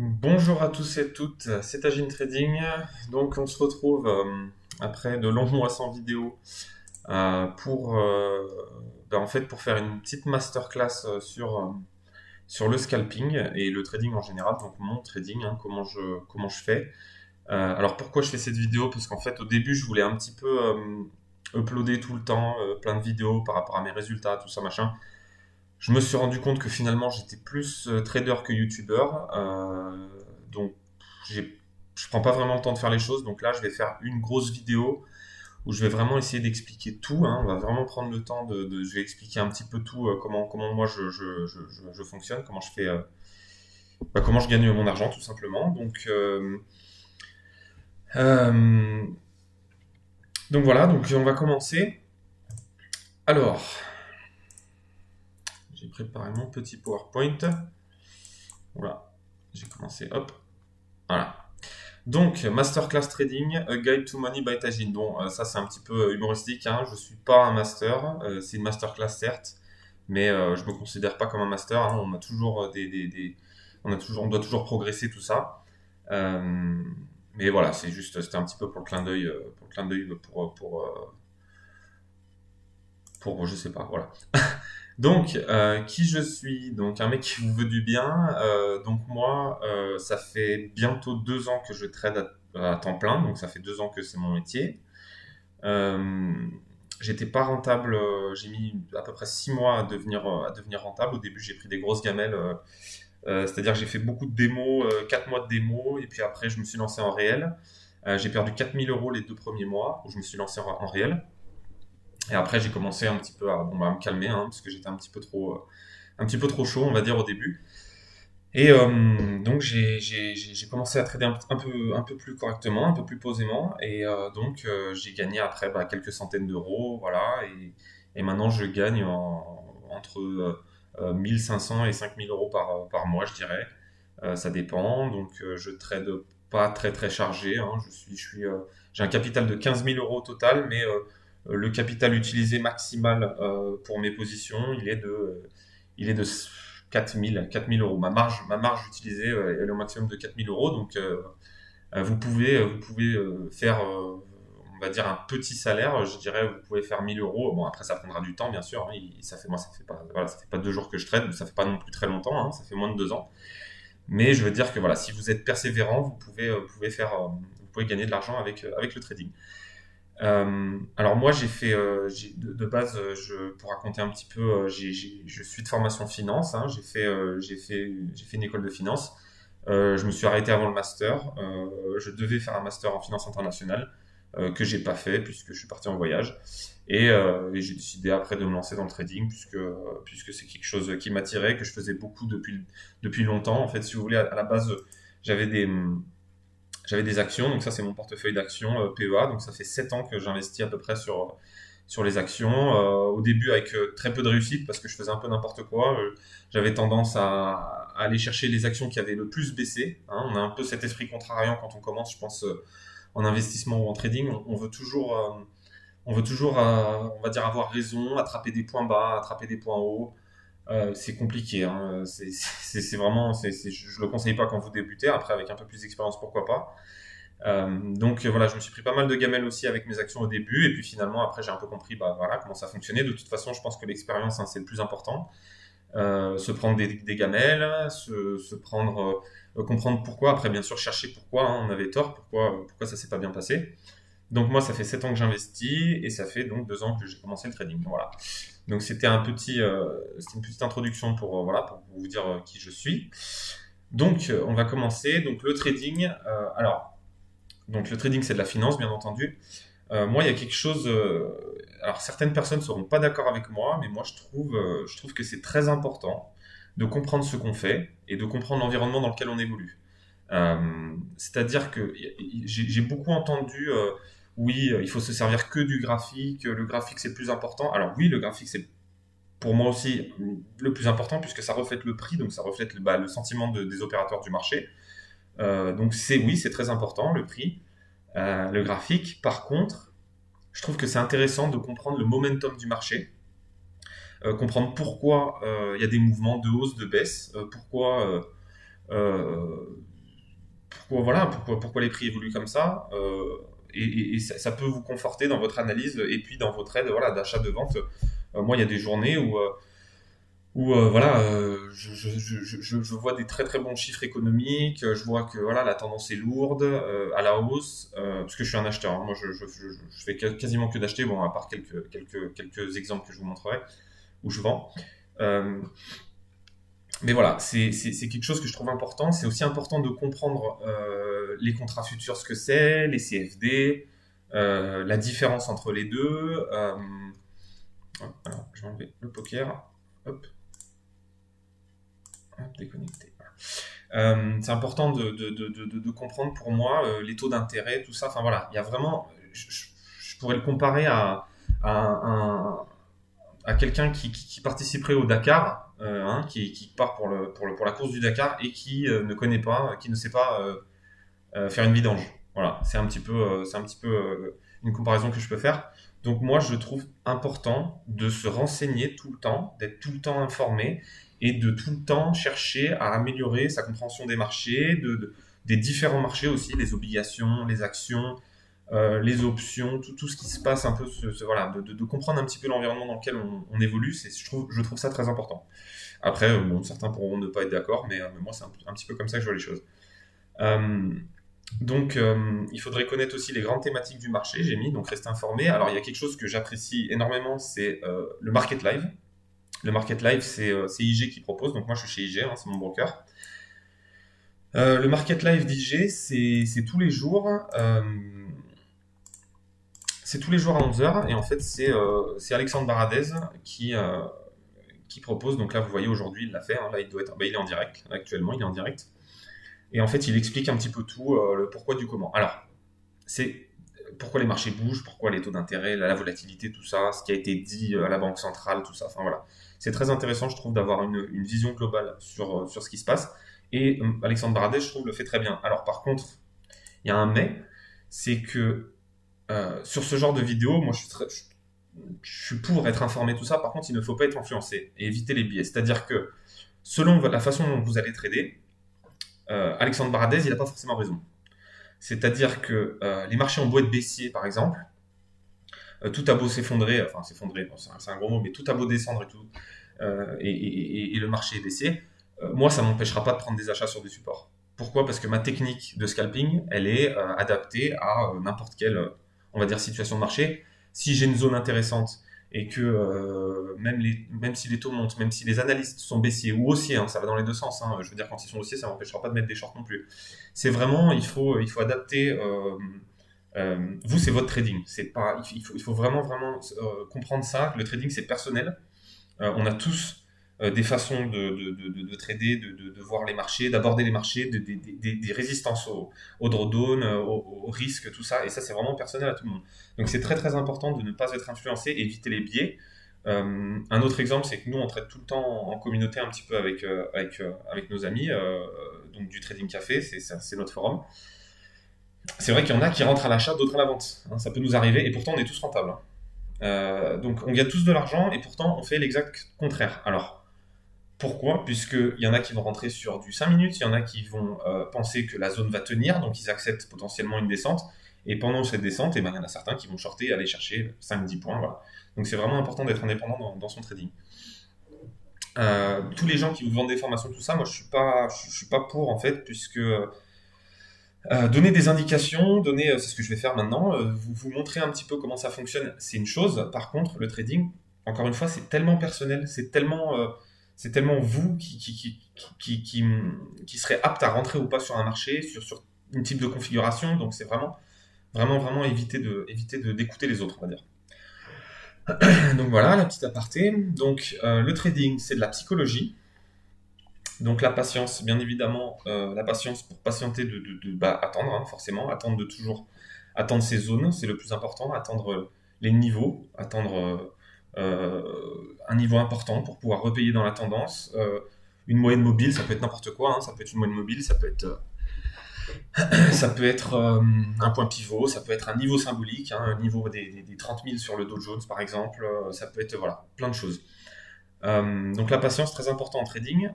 Bonjour à tous et toutes, c'est Agile Trading. Donc on se retrouve après de longs mois sans vidéo pour, en fait, pour faire une petite masterclass sur le scalping et le trading en général, donc mon trading, hein, comment je fais. Alors pourquoi je fais cette vidéo? Parce qu'en fait au début je voulais un petit peu uploader tout le temps plein de vidéos par rapport à mes résultats, tout ça machin. Je me suis rendu compte que finalement j'étais plus trader que youtubeur, donc j'ai- je prends pas vraiment le temps de faire les choses. Donc là, je vais faire une grosse vidéo où je vais vraiment essayer d'expliquer tout, hein. On va vraiment prendre le temps je vais expliquer un petit peu tout, comment moi je fonctionne, comment je fais, comment je gagne mon argent tout simplement. Euh, donc voilà, donc on va commencer. Alors, j'ai préparé mon petit PowerPoint. Voilà, j'ai commencé, hop, voilà. Donc, Masterclass Trading, A Guide to Money by Tajin. Bon, ça c'est un petit peu humoristique, hein. Je suis pas un master, c'est une masterclass certes, mais je me considère pas comme un master, hein. On a toujours on doit toujours progresser tout ça. Euh, mais voilà, c'était un petit peu pour le clin d'œil, je sais pas, voilà. Donc, qui je suis? Donc, un mec qui vous veut du bien. Donc, moi, ça fait bientôt 2 ans que je trade à temps plein. Donc, ça fait 2 ans que c'est mon métier. Euh, J'étais pas rentable. J'ai mis à peu près 6 mois à devenir rentable. Au début, j'ai pris des grosses gamelles. C'est-à-dire que j'ai fait beaucoup de démos, 4 mois de démos. Et puis après, je me suis lancé en réel. J'ai perdu 4 000 € les 2 premiers mois où je me suis lancé en réel. Et après, j'ai commencé un petit peu à me calmer, hein, parce que j'étais un petit peu trop chaud, on va dire, au début. Et donc, j'ai commencé à trader un peu plus correctement, un peu plus posément. Et j'ai gagné après quelques centaines d'euros, voilà. Et maintenant, je gagne entre 1500 et 5000 € par mois, je dirais. Ça dépend. Donc, je trade pas très très chargé, hein. J'ai un capital de 15 000 € au total, mais le capital utilisé maximal pour mes positions, il est de 4 000 € ma marge utilisée, elle est au maximum de 4 000 €. Donc, vous pouvez faire, on va dire, un petit salaire. Je dirais, vous pouvez faire 1 000 €. Bon, après, ça prendra du temps, bien sûr, hein. Moi, ça fait pas, voilà, ça fait pas 2 jours que je trade, ça fait pas non plus très longtemps, hein. Ça fait moins de 2 ans. Mais je veux dire que voilà, si vous êtes persévérant, vous pouvez gagner de l'argent avec le trading. Alors moi, de base, pour raconter un petit peu, je suis de formation finance, hein. J'ai fait une école de finance. Je me suis arrêté avant le master. Je devais faire un master en finance internationale que j'ai pas fait puisque je suis parti en voyage. Et j'ai décidé après de me lancer dans le trading puisque c'est quelque chose qui m'attirait, que je faisais beaucoup depuis longtemps. En fait, si vous voulez, à la base, j'avais des, j'avais des actions, donc ça c'est mon portefeuille d'actions PEA, donc ça fait 7 ans que j'investis à peu près sur les actions. Au début avec très peu de réussite parce que je faisais un peu n'importe quoi. J'avais tendance à aller chercher les actions qui avaient le plus baissé, hein. On a un peu cet esprit contrariant quand on commence, je pense, en investissement ou en trading. On veut toujours, on va dire, avoir raison, attraper des points bas, attraper des points hauts. C'est compliqué, hein. C'est vraiment, je le conseille pas quand vous débutez. Après, avec un peu plus d'expérience, pourquoi pas. Voilà, je me suis pris pas mal de gamelles aussi avec mes actions au début, et puis finalement après j'ai un peu compris voilà comment ça fonctionnait. De toute façon, je pense que l'expérience, hein, c'est le plus important. Se prendre des gamelles, se prendre, comprendre pourquoi. Après, bien sûr, chercher pourquoi, hein, on avait tort, pourquoi ça s'est pas bien passé. Donc moi, ça fait 7 ans que j'investis et ça fait donc 2 ans que j'ai commencé le trading. Voilà. Donc c'était une petite introduction voilà, pour vous dire qui je suis. Donc on va commencer. Donc le trading. Donc le trading, c'est de la finance, bien entendu. Moi, il y a quelque chose. Alors, certaines personnes ne seront pas d'accord avec moi, mais moi, je trouve que c'est très important de comprendre ce qu'on fait et de comprendre l'environnement dans lequel on évolue. C'est-à-dire que j'ai beaucoup entendu, oui, il faut se servir que du graphique, le graphique c'est le plus important. Alors oui, le graphique c'est pour moi aussi le plus important puisque ça reflète le prix, donc ça reflète le sentiment des opérateurs du marché. Donc oui, c'est très important le prix. Le graphique. Par contre, je trouve que c'est intéressant de comprendre le momentum du marché, comprendre pourquoi il y a des mouvements de hausse, de baisse, pourquoi pourquoi les prix évoluent comme ça. Et ça peut vous conforter dans votre analyse et puis dans vos trades voilà, d'achat, de vente. Moi, il y a des journées où voilà, je vois des très très bons chiffres économiques, je vois que voilà, la tendance est lourde, à la hausse, parce que je suis un acheteur, hein. Moi je fais quasiment que d'acheter, bon, à part quelques exemples que je vous montrerai, où je vends. Euh, mais voilà, c'est quelque chose que je trouve important. C'est aussi important de comprendre les contrats futurs, ce que c'est, les CFD, la différence entre les deux. Alors, je vais enlever le poker. Hop, hop, déconnecté. C'est important de comprendre pour moi les taux d'intérêt, tout ça. Enfin voilà, il y a vraiment, je pourrais le comparer à à quelqu'un qui participerait au Dakar, hein, qui part pour la course du Dakar et qui ne connaît pas, qui ne sait pas faire une vidange. Voilà, c'est un petit peu une comparaison que je peux faire. Donc moi, je trouve important de se renseigner tout le temps, d'être tout le temps informé et de tout le temps chercher à améliorer sa compréhension des marchés, des différents marchés aussi, les obligations, les actions, les options, tout ce qui se passe un peu, voilà, de comprendre un petit peu l'environnement dans lequel on évolue, je trouve ça très important. Après, bon, certains pourront ne pas être d'accord, mais moi, c'est un petit peu comme ça que je vois les choses. Euh, il faudrait connaître aussi les grandes thématiques du marché, j'ai mis, donc rester informé. Alors, il y a quelque chose que j'apprécie énormément, c'est le market live. Le market live, c'est IG qui propose, donc moi je suis chez IG, hein, c'est mon broker. Le market live d'IG, c'est tous les jours. C'est tous les jours à 11 h et en fait c'est Alexandre Baradez qui propose, donc là vous voyez aujourd'hui il l'a fait, hein, là il doit être, il est en direct, actuellement il est en direct, et en fait il explique un petit peu tout, le pourquoi du comment. Alors c'est pourquoi les marchés bougent, pourquoi les taux d'intérêt, la volatilité, tout ça, ce qui a été dit à la Banque centrale, tout ça, enfin voilà. C'est très intéressant je trouve d'avoir une vision globale sur ce qui se passe, et Alexandre Baradez je trouve le fait très bien. Alors par contre il y a un mais, c'est que sur ce genre de vidéo, moi je suis pour être informé, tout ça. Par contre, il ne faut pas être influencé et éviter les biais. C'est-à-dire que selon la façon dont vous allez trader, Alexandre Baradez, il n'a pas forcément raison. C'est-à-dire que les marchés ont beau être baissiers, par exemple, tout a beau s'effondrer, enfin s'effondrer, bon, c'est un gros mot, mais tout a beau descendre et tout, et le marché est baissier, moi, ça ne m'empêchera pas de prendre des achats sur des supports. Pourquoi? Parce que ma technique de scalping, elle est adaptée à n'importe quelle, on va dire, situation de marché. Si j'ai une zone intéressante et que même si les taux montent, même si les analystes sont baissiers ou haussiers, hein, ça va dans les deux sens, hein, je veux dire, quand ils sont haussiers, ça ne m'empêchera pas de mettre des shorts non plus. C'est vraiment, il faut adapter. Vous, c'est votre trading. C'est pas, il faut vraiment, vraiment comprendre ça. Que le trading, c'est personnel. On a tous des façons de trader, de voir les marchés, d'aborder les marchés, des résistances au drawdown, au risque, tout ça. Et ça, c'est vraiment personnel à tout le monde. Donc, c'est très, très important de ne pas être influencé, éviter les biais. Un autre exemple, c'est que nous, on trade tout le temps en communauté un petit peu avec nos amis, donc du Trading Café, c'est notre forum. C'est vrai qu'il y en a qui rentrent à l'achat, d'autres à la vente, hein, ça peut nous arriver, et pourtant on est tous rentables, hein. Donc on gagne tous de l'argent, et pourtant on fait l'exact contraire. Alors, pourquoi? Puisqu'il y en a qui vont rentrer sur du 5 minutes, il y en a qui vont penser que la zone va tenir, donc ils acceptent potentiellement une descente, et pendant cette descente, il y en a certains qui vont shorter et aller chercher 5-10 points. Voilà. Donc c'est vraiment important d'être indépendant dans son trading. Tous les gens qui vous vendent des formations, tout ça, moi je suis pas pour en fait, puisque donner des indications, c'est ce que je vais faire maintenant, vous montrer un petit peu comment ça fonctionne, c'est une chose. Par contre, le trading, encore une fois, c'est tellement personnel, c'est tellement vous qui serez apte à rentrer ou pas sur un marché, sur une type de configuration. Donc c'est vraiment, vraiment, vraiment éviter d'écouter les autres, on va dire. Donc voilà, la petite aparté. Donc le trading, c'est de la psychologie. Donc la patience, bien évidemment, la patience pour patienter, attendre, hein, forcément, attendre de toujours attendre ces zones, c'est le plus important, attendre les niveaux, attendre un niveau important pour pouvoir repayer dans la tendance. Une moyenne mobile, ça peut être n'importe quoi, hein, ça peut être une moyenne mobile, ça peut être un point pivot, ça peut être un niveau symbolique, hein, un niveau des 30 000 sur le Dow Jones par exemple, ça peut être voilà, plein de choses. Donc la patience, très important en trading,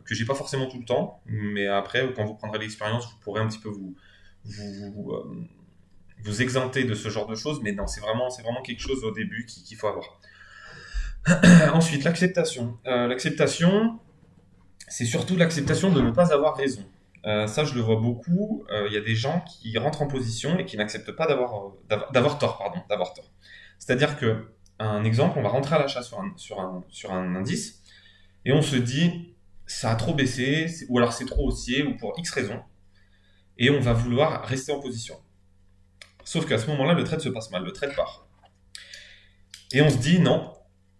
que j'ai pas forcément tout le temps, mais après, quand vous prendrez l'expérience, vous pourrez un petit peu vous, vous exempter de ce genre de choses, mais non, c'est vraiment quelque chose au début qu'il faut avoir. Ensuite, l'acceptation. L'acceptation, c'est surtout l'acceptation de ne pas avoir raison. Ça, je le vois beaucoup. Il y a des gens qui rentrent en position et qui n'acceptent pas d'avoir tort, pardon, d'avoir tort. C'est-à-dire que, un exemple, on va rentrer à l'achat sur un indice et on se dit, ça a trop baissé, ou alors c'est trop haussier, ou pour X raisons, et on va vouloir rester en position. Sauf qu'à ce moment-là, le trade se passe mal, le trade part. Et on se dit, non,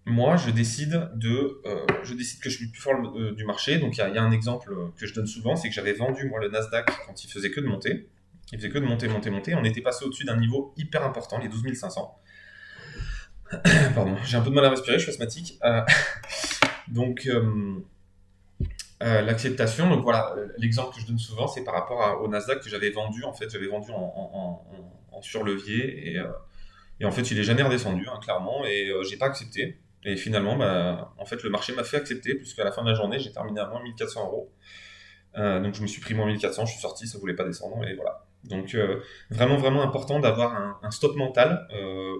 moi, je décide que je suis le plus fort du marché. Donc, il y a un exemple que je donne souvent, c'est que j'avais vendu, moi, le Nasdaq quand il faisait que de monter. Il faisait que de monter, monter, monter. On était passé au-dessus d'un niveau hyper important, les 12 500. Pardon, j'ai un peu de mal à respirer, je suis asthmatique. Donc, l'acceptation, donc voilà, l'exemple que je donne souvent, c'est par rapport au Nasdaq que j'avais vendu. En fait, j'avais vendu en surlevier et en fait, il est jamais redescendu, hein, clairement, et j'ai pas accepté. Et finalement, bah, en fait, le marché m'a fait accepter, puisqu'à la fin de la journée, j'ai terminé à moins 1400 euros. Donc, je me suis pris moins 1400, je suis sorti, ça voulait pas descendre, et voilà. Donc, vraiment, vraiment important d'avoir un stop mental.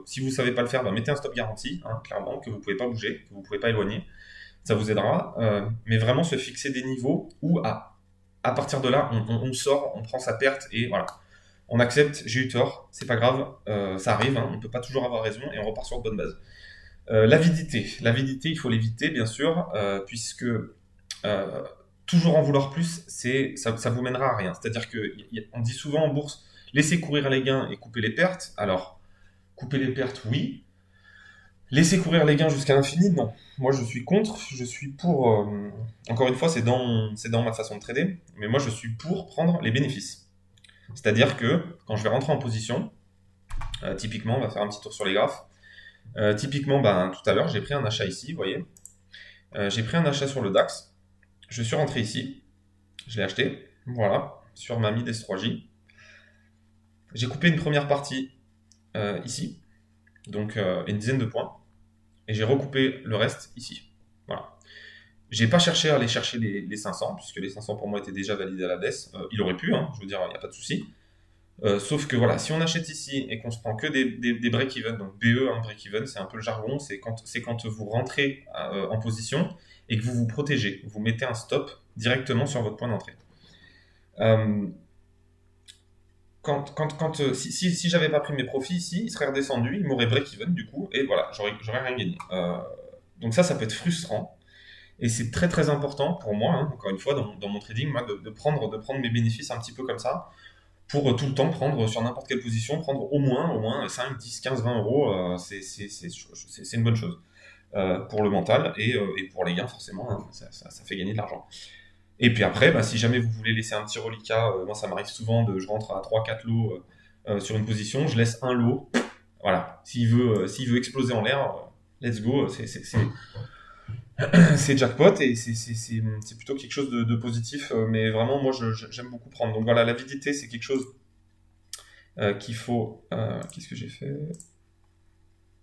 Si vous savez pas le faire, bah, mettez un stop garanti, hein, clairement, que vous pouvez pas bouger, que vous pouvez pas éloigner. Ça vous aidera. Mais vraiment se fixer des niveaux où, à partir de là, on sort, on prend sa perte, et voilà. On accepte, j'ai eu tort, c'est pas grave, ça arrive, hein, on peut pas toujours avoir raison, et on repart sur de bonnes bases. L'avidité, il faut l'éviter, bien sûr, puisque toujours en vouloir plus, ça vous mènera à rien. C'est-à-dire qu'on dit souvent en bourse, laissez courir les gains et couper les pertes. Alors, couper les pertes, oui. Laisser courir les gains jusqu'à l'infini, non. Moi, je suis contre, je suis pour... encore une fois, c'est dans ma façon de trader, mais moi, je suis pour prendre les bénéfices. C'est-à-dire que quand je vais rentrer en position, typiquement, on va faire un petit tour sur les graphes. Typiquement, ben, tout à l'heure, j'ai pris un achat ici, vous voyez. J'ai pris un achat sur le DAX. Je suis rentré ici. Je l'ai acheté. Voilà. Sur ma mid S3J. J'ai coupé une première partie ici. Donc, une dizaine de points. Et j'ai recoupé le reste ici. Voilà. J'ai pas cherché à aller chercher les 500, puisque les 500 pour moi étaient déjà validés à la baisse. Il aurait pu, hein, je veux dire, il n'y a pas de souci. Sauf que voilà, si on achète ici et qu'on se prend que des break-even, donc BE, hein, break-even, c'est un peu le jargon, c'est quand vous rentrez en position et que vous vous protégez, vous mettez un stop directement sur votre point d'entrée. Si j'avais pas pris mes profits ici, il serait redescendu, il m'aurait break-even du coup, et voilà, j'aurais rien gagné. Donc ça peut être frustrant. Et c'est très très important pour moi, hein, encore une fois, dans mon trading, moi, de prendre mes bénéfices un petit peu comme ça, pour tout le temps prendre sur n'importe quelle position, prendre au moins 5, 10, 15, 20 euros, c'est une bonne chose pour le mental et pour les gains, forcément, hein, ça fait gagner de l'argent. Et puis après, bah, si jamais vous voulez laisser un petit reliquat, moi ça m'arrive souvent je rentre à 3-4 lots sur une position, je laisse un lot, voilà, s'il veut exploser en l'air, let's go, c'est jackpot et c'est plutôt quelque chose de positif, mais vraiment moi j'aime beaucoup prendre. Donc voilà, l'avidité c'est quelque chose qu'il faut. Qu'est-ce que j'ai fait?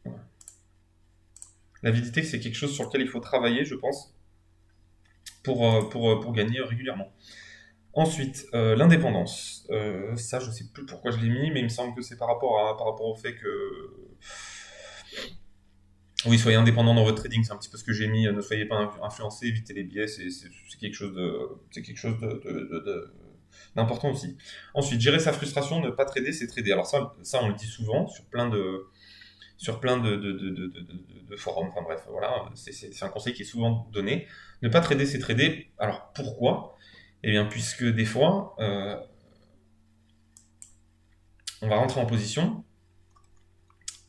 Ouais. L'avidité c'est quelque chose sur lequel il faut travailler, je pense, pour gagner régulièrement. Ensuite, l'indépendance. Ça, je sais plus pourquoi je l'ai mis, mais il me semble que c'est par rapport au fait que oui, soyez indépendant dans votre trading, c'est un petit peu ce que j'ai mis. Ne soyez pas influencé, évitez les biais, c'est quelque chose d'important aussi. Ensuite, gérer sa frustration, ne pas trader, c'est trader. Alors ça on le dit souvent sur plein de forums. Enfin bref, voilà, c'est un conseil qui est souvent donné. Ne pas trader, c'est trader. Alors pourquoi? Eh bien, puisque des fois, on va rentrer en position.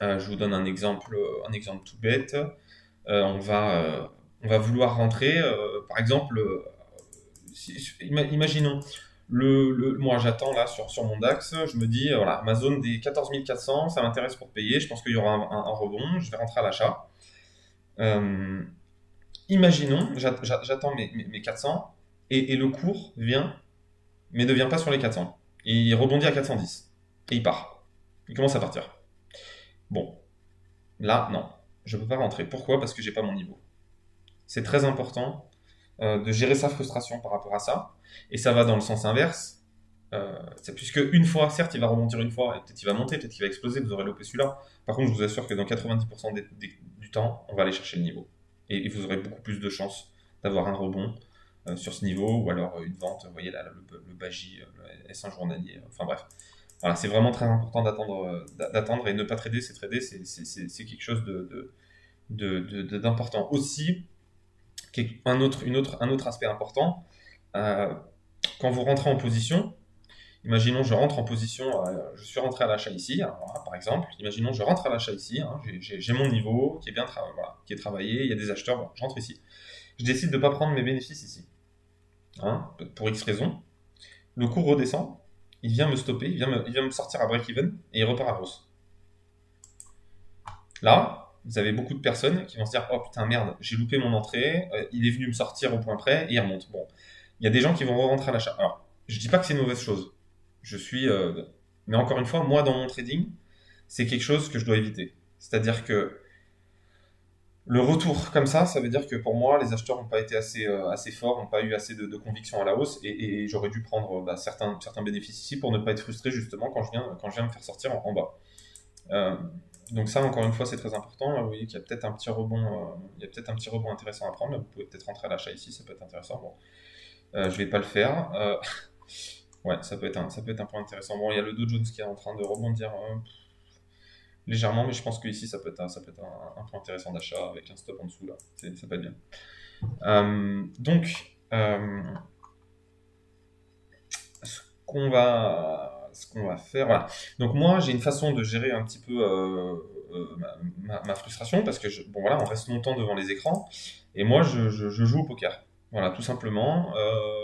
Je vous donne un exemple tout bête. On va vouloir rentrer, par exemple, imaginons, moi j'attends là sur mon DAX, je me dis, voilà, ma zone des 14 400, ça m'intéresse pour payer, je pense qu'il y aura un rebond, je vais rentrer à l'achat. Imaginons, j'attends mes 400 et le cours vient, mais ne vient pas sur les 400. Il rebondit à 410 et il part. Il commence à partir. Bon, là, non, je ne peux pas rentrer. Pourquoi? Parce que j'ai pas mon niveau. c'est très important de gérer sa frustration par rapport à ça. Et ça va dans le sens inverse. C'est puisque une fois, certes, il va rebondir une fois, et peut-être il va monter, peut-être qu'il va exploser, vous aurez loupé celui-là. Par contre, je vous assure que dans 90% du temps, on va aller chercher le niveau. Et vous aurez beaucoup plus de chances d'avoir un rebond sur ce niveau, ou alors une vente, vous voyez là, le Baji, le S1 journalier, enfin bref. Voilà, c'est vraiment très important d'attendre et ne pas trader, c'est quelque chose d'important. Aussi, un autre aspect important, euh, quand vous rentrez en position, imaginons je rentre en position, je suis rentré à l'achat ici, hein, voilà, par exemple, imaginons je rentre à l'achat ici, hein, j'ai mon niveau qui est bien voilà, qui est travaillé, il y a des acheteurs, voilà, je rentre ici. Je décide de ne pas prendre mes bénéfices ici, hein, pour X raison. Le cours redescend, il vient me stopper, il vient me sortir à break-even et il repart à hausse. Là, vous avez beaucoup de personnes qui vont se dire oh putain merde, j'ai loupé mon entrée, il est venu me sortir au point près et il remonte. Bon, il y a des gens qui vont rentrer à l'achat. Alors, je dis pas que c'est une mauvaise chose. Je suis, mais encore une fois, moi dans mon trading, c'est quelque chose que je dois éviter. C'est-à-dire que le retour comme ça veut dire que pour moi, les acheteurs n'ont pas été assez forts, n'ont pas eu assez de conviction à la hausse, et j'aurais dû prendre certains bénéfices ici pour ne pas être frustré justement quand je viens me faire sortir en bas. Euh, donc ça, encore une fois, c'est très important. Là, vous voyez qu'il y a peut-être un petit rebond, il y a peut-être un petit rebond intéressant à prendre. Là, vous pouvez peut-être rentrer à l'achat ici, ça peut être intéressant. Bon, je vais pas le faire. Ouais, ça peut être un point intéressant. Bon, il y a le Dow Jones qui est en train de rebondir légèrement, mais je pense que ici, ça peut être un point intéressant d'achat avec un stop en dessous là. Ça peut être bien. Donc, ce qu'on va faire, voilà. Donc moi, j'ai une façon de gérer un petit peu ma frustration parce que bon voilà, on reste longtemps devant les écrans et moi, je joue au poker. Voilà, tout simplement.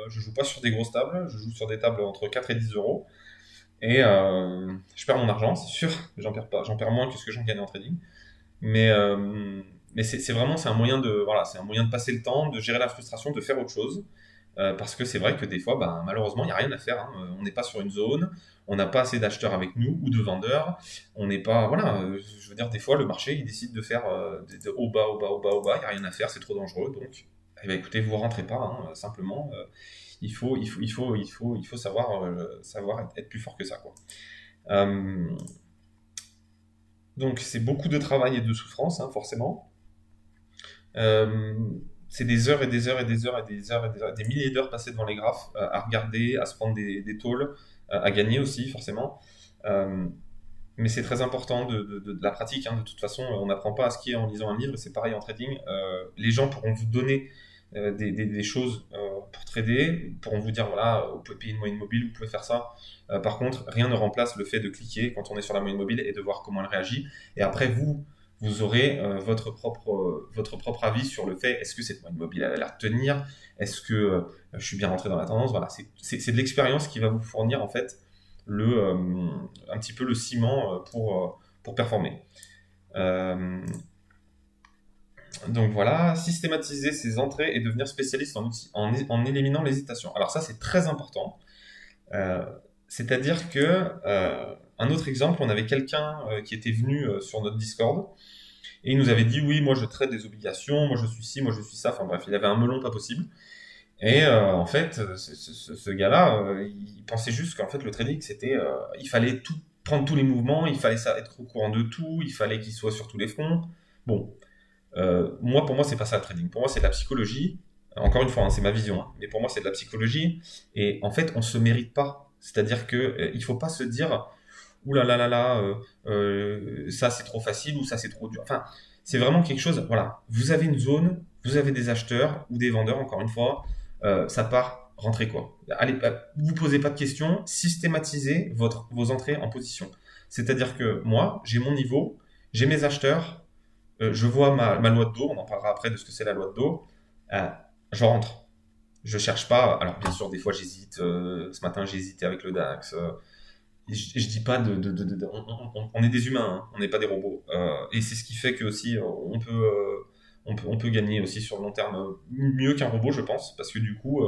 Je joue pas sur des grosses tables, je joue sur des tables entre 4 et 10 euros. Et je perds mon argent, c'est sûr. J'en perds moins que ce que j'en gagne en trading. Mais, c'est vraiment c'est un moyen de voilà, c'est un moyen de passer le temps, de gérer la frustration, de faire autre chose. Parce que c'est vrai que des fois, ben, malheureusement, il n'y a rien à faire, hein. On n'est pas sur une zone, on n'a pas assez d'acheteurs avec nous ou de vendeurs. On n'est pas voilà. Je veux dire, des fois, le marché il décide de faire au bas, au bas, au bas, au bas. Il n'y a rien à faire, c'est trop dangereux. Donc, eh ben, écoutez, vous rentrez pas, hein, simplement. Il faut savoir être plus fort que ça, quoi. Euh, donc c'est beaucoup de travail et de souffrance, hein, forcément. Euh, c'est des heures et des heures et des heures et des heures et des heures, des milliers d'heures passées devant les graphes, à regarder, à se prendre des tôles, à gagner aussi, forcément. Euh, mais c'est très important de la pratique, hein. De toute façon, on n'apprend pas à skier en lisant un livre, et c'est pareil en trading. Les gens pourront vous donner des choses pour trader, pourront vous dire voilà, vous pouvez payer une moyenne mobile, vous pouvez faire ça. Par contre, rien ne remplace le fait de cliquer quand on est sur la moyenne mobile et de voir comment elle réagit. Et après, vous aurez votre propre avis sur le fait est-ce que cette moyenne mobile elle a l'air de tenir, est-ce que je suis bien rentré dans la tendance. Voilà, c'est de l'expérience qui va vous fournir en fait un petit peu le ciment pour performer. Euh, donc voilà, systématiser ses entrées et devenir spécialiste en éliminant l'hésitation. Alors ça, c'est très important. Euh, C'est-à-dire que, un autre exemple, on avait quelqu'un qui était venu sur notre Discord et il nous avait dit oui, moi je trade des obligations, moi je suis ci, moi je suis ça. Enfin bref, il avait un melon pas possible. Et en fait, ce gars-là, il pensait juste qu'en fait le trading, il fallait tout prendre tous les mouvements, il fallait ça être au courant de tout, il fallait qu'il soit sur tous les fronts. Bon, pour moi, c'est pas ça le trading. Pour moi, c'est de la psychologie. Encore une fois, hein, c'est ma vision, hein, mais pour moi, c'est de la psychologie. Et en fait, on se mérite pas. C'est-à-dire que il faut pas se dire, ouh là là là là, ça c'est trop facile ou ça c'est trop dur. Enfin, c'est vraiment quelque chose. Voilà, vous avez une zone, vous avez des acheteurs ou des vendeurs. Encore une fois, ça part. Rentrez quoi. Allez, vous posez pas de questions. Systématisez vos entrées en position. C'est-à-dire que moi, j'ai mon niveau, j'ai mes acheteurs, je vois ma loi de dos, on en parlera après de ce que c'est la loi de dos, euh, je rentre. Je cherche pas. Alors bien sûr, des fois j'hésite. Ce matin j'ai hésité avec le DAX. Je dis pas on est des humains, hein, on n'est pas des robots. Et c'est ce qui fait que aussi on peut gagner aussi sur le long terme mieux qu'un robot, je pense, parce que du coup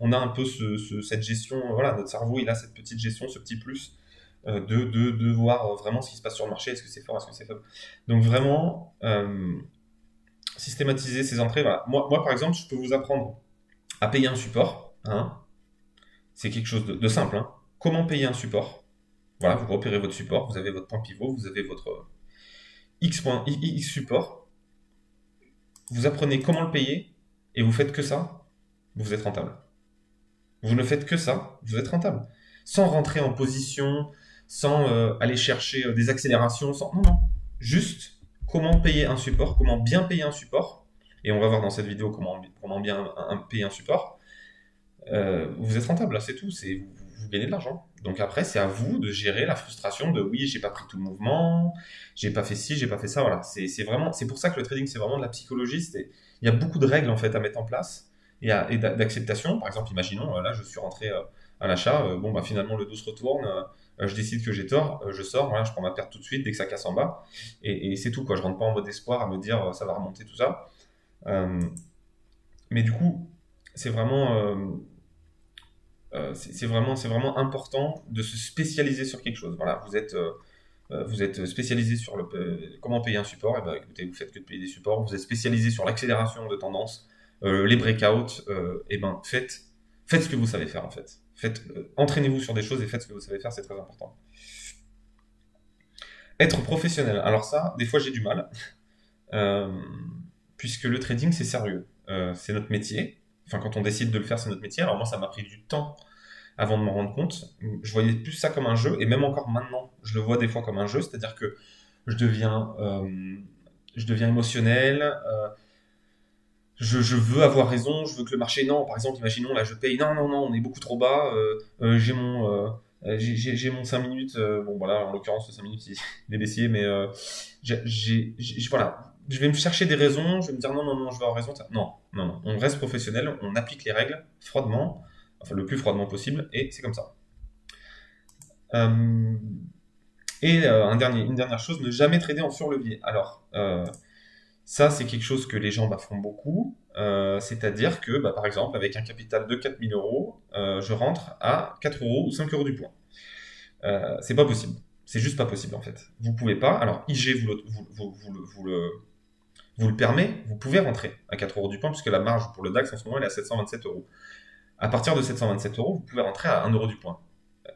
on a un peu cette gestion. Voilà, notre cerveau il a cette petite gestion, ce petit plus de voir vraiment ce qui se passe sur le marché. Est-ce que c'est fort, est-ce que c'est faible. Donc vraiment, systématiser ses entrées. Voilà. Moi, par exemple, je peux vous apprendre à payer un support. Hein. C'est quelque chose de simple. Hein. Comment payer un support? Voilà, vous repérez votre support, vous avez votre point pivot, vous avez votre X support. Vous apprenez comment le payer et vous faites que ça, vous êtes rentable. Vous ne faites que ça, vous êtes rentable. Sans rentrer en position, sans aller chercher des accélérations, sans... Non, non. Juste comment payer un support, comment bien payer un support. Et on va voir dans cette vidéo comment bien payer un support. Vous êtes rentable, là, c'est tout. Vous gagnez de l'argent. Donc après, c'est à vous de gérer la frustration de oui, j'ai pas pris tout le mouvement, j'ai pas fait ci, j'ai pas fait ça. Voilà. C'est pour ça que le trading, c'est vraiment de la psychologie. Il y a beaucoup de règles en fait à mettre en place et d'acceptation. Par exemple, imaginons, là, je suis rentré à l'achat. Bon, bah finalement, le dos se retourne. Je décide que j'ai tort. Je sors. Voilà, je prends ma perte tout de suite dès que ça casse en bas. Et c'est tout, quoi. Je rentre pas en mode espoir à me dire ça va remonter tout ça. Mais du coup, c'est vraiment. C'est vraiment important de se spécialiser sur quelque chose. Voilà, vous êtes spécialisé sur comment payer un support, et ben écoutez, vous faites que de payer des supports. Vous êtes spécialisé sur l'accélération de tendance, les breakouts, et ben faites ce que vous savez faire en fait. Entraînez-vous sur des choses et faites ce que vous savez faire, c'est très important. Être professionnel. Alors ça, des fois j'ai du mal, euh, puisque le trading c'est sérieux. C'est notre métier. Enfin, quand on décide de le faire, c'est notre métier. Alors moi, ça m'a pris du temps avant de m'en rendre compte. Je voyais plus ça comme un jeu, et même encore maintenant, je le vois des fois comme un jeu, c'est-à-dire que je deviens, euh, je deviens émotionnel, je veux avoir raison, je veux que le marché, non, par exemple, imaginons, là, je paye, non, non, non, on est beaucoup trop bas, j'ai mon 5 minutes, bon, voilà, en l'occurrence, 5 minutes, il est baissier, mais voilà, je vais me chercher des raisons, je vais me dire, non, non, non, je veux avoir raison, non, non, non, on reste professionnel, on applique les règles froidement, enfin, le plus froidement possible, et c'est comme ça. Euh, une dernière chose, ne jamais trader en surlevier. Alors, ça, c'est quelque chose que les gens font beaucoup. C'est-à-dire que, par exemple, avec un capital de 4000 euros, je rentre à 4 euros ou 5 euros du point. C'est pas possible. C'est juste pas possible, en fait. Vous pouvez pas. Alors, IG vous le permet. Vous pouvez rentrer à 4 euros du point, puisque la marge pour le DAX en ce moment, elle est à 727 euros. À partir de 727 euros, vous pouvez rentrer à 1 euro du point.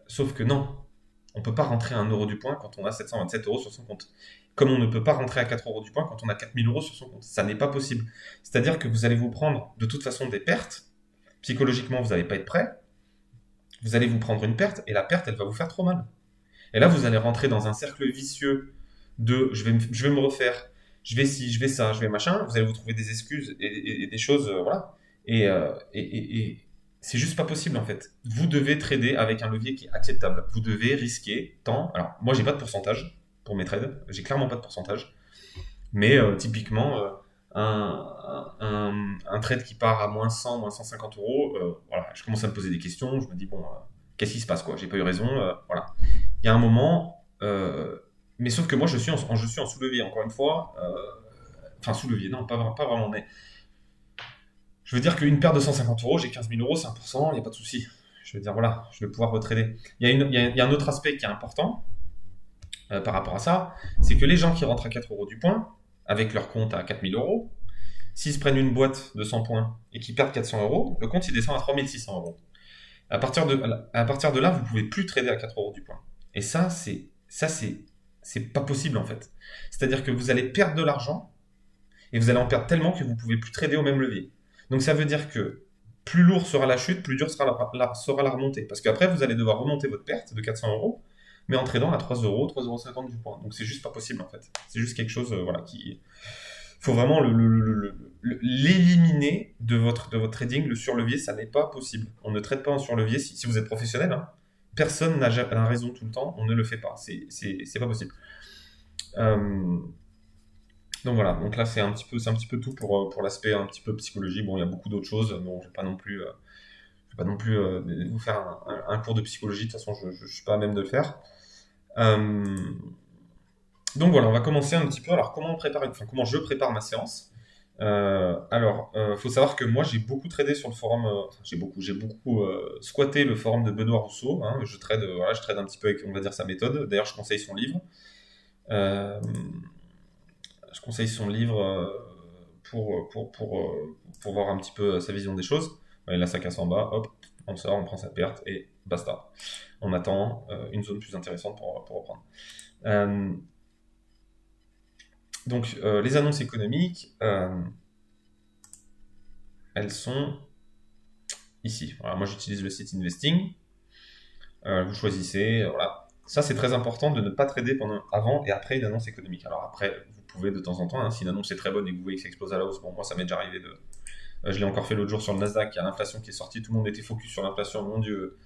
Sauf que non, on ne peut pas rentrer à 1 euro du point quand on a 727 euros sur son compte. Comme on ne peut pas rentrer à 4 euros du point quand on a 4000 euros sur son compte. Ça n'est pas possible. C'est-à-dire que vous allez vous prendre de toute façon des pertes. Psychologiquement, vous n'allez pas être prêt. Vous allez vous prendre une perte et la perte, elle va vous faire trop mal. Et là, vous allez rentrer dans un cercle vicieux de je vais me refaire, je vais ci, je vais ça, je vais machin. Vous allez vous trouver des excuses et des choses, voilà. Et c'est juste pas possible en fait. Vous devez trader avec un levier qui est acceptable. Vous devez risquer tant. Alors, moi, j'ai pas de pourcentage pour mes trades. J'ai clairement pas de pourcentage. Mais typiquement, un trade qui part à moins 100, moins 150 euros, voilà, je commence à me poser des questions. Je me dis, bon, qu'est-ce qui se passe quoi? J'ai pas eu raison. Voilà. Il y a un moment, mais sauf que moi, je suis en sous-levier, encore une fois. Enfin, sous-levier, non, pas vraiment, mais je veux dire qu'une paire de 150 euros, j'ai 15 000 euros, c'est 1%, il n'y a pas de souci. Je veux dire, voilà, je vais pouvoir retrader. Il y a un autre aspect qui est important par rapport à ça, c'est que les gens qui rentrent à 4 euros du point, avec leur compte à 4000 euros, s'ils se prennent une boîte de 100 points et qu'ils perdent 400 euros, le compte il descend à 3600 euros. À partir de là, vous pouvez plus trader à 4 euros du point. Et c'est pas possible en fait. C'est-à-dire que vous allez perdre de l'argent et vous allez en perdre tellement que vous pouvez plus trader au même levier. Donc ça veut dire que plus lourd sera la chute, plus dur sera la remontée. Parce qu'après, vous allez devoir remonter votre perte de 400 euros, mais en tradant à 3 euros, 3,50 euros du point. Donc c'est juste pas possible en fait. C'est juste quelque chose voilà, qui. Il faut vraiment l'éliminer de votre trading. Le surlevier, ça n'est pas possible. On ne traite pas en surlevier si vous êtes professionnel. Hein. Personne n'a raison tout le temps. On ne le fait pas. C'est pas possible. Donc voilà, donc là c'est un petit peu tout pour l'aspect un petit peu psychologie. Bon, il y a beaucoup d'autres choses, bon, je vais pas non plus, vous faire un cours de psychologie, de toute façon je suis pas à même de le faire. Euh, donc voilà, on va commencer un petit peu. Alors comment je prépare ma séance? Faut savoir que moi j'ai beaucoup tradé sur le forum, j'ai beaucoup squatté le forum de Benoît Rousseau. Hein, je trade un petit peu avec, on va dire, sa méthode. D'ailleurs, je conseille son livre. Je conseille son livre pour voir un petit peu sa vision des choses. Ouais, là, ça casse en bas, hop, on sort, on prend sa perte et basta. On attend une zone plus intéressante pour reprendre. Euh, donc, les annonces économiques, elles sont ici. Voilà, moi, j'utilise le site Investing. Vous choisissez, voilà. Ça, c'est très important de ne pas trader pendant avant et après une annonce économique. Alors après, vous pouvez de temps en temps, hein, si une annonce est très bonne et que vous voyez que ça explose à la hausse, bon, moi, ça m'est déjà arrivé de... je l'ai encore fait l'autre jour sur le Nasdaq, il y a l'inflation qui est sortie, tout le monde était focus sur l'inflation, mon Dieu,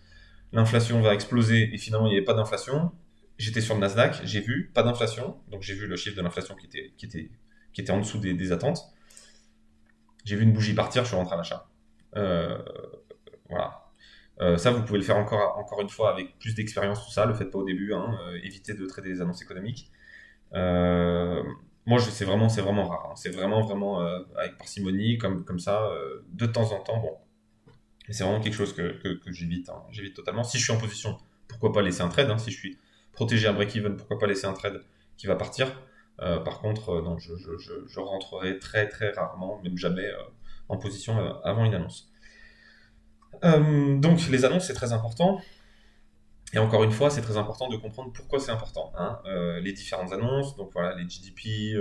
l'inflation va exploser, et finalement, il n'y avait pas d'inflation. J'étais sur le Nasdaq, j'ai vu, pas d'inflation, donc j'ai vu le chiffre de l'inflation qui était en dessous des attentes. J'ai vu une bougie partir, je suis rentré à l'achat. Voilà. Ça, vous pouvez le faire encore une fois avec plus d'expérience, tout ça. Le faites pas au début, hein. Évitez de trader les annonces économiques. Moi, c'est vraiment rare, hein. C'est vraiment avec parcimonie, comme ça, de temps en temps. Bon, et c'est vraiment quelque chose que j'évite, hein. J'évite totalement. Si je suis en position, pourquoi pas laisser un trade, hein. Si je suis protégé à break-even, pourquoi pas laisser un trade qui va partir. Par contre, non, je rentrerai très très rarement, même jamais, en position avant une annonce. Donc les annonces, c'est très important. Et encore une fois, c'est très important de comprendre pourquoi c'est important, hein. Les différentes annonces, donc voilà, les GDP,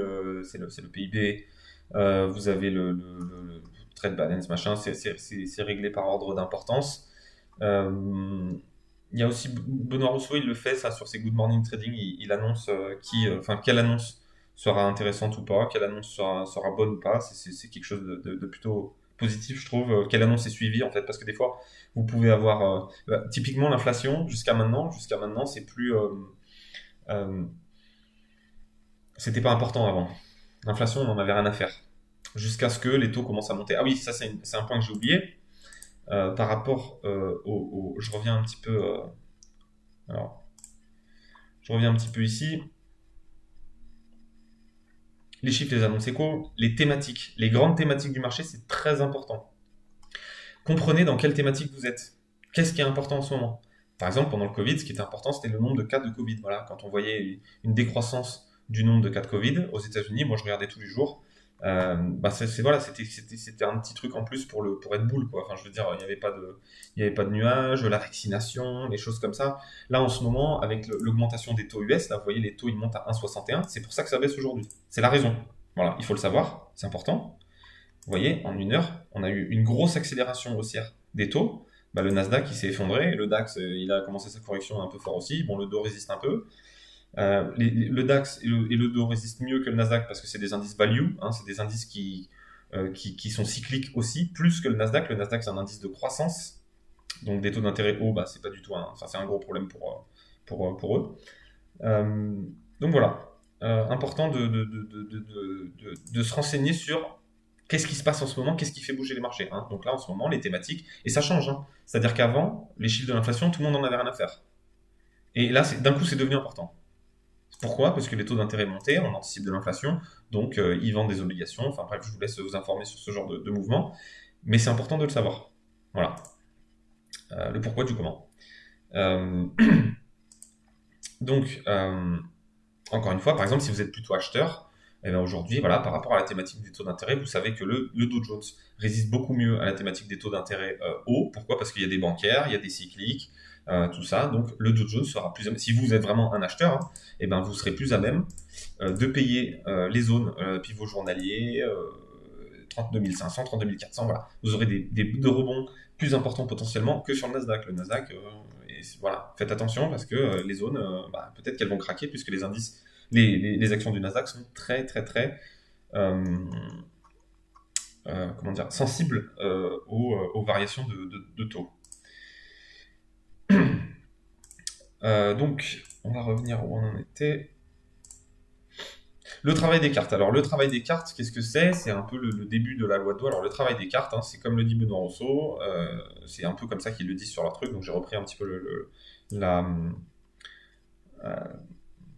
c'est le PIB, vous avez le trade balance, machin, c'est réglé par ordre d'importance. Il y a aussi Benoît Rousseau, il le fait ça sur ses Good Morning Trading, il annonce quelle annonce sera intéressante ou pas, quelle annonce sera bonne ou pas, c'est quelque chose de plutôt positif, je trouve. Quelle annonce est suivie en fait, parce que des fois, vous pouvez avoir typiquement l'inflation jusqu'à maintenant, c'est plus c'était pas important avant. L'inflation, on n'en avait rien à faire jusqu'à ce que les taux commencent à monter. Ah oui, ça c'est un point que j'ai oublié. Par rapport je reviens un petit peu. Alors, je reviens un petit peu ici. Les chiffres, les annonces éco, les thématiques, les grandes thématiques du marché, c'est très important. Comprenez dans quelle thématique vous êtes. Qu'est-ce qui est important en ce moment? Par exemple, pendant le Covid, ce qui était important, c'était le nombre de cas de Covid. Voilà, quand on voyait une décroissance du nombre de cas de Covid aux États-Unis, moi je regardais tous les jours. Voilà, c'était un petit truc en plus pour Red Bull, quoi. Enfin, je veux dire, il y avait pas de nuages, la vaccination, les choses comme ça. Là, en ce moment, avec l'augmentation des taux US, là, vous voyez, les taux ils montent à 1,61. C'est pour ça que ça baisse aujourd'hui. C'est la raison. Voilà, il faut le savoir, c'est important. Vous voyez, en une heure, on a eu une grosse accélération haussière des taux. Le Nasdaq il s'est effondré, le DAX il a commencé sa correction un peu fort aussi. Bon, le Dow résiste un peu. Le DAX et le Dow résistent mieux que le Nasdaq parce que c'est des indices value, hein, c'est des indices qui sont cycliques aussi, plus que le Nasdaq. Le Nasdaq c'est un indice de croissance, donc des taux d'intérêt hauts, c'est pas du tout c'est un gros problème pour eux. Donc voilà, important de se renseigner sur qu'est-ce qui se passe en ce moment, qu'est-ce qui fait bouger les marchés, hein. Donc là, en ce moment, les thématiques, et ça change, hein. C'est-à-dire qu'avant, les chiffres de l'inflation, tout le monde n'en avait rien à faire. Et là, d'un coup, c'est devenu important. Pourquoi? Parce que les taux d'intérêt montaient, on anticipe de l'inflation, donc ils vendent des obligations. Enfin bref, je vous laisse vous informer sur ce genre de mouvement, mais c'est important de le savoir. Voilà. Le pourquoi du comment. Donc, encore une fois, par exemple, si vous êtes plutôt acheteur, eh bien aujourd'hui, voilà, par rapport à la thématique des taux d'intérêt, vous savez que le Dow Jones résiste beaucoup mieux à la thématique des taux d'intérêt hauts. Pourquoi? Parce qu'il y a des bancaires, il y a des cycliques, tout ça. Donc le Dow Jones sera plus... Si vous êtes vraiment un acheteur, hein, eh ben, vous serez plus à même de payer les zones pivots journaliers, 32 500, 32 400, voilà. Vous aurez des rebonds plus importants potentiellement que sur le Nasdaq. Le Nasdaq, voilà, faites attention parce que les zones, peut-être qu'elles vont craquer puisque les indices, les actions du Nasdaq sont très très très sensibles aux variations de taux. Donc, on va revenir où on en était. Le travail des cartes. Alors, le travail des cartes, qu'est-ce que c'est? C'est un peu le début de la loi de Dow. Alors, le travail des cartes, hein, c'est comme le dit Benoît Rousseau, c'est un peu comme ça qu'ils le disent sur leur truc, donc j'ai repris un petit peu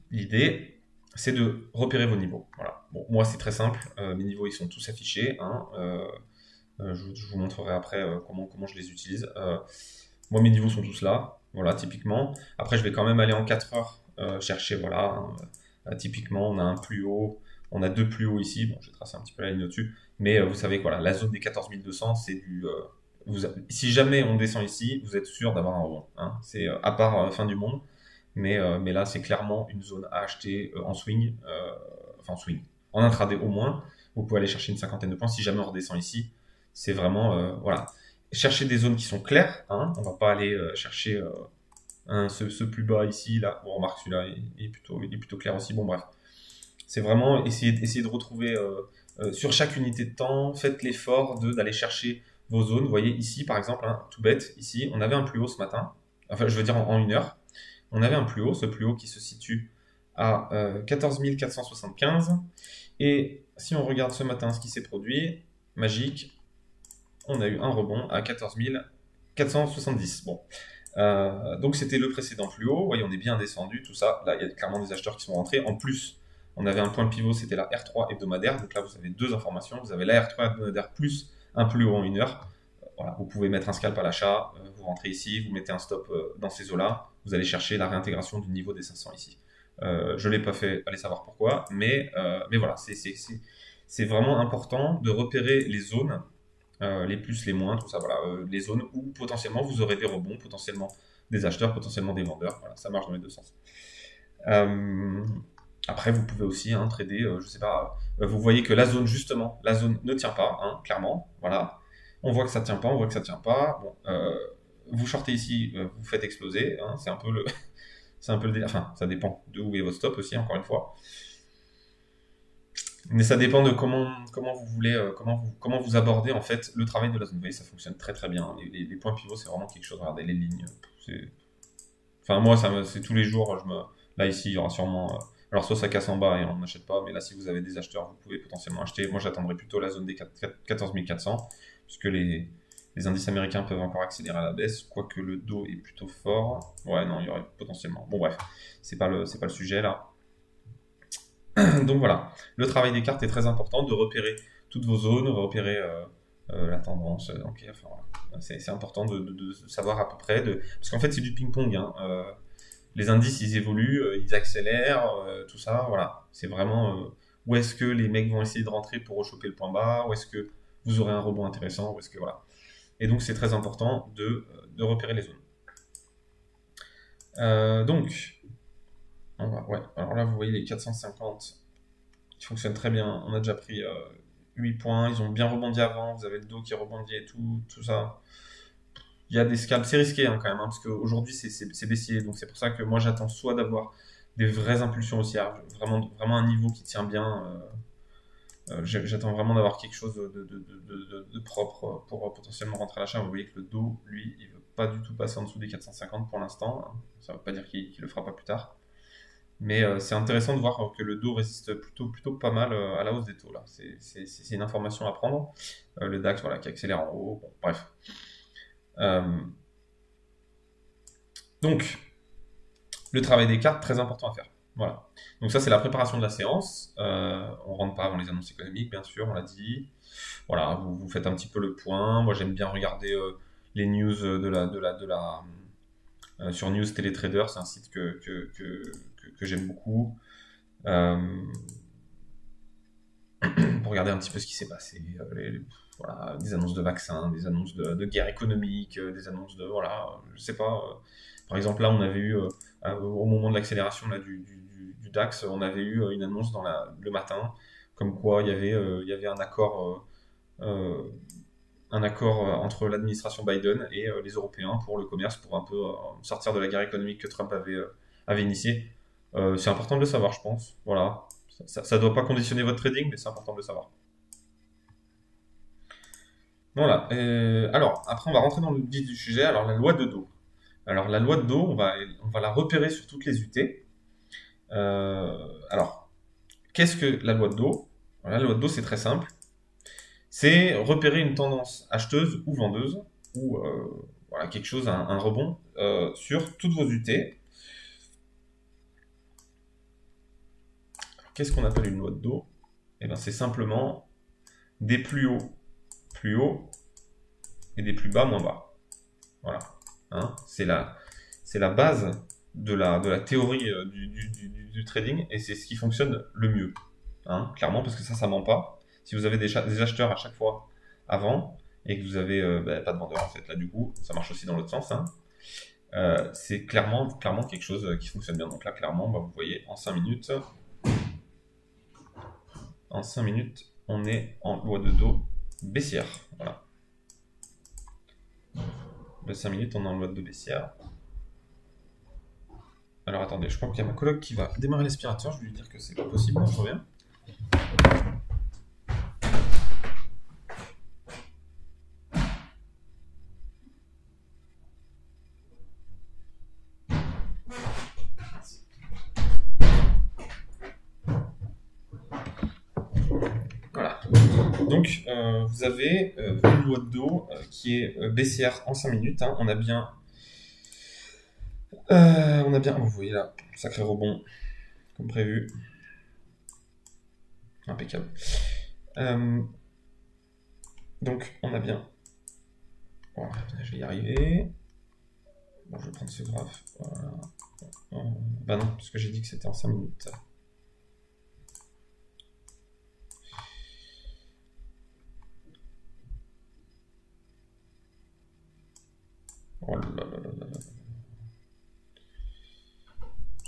l'idée, c'est de repérer vos niveaux. Voilà. Bon, moi, c'est très simple, mes niveaux, ils sont tous affichés, hein, je vous montrerai après comment je les utilise. Moi, mes niveaux sont tous là, voilà, typiquement. Après, je vais quand même aller en 4 heures chercher, voilà, typiquement, on a un plus haut On a deux plus hauts ici. Bon, j'ai tracé un petit peu la ligne au-dessus. Mais vous savez que voilà, la zone des 14 200, c'est du. Si jamais on descend ici, vous êtes sûr d'avoir un rebond. Hein. C'est à part fin du monde. Mais là, c'est clairement une zone à acheter en swing. Enfin, en swing. En intraday au moins. Vous pouvez aller chercher une cinquantaine de points. Si jamais on redescend ici, c'est vraiment. Voilà. Chercher des zones qui sont claires. Hein. On va pas aller chercher ce plus bas ici. Là. On remarque celui-là, il est plutôt clair aussi. Bon, bref. C'est vraiment essayer de retrouver sur chaque unité de temps, faites l'effort d'aller chercher vos zones. Vous voyez ici, par exemple, hein, tout bête, ici, on avait un plus haut ce matin, enfin je veux dire en une heure, on avait un plus haut, ce plus haut qui se situe à 14 475. Et si on regarde ce matin ce qui s'est produit, magique, on a eu un rebond à 14 470. Bon. Donc c'était le précédent plus haut. Vous voyez, on est bien descendu, tout ça. Là, il y a clairement des acheteurs qui sont rentrés. En plus, on avait un point de pivot, c'était la R3 hebdomadaire. Donc là, vous avez deux informations. Vous avez la R3 hebdomadaire plus un plus haut en une heure. Voilà, vous pouvez mettre un scalp à l'achat. Vous rentrez ici, vous mettez un stop dans ces eaux-là. Vous allez chercher la réintégration du niveau des 500 ici. Je ne l'ai pas fait, allez savoir pourquoi. Mais voilà, c'est vraiment important de repérer les zones les plus, les moins, tout ça, voilà, les zones où potentiellement vous aurez des rebonds, potentiellement des acheteurs, potentiellement des vendeurs, voilà, ça marche dans les deux sens. Après, vous pouvez aussi trader, je sais pas, vous voyez que la zone, justement, la zone ne tient pas, hein, clairement, voilà, on voit que ça tient pas, on voit que ça tient pas, bon, vous shortez ici, vous faites exploser, hein, c'est un peu le, enfin, ça dépend de où est votre stop aussi, encore une fois. Mais ça dépend de comment vous voulez, comment vous abordez en fait le travail de la zone. Vous voyez, ça fonctionne très très bien. Les points pivots, c'est vraiment quelque chose. Regardez les lignes. Enfin, moi, c'est tous les jours. Là, ici, il y aura sûrement. Alors, soit ça casse en bas et on n'achète pas, mais là, si vous avez des acheteurs, vous pouvez potentiellement acheter. Moi, j'attendrai plutôt la zone des 14 400, puisque les indices américains peuvent encore accélérer à la baisse, quoique le dos est plutôt fort. Ouais, non, il y aurait potentiellement. Bon, bref, c'est pas le sujet là. Donc voilà, le travail des cartes est très important, de repérer toutes vos zones, repérer la tendance. Donc, enfin, voilà. C'est important de savoir à peu près. Parce qu'en fait, c'est du ping-pong. Hein. Les indices, ils évoluent, ils accélèrent, tout ça. Voilà, c'est vraiment où est-ce que les mecs vont essayer de rentrer pour rechoper le point bas, où est-ce que vous aurez un rebond intéressant, où est-ce que voilà. Et donc, c'est très important de repérer les zones. Donc, ouais, alors là, vous voyez les 450 qui fonctionnent très bien. On a déjà pris 8 points. Ils ont bien rebondi avant. Vous avez le dos qui rebondit et tout ça. Il y a des scalps. C'est risqué quand même, parce qu'aujourd'hui, c'est baissier. Donc, c'est pour ça que moi, j'attends soit d'avoir des vraies impulsions haussières, vraiment un niveau qui tient bien. J'attends vraiment d'avoir quelque chose de propre pour potentiellement rentrer à l'achat. Vous voyez que le dos, lui, il ne veut pas du tout passer en dessous des 450 pour l'instant. Ça ne veut pas dire qu'il ne le fera pas plus tard. Mais c'est intéressant de voir que le dos résiste plutôt pas mal à la hausse des taux. Là. C'est une information à prendre. Le DAX voilà, qui accélère en haut. Bon, bref. Donc, le travail des cartes, très important à faire. Voilà. Donc ça, c'est la préparation de la séance. On rentre pas avant les annonces économiques, bien sûr, on l'a dit. Voilà, vous faites un petit peu le point. Moi, j'aime bien regarder les news sur News Télétrader. C'est un site que j'aime beaucoup. Pour regarder un petit peu ce qui s'est passé. Voilà, des annonces de vaccins, des annonces de guerre économique, des annonces de... Voilà, je sais pas. Par exemple, là, on avait eu, au moment de l'accélération du DAX, on avait eu une annonce le matin, comme quoi il y avait un accord entre l'administration Biden et les Européens pour le commerce, pour un peu sortir de la guerre économique que Trump avait initiée. C'est important de le savoir, je pense. Voilà. Ça ne doit pas conditionner votre trading, mais c'est important de le savoir. Voilà. Alors, après, on va rentrer dans le vif du sujet. Alors, la loi de dos. Alors, la loi de dos, on va la repérer sur toutes les UT. Alors, qu'est-ce que la loi de dos? La loi de dos, c'est très simple. C'est repérer une tendance acheteuse ou vendeuse, ou voilà, quelque chose, un rebond, sur toutes vos UT. Qu'est-ce qu'on appelle une loi de dos? Eh bien, c'est simplement des plus hauts, et des plus bas, moins bas. Voilà. Hein, c'est la base de la théorie du trading, et c'est ce qui fonctionne le mieux. hein, clairement, parce que ça ment pas. Si vous avez des acheteurs à chaque fois avant, et que vous avez pas de vendeur, en fait, là, du coup, ça marche aussi dans l'autre sens, hein. C'est clairement quelque chose qui fonctionne bien. Donc là, clairement, bah, vous voyez, en 5 minutes, on est en loi de dos baissière. Voilà. De 5 minutes, on est en loi de dos baissière. Alors attendez, je crois qu'il y a ma coloc qui va démarrer l'aspirateur. Je vais lui dire que c'est pas possible. Je reviens. Voilà. Donc, vous avez une loi de dos qui est baissière en 5 minutes. Hein. On a bien. Vous voyez là, sacré rebond, comme prévu. Impeccable. Donc, on a bien. Voilà, je vais y arriver. Bon, je vais prendre ce graphe. Voilà. Bah non, parce que j'ai dit que c'était en 5 minutes. Oh là là là là là.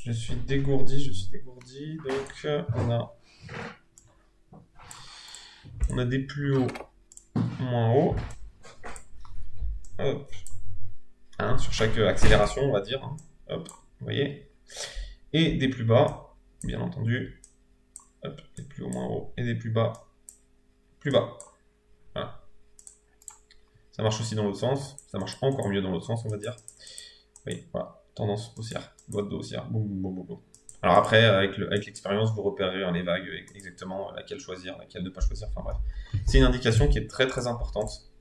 Je suis dégourdi. Donc, on a des plus hauts, moins hauts. Hop. Hein, sur chaque accélération, on va dire. Hein. Hop, vous voyez. Et des plus bas, bien entendu. Hop, des plus hauts, moins hauts. Et des plus bas, plus bas. Voilà. Ça marche aussi dans l'autre sens. Ça marche encore mieux dans l'autre sens, on va dire. Oui, voilà. Tendance haussière. Loi de dos haussière. Boum, boum, boum, boum. Alors après, avec l'expérience, vous repérez les vagues exactement laquelle choisir, laquelle ne pas choisir. Enfin bref. C'est une indication qui est très très importante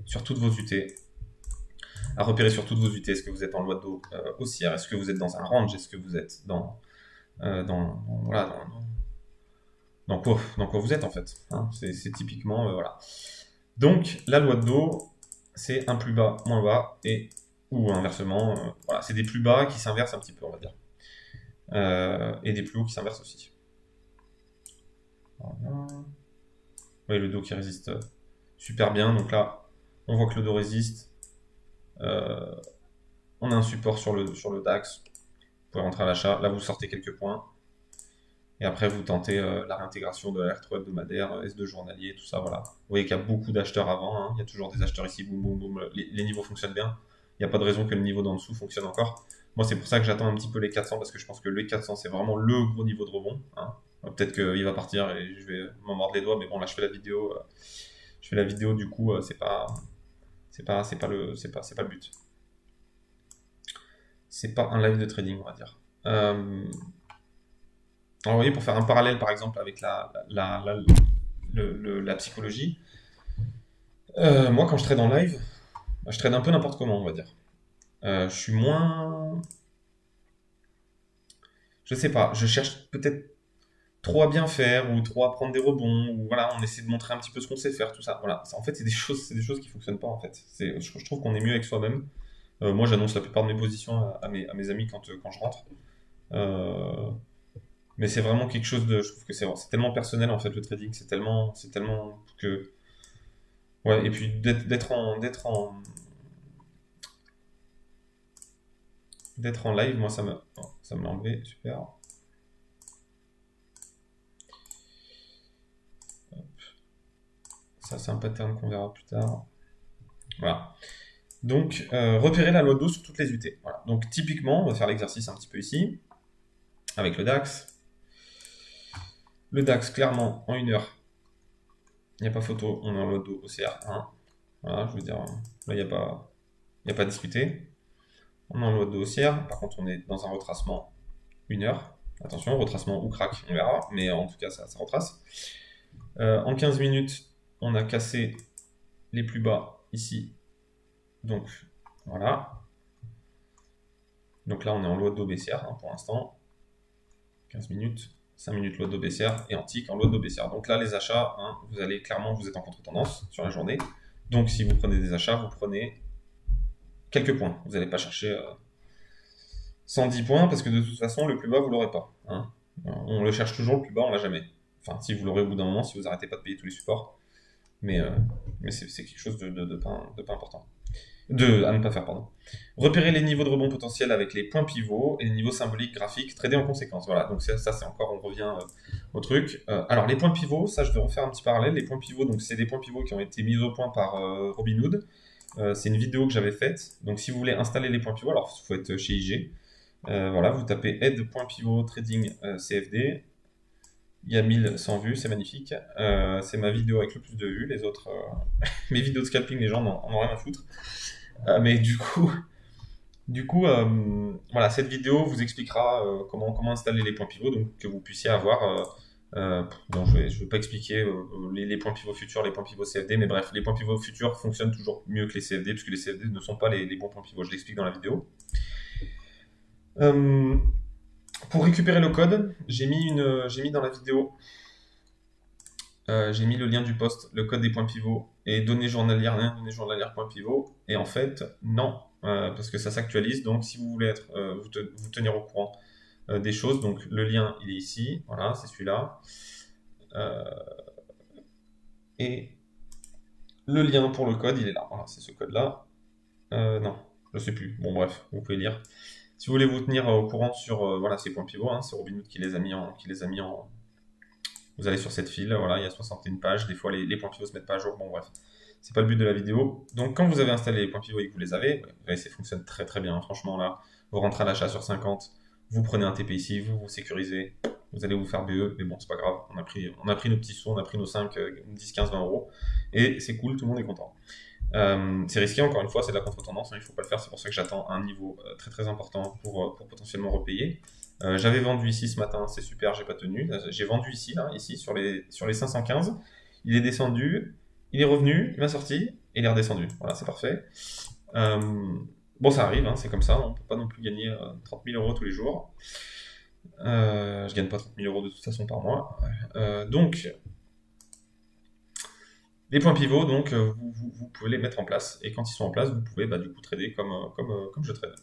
sur toutes vos UT. À repérer sur toutes vos UT. Est-ce que vous êtes en loi de dos haussière? Est-ce que vous êtes dans un range? Est-ce que vous êtes dans quoi vous êtes en fait, hein. C'est typiquement voilà. Donc la loi de dos, c'est un plus bas, moins bas, ou inversement, voilà, c'est des plus bas qui s'inversent un petit peu, on va dire, et des plus hauts qui s'inversent aussi. Voilà. Oui, le dos qui résiste super bien. Donc là, on voit que le dos résiste. On a un support sur le DAX. Vous pouvez rentrer à l'achat. Là, vous sortez quelques points. Et après, vous tentez la réintégration de l'alerte hebdomadaire, S2 journalier, tout ça, voilà. Vous voyez qu'il y a beaucoup d'acheteurs avant, hein. Il y a toujours des acheteurs ici, boum, boum, boum. Les niveaux fonctionnent bien. Il n'y a pas de raison que le niveau d'en dessous fonctionne encore. Moi, c'est pour ça que j'attends un petit peu les 400, parce que je pense que les 400, c'est vraiment le gros niveau de rebond, hein. Peut-être qu'il va partir et je vais m'en mordre les doigts, mais bon, là, je fais la vidéo. Du coup, c'est pas le but. C'est pas un live de trading, on va dire. Alors, vous voyez, pour faire un parallèle, par exemple, avec la psychologie, moi, quand je trade en live, je trade un peu n'importe comment, on va dire. Je suis moins... Je sais pas, je cherche peut-être trop à bien faire, ou trop à prendre des rebonds, ou voilà, on essaie de montrer un petit peu ce qu'on sait faire, tout ça. Voilà, en fait, c'est des choses qui fonctionnent pas, en fait. Je trouve qu'on est mieux avec soi-même. Moi, j'annonce la plupart de mes positions à mes amis quand je rentre. Mais c'est vraiment quelque chose de. Je trouve que c'est tellement personnel en fait le trading, c'est tellement que. Ouais, et puis d'être en live, moi ça me l'a enlevé, super. Hop. Ça c'est un pattern qu'on verra plus tard. Voilà. Donc repérer la loi de dos sur toutes les UT. Voilà. Donc typiquement, on va faire l'exercice un petit peu ici avec le DAX. Le DAX, clairement, en 1 heure, il n'y a pas photo, on est en loi de dos OCR1. Voilà, je veux dire, là, il n'y a pas à discuter. On est en loi de dos haussière, par contre, on est dans un retracement 1 heure. Attention, retracement ou crack, on verra, mais en tout cas, ça retrace. En 15 minutes, on a cassé les plus bas ici. Donc, voilà. Donc là, on est en loi de dos baissière hein, pour l'instant. 15 minutes. 5 minutes loi de dos baissière et antique en loi de dos baissière. Donc là, les achats, hein, vous êtes en contre-tendance sur la journée. Donc si vous prenez des achats, vous prenez quelques points. Vous n'allez pas chercher 110 points parce que de toute façon, le plus bas, vous ne l'aurez pas. Hein. On le cherche toujours le plus bas, on l'a jamais. Enfin, si vous l'aurez au bout d'un moment, si vous arrêtez pas de payer tous les supports. Mais, euh, mais c'est quelque chose de pas important. À ne pas faire, pardon. Repérer les niveaux de rebond potentiel avec les points pivots et les niveaux symboliques graphiques, trader en conséquence. Voilà, donc ça c'est encore, on revient au truc. Alors les points pivots, ça je vais refaire un petit parallèle. Les points pivots, donc c'est des points pivots qui ont été mis au point par Robinhood. C'est une vidéo que j'avais faite. Donc si vous voulez installer les points pivots, alors il faut être chez IG. Voilà, vous tapez aide.pivot trading CFD. Il y a 1100 vues, c'est magnifique. C'est ma vidéo avec le plus de vues. Les autres, mes vidéos de scalping, les gens en ont rien à foutre. Mais voilà, cette vidéo vous expliquera comment installer les points pivots, donc que vous puissiez avoir. Bon, je vais pas expliquer les points pivots futurs, les points pivots CFD, mais bref, les points pivots futurs fonctionnent toujours mieux que les CFD, puisque les CFD ne sont pas les bons points pivots. Je l'explique dans la vidéo. Euh, pour récupérer le code, j'ai mis dans la vidéo, j'ai mis le lien du post, le code des points pivots et données journalières, données journalières points pivots. Et en fait, non, parce que ça s'actualise. Donc, si vous voulez vous tenir au courant des choses, donc le lien il est ici, voilà, c'est celui-là. Et le lien pour le code, il est là. Voilà, c'est ce code-là. Non, je sais plus. Bon, bref, vous pouvez lire. Si vous voulez vous tenir au courant sur voilà, ces points pivots, hein, c'est Robinhood qui les a mis en. Vous allez sur cette file, voilà, il y a 61 pages. Des fois, les points pivots se mettent pas à jour. Bon, bref, c'est pas le but de la vidéo. Donc, quand vous avez installé les points pivots et que vous les avez, vous voyez, ça fonctionne très très bien. Franchement, là, vous rentrez à l'achat sur 50, vous prenez un TP ici, vous vous sécurisez, vous allez vous faire BE, mais bon, c'est pas grave. On a pris nos petits sous, on a pris nos 5, 10, 15, 20 euros. Et c'est cool, tout le monde est content. C'est risqué, encore une fois, c'est de la contre-tendance, hein, il ne faut pas le faire, c'est pour ça que j'attends un niveau très très important pour potentiellement repayer. J'avais vendu ici ce matin, c'est super, j'ai pas tenu. J'ai vendu ici, là, ici sur les 515. Il est descendu, il est revenu, il m'a sorti, et il est redescendu. Voilà, c'est parfait. Euh, bon, ça arrive, hein, c'est comme ça, on peut pas non plus gagner 30 000 euros tous les jours. Je gagne pas 30 000 euros de toute façon par mois. Donc, les points pivots, donc, vous pouvez les mettre en place. Et quand ils sont en place, vous pouvez du coup trader comme je trade.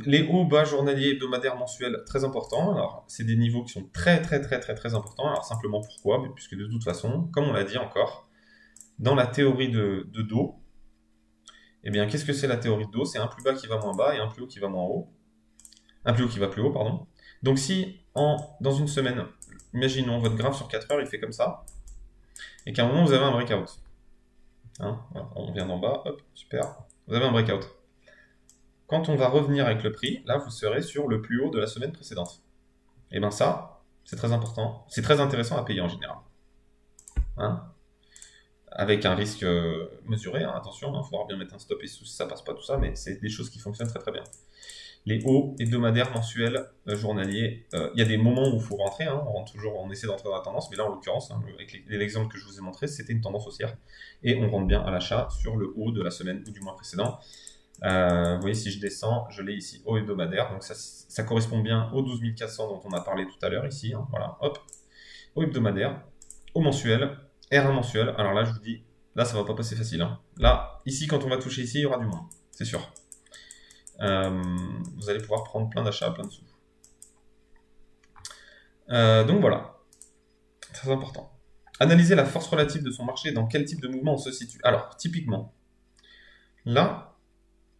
Les hauts, bas, journaliers, hebdomadaires, mensuels, très importants. Alors, c'est des niveaux qui sont très, très, très, très, très importants. Alors, simplement pourquoi? Puisque de toute façon, comme on l'a dit encore, dans la théorie de dos, eh bien, qu'est-ce que c'est la théorie de dos? C'est un plus bas qui va moins bas et un plus haut qui va moins haut. Un plus haut qui va plus haut, pardon. Donc, si dans une semaine, imaginons votre graphe sur 4 heures, il fait comme ça, et qu'à un moment, vous avez un breakout. Hein, voilà, on vient d'en bas, hop, super. Vous avez un breakout. Quand on va revenir avec le prix, là, vous serez sur le plus haut de la semaine précédente. Et bien ça, c'est très important. C'est très intéressant à payer en général. Hein, avec un risque mesuré, hein, attention, il faudra bien mettre un stop et si ça passe pas tout ça, mais c'est des choses qui fonctionnent très très bien. Les hauts hebdomadaires, mensuels, journaliers, il y a des moments où il faut rentrer, hein, on essaie d'entrer dans la tendance, mais là en l'occurrence, hein, avec l'exemple que je vous ai montré, c'était une tendance haussière. Et on rentre bien à l'achat sur le haut de la semaine ou du mois précédent. Vous voyez, si je descends, je l'ai ici au hebdomadaire, donc ça correspond bien aux 12 400 dont on a parlé tout à l'heure ici, hein, voilà, hop, au hebdomadaire, au mensuel, R1 mensuel. Alors là, je vous dis, là, ça va pas passer facile. Hein. Là, ici, quand on va toucher ici, il y aura du moins, c'est sûr. Vous allez pouvoir prendre plein d'achats, plein de sous. Donc voilà, très important. Analyser la force relative de son marché, dans quel type de mouvement on se situe. Alors, typiquement, là,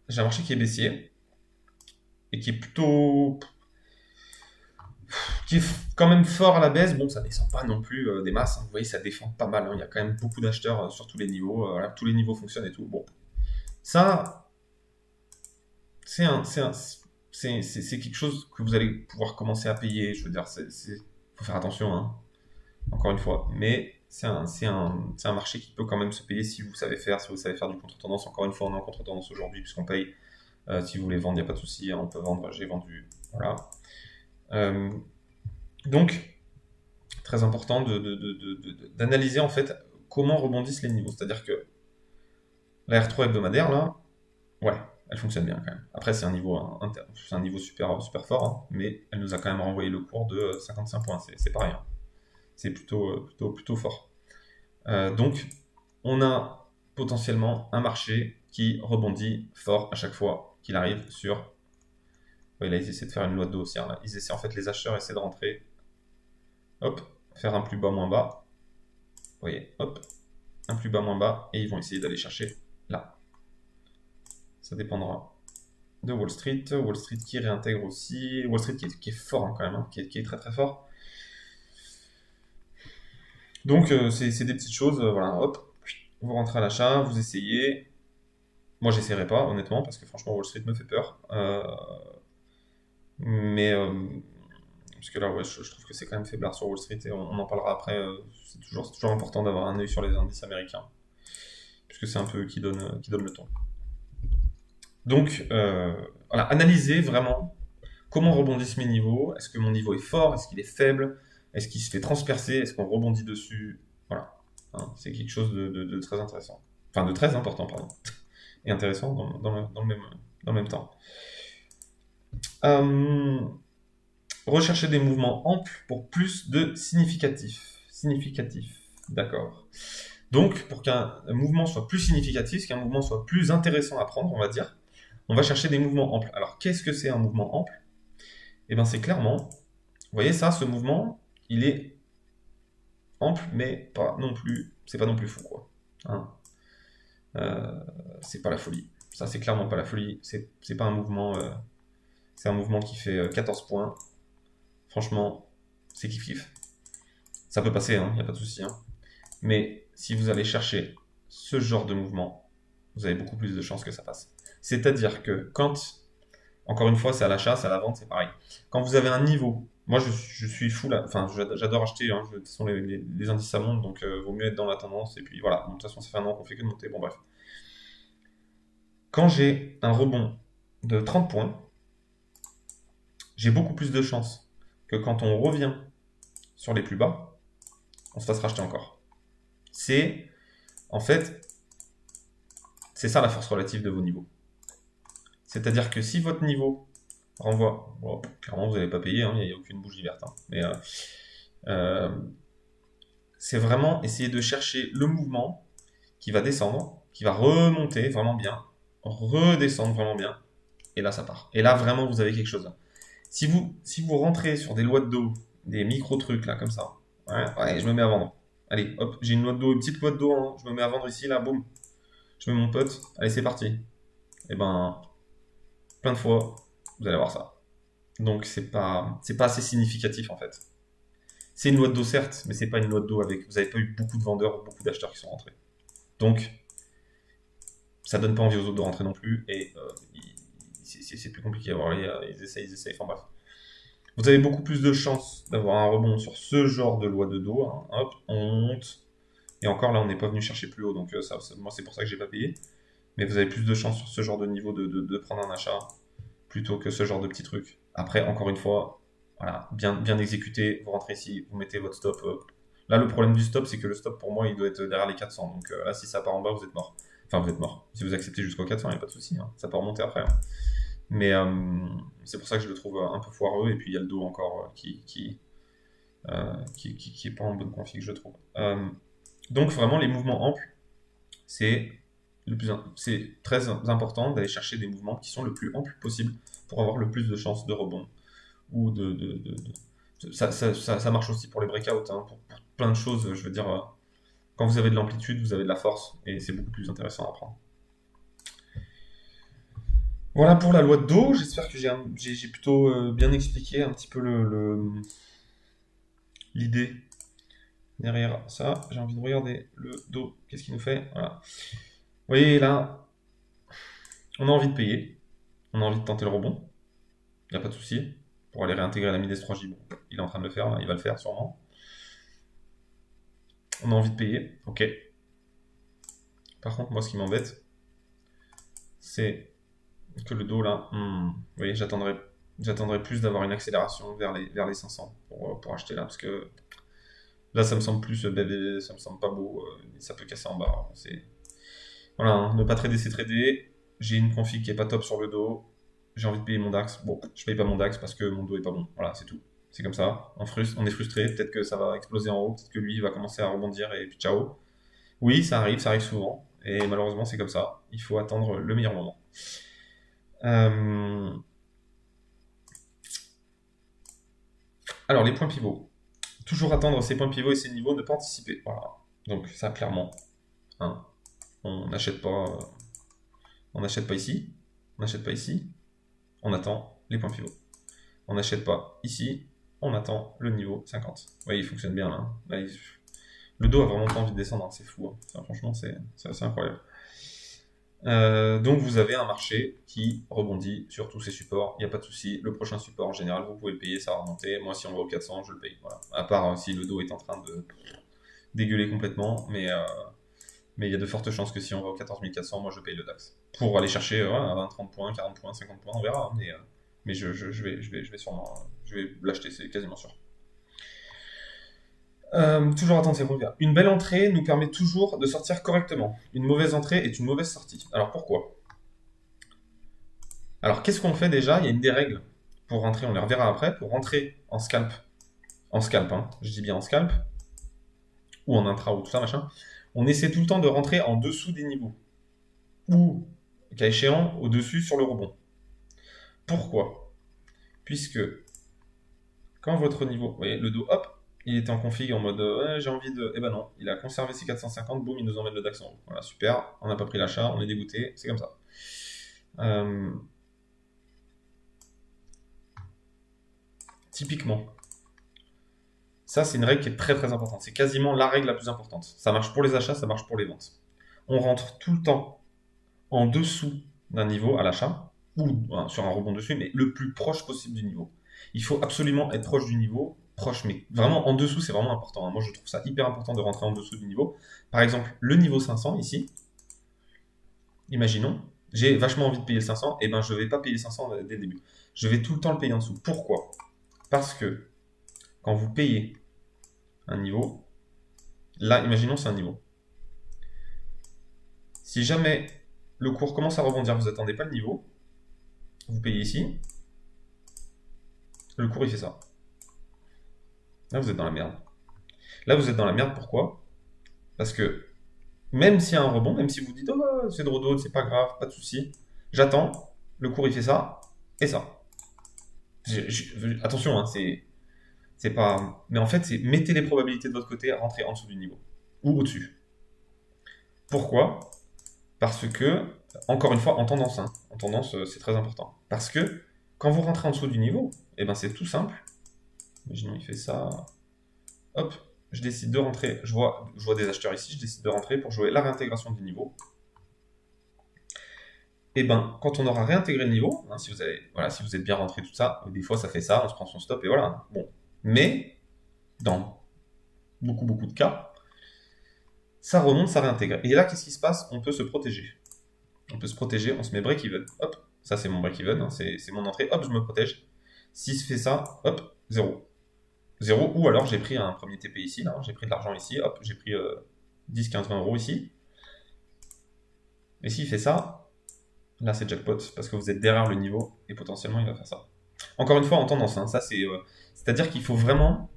j'ai un marché qui est baissier et qui est quand même fort à la baisse. Bon, ça descend pas non plus des masses. Hein. Vous voyez, ça défend pas mal. Hein. Il y a quand même beaucoup d'acheteurs sur tous les niveaux. Voilà, tous les niveaux fonctionnent et tout. Bon, ça, c'est quelque chose que vous allez pouvoir commencer à payer. Je veux dire, faut faire attention, hein, encore une fois. Mais c'est un marché qui peut quand même se payer si vous savez faire du contre-tendance. Encore une fois, on est en contre-tendance aujourd'hui puisqu'on paye. Si vous voulez vendre, il n'y a pas de souci. Hein, on peut vendre. J'ai vendu. Voilà. Donc, très important d'analyser en fait comment rebondissent les niveaux. C'est-à-dire que la R3 hebdomadaire, là, ouais, elle fonctionne bien quand même. Après, c'est un niveau super, super fort, hein, mais elle nous a quand même renvoyé le cours de 55 points. C'est pas rien. C'est plutôt fort. Donc, on a potentiellement un marché qui rebondit fort à chaque fois qu'il arrive sur Ouais, là, ils essaient de faire une loi de dos haussière. Là. Ils essaient, en fait, les acheteurs essaient de rentrer. Hop, faire un plus bas, moins bas. Vous voyez, hop, un plus bas, moins bas. Et ils vont essayer d'aller chercher là. Ça dépendra de Wall Street. Wall Street qui réintègre aussi. Wall Street qui est fort hein, quand même, hein, qui est très très fort. Donc, c'est des petites choses. Voilà, hop, vous rentrez à l'achat, vous essayez. Moi, j'essaierai pas, honnêtement, parce que franchement, Wall Street me fait peur. Mais parce que là, ouais, je trouve que c'est quand même faiblard sur Wall Street et on en parlera après. C'est toujours important d'avoir un œil sur les indices américains, puisque c'est un peu eux qui donne le ton. Donc, voilà, analysez vraiment comment rebondissent mes niveaux. Est-ce que mon niveau est fort? Est-ce qu'il est faible? Est-ce qu'il se fait transpercer? Est-ce qu'on rebondit dessus? Voilà. Hein, c'est quelque chose de très intéressant. Enfin, de très important, pardon. Et intéressant dans le même temps. Rechercher des mouvements amples pour plus de significatif. Significatif, d'accord. Donc, pour qu'un mouvement soit plus significatif, qu'un mouvement soit plus intéressant à prendre, on va dire, on va chercher des mouvements amples. Alors, qu'est-ce que c'est un mouvement ample? Eh bien, c'est clairement, vous voyez ça, ce mouvement, il est ample, mais pas non plus, c'est pas non plus fou, quoi. Hein, c'est pas la folie. Ça, c'est clairement pas la folie. C'est pas un mouvement, c'est un mouvement qui fait 14 points. Franchement, c'est kiff-kiff. Ça peut passer, il n'y a pas de souci. Hein. Mais si vous allez chercher ce genre de mouvement, vous avez beaucoup plus de chances que ça passe. C'est-à-dire que quand, encore une fois, c'est à l'achat, c'est à la vente, c'est pareil. Quand vous avez un niveau, moi je suis fou là, enfin j'adore acheter, hein, de toute façon les indices ça monte, donc vaut mieux être dans la tendance, et puis voilà, de toute façon ça fait un an qu'on fait que de monter, bon bref. Quand j'ai un rebond de 30 points, j'ai beaucoup plus de chances que quand on revient sur les plus bas, on se fasse racheter encore. C'est, en fait, c'est ça la force relative de vos niveaux. C'est-à-dire que si votre niveau renvoie, bon, clairement vous n'allez pas payer, il n'y a aucune bougie verte, hein, mais c'est vraiment essayer de chercher le mouvement qui va descendre, qui va remonter vraiment bien, redescendre vraiment bien, et là ça part. Et là vraiment vous avez quelque chose. Si vous rentrez sur des lois de dos, des micro-trucs là comme ça, ouais, je me mets à vendre. Allez, hop, j'ai une loi de dos, une petite loi de dos, hein, je me mets à vendre ici, là, boum. Je mets mon pote, allez c'est parti. Et ben, plein de fois, vous allez voir ça. Donc c'est pas assez significatif en fait. C'est une loi de dos certes, mais c'est pas une loi de dos avec. Vous n'avez pas eu beaucoup de vendeurs, beaucoup d'acheteurs qui sont rentrés. Donc ça donne pas envie aux autres de rentrer non plus et c'est plus compliqué à voir. Ils essayent. Enfin bref. Vous avez beaucoup plus de chances d'avoir un rebond sur ce genre de loi de dos. Hein. Hop, on monte. Et encore là, on n'est pas venu chercher plus haut, donc moi c'est pour ça que j'ai pas payé. Mais vous avez plus de chances sur ce genre de niveau de prendre un achat plutôt que ce genre de petits trucs. Après, encore une fois, voilà, bien exécuté, vous rentrez ici, vous mettez votre stop. Là, le problème du stop, c'est que le stop, pour moi, il doit être derrière les 400. Donc là, si ça part en bas, vous êtes mort. Enfin, vous êtes mort. Si vous acceptez jusqu'au 400, il n'y a pas de souci. Hein. Ça peut remonter après. Hein. Mais c'est pour ça que je le trouve un peu foireux. Et puis, il y a le dos encore qui est pas en bonne config, je trouve. Donc, vraiment, les mouvements amples, c'est très important d'aller chercher des mouvements qui sont le plus amples possible pour avoir le plus de chances de rebond. Ou ça marche aussi pour les breakouts, hein, pour plein de choses. Je veux dire, quand vous avez de l'amplitude, vous avez de la force, et c'est beaucoup plus intéressant à prendre. Voilà pour la loi de dos. J'espère que j'ai plutôt bien expliqué un petit peu l'idée derrière ça. J'ai envie de regarder le dos. Qu'est-ce qu'il nous fait? Voilà. Vous voyez là, on a envie de payer. On a envie de tenter le rebond. Il n'y a pas de souci. Pour aller réintégrer la Mides 3J, bon, il est en train de le faire, là, il va le faire sûrement. On a envie de payer, ok. Par contre, moi, ce qui m'embête, c'est que le dos, là, vous voyez, j'attendrais plus d'avoir une accélération vers les 500 pour acheter là, parce que là, ça me semble plus bébé, ça me semble pas beau, ça peut casser en bas. Voilà, hein, ne pas trader, c'est trader. J'ai une config qui est pas top sur le dos. J'ai envie de payer mon DAX. Bon, je paye pas mon DAX parce que mon dos est pas bon. Voilà, c'est tout. C'est comme ça. On est frustré. Peut-être que ça va exploser en haut. Peut-être que lui, il va commencer à rebondir et puis ciao. Oui, ça arrive souvent. Et malheureusement, c'est comme ça. Il faut attendre le meilleur moment. Alors, les points pivots. Toujours attendre ces points pivots et ces niveaux, ne pas anticiper. Voilà. Donc, ça, clairement, hein, on n'achète pas, on n'achète pas ici, on n'achète pas ici, on attend les points pivots. On n'achète pas ici, on attend le niveau 50. Vous voyez, il fonctionne bien là. Là, le dos a vraiment pas envie de descendre, hein, c'est fou. Hein. Enfin, franchement, c'est assez incroyable. Donc vous avez un marché qui rebondit sur tous ces supports, il n'y a pas de souci. Le prochain support en général, vous pouvez le payer, ça va remonter. Moi, si on va au 400, je le paye. Voilà. À part si le dos est en train de dégueuler complètement, mais il y a de fortes chances que si on va au 14 400, moi je paye le DAX. Pour aller chercher 20, 30 points, 40 points, 50 points, on verra. Mais je vais sûrement je vais l'acheter, c'est quasiment sûr. Toujours attendre ces revers. Une belle entrée nous permet toujours de sortir correctement. Une mauvaise entrée est une mauvaise sortie. Alors pourquoi? Alors qu'est-ce qu'on fait déjà? Il y a une des règles pour rentrer, on les reverra après, pour rentrer en scalp, hein, je dis bien en scalp, ou en intra ou tout ça, machin, on essaie tout le temps de rentrer en dessous des niveaux. Ou, cas échéant, au-dessus sur le rebond. Pourquoi? Puisque quand votre niveau, vous voyez, le dos, hop, il était en config en mode j'ai envie de. Eh ben non, il a conservé ses 450, boum, il nous emmène le DAX en haut. Voilà, super, on n'a pas pris l'achat, on est dégoûté, c'est comme ça. Typiquement, ça c'est une règle qui est très très importante. C'est quasiment la règle la plus importante. Ça marche pour les achats, ça marche pour les ventes. On rentre tout le temps en dessous d'un niveau à l'achat, ou sur un rebond dessus, mais le plus proche possible du niveau. Il faut absolument être proche du niveau, proche, mais vraiment en dessous, c'est vraiment important. Moi, je trouve ça hyper important de rentrer en dessous du niveau. Par exemple, le niveau 500 ici, imaginons, j'ai vachement envie de payer le 500, et ben je vais pas payer 500 dès le début. Je vais tout le temps le payer en dessous. Pourquoi? Parce que quand vous payez un niveau, là, imaginons c'est un niveau. Si jamais le cours commence à rebondir, vous n'attendez pas le niveau, vous payez ici, le cours il fait ça. Là, vous êtes dans la merde. Là, vous êtes dans la merde, pourquoi? Parce que même s'il y a un rebond, même si vous dites oh, c'est de redot, c'est pas grave, pas de souci, j'attends, le cours il fait ça et ça. Attention, hein, c'est pas. Mais en fait, c'est mettez les probabilités de votre côté à rentrer en dessous du niveau ou au-dessus. Pourquoi? Parce que, encore une fois, en tendance, hein, en tendance, c'est très important. Parce que quand vous rentrez en dessous du niveau, eh ben c'est tout simple. Imaginons, il fait ça. Hop, je décide de rentrer. Je vois des acheteurs ici, je décide de rentrer pour jouer la réintégration du niveau. Et ben, quand on aura réintégré le niveau, hein, si vous êtes bien rentré, tout ça, des fois ça fait ça, on se prend son stop et voilà. Bon. Mais, dans beaucoup de cas, ça remonte, ça réintègre. Et là, qu'est-ce qui se passe? On peut se protéger. On peut se protéger, on se met break-even. Hop, ça c'est mon break-even, hein, c'est mon entrée. Hop, je me protège. Si je fais ça, hop, 0. 0, ou alors j'ai pris un premier TP ici, là, j'ai pris de l'argent ici, hop, j'ai pris 10, 15, 20 euros ici. Et s'il fait ça, là c'est jackpot, parce que vous êtes derrière le niveau, et potentiellement il va faire ça. Encore une fois, en tendance, hein, ça c'est-à-dire qu'il faut vraiment,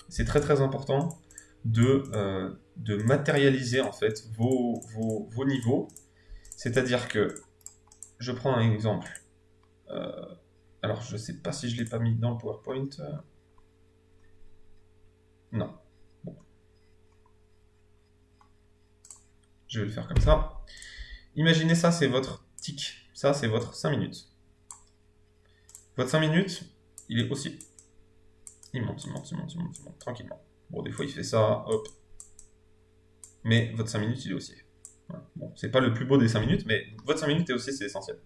c'est très très important de matérialiser en fait vos niveaux. C'est-à-dire que, je prends un exemple. Alors je sais pas si je l'ai pas mis dans le PowerPoint. Non. Bon. Je vais le faire comme ça. Imaginez ça, c'est votre tick. Ça, c'est votre 5 minutes. Votre 5 minutes, il est aussi. Il monte, tranquillement. Bon, des fois, il fait ça, hop. Mais votre 5 minutes, il est haussier. Voilà. Bon, c'est pas le plus beau des 5 minutes, mais votre 5 minutes est haussier, c'est essentiel.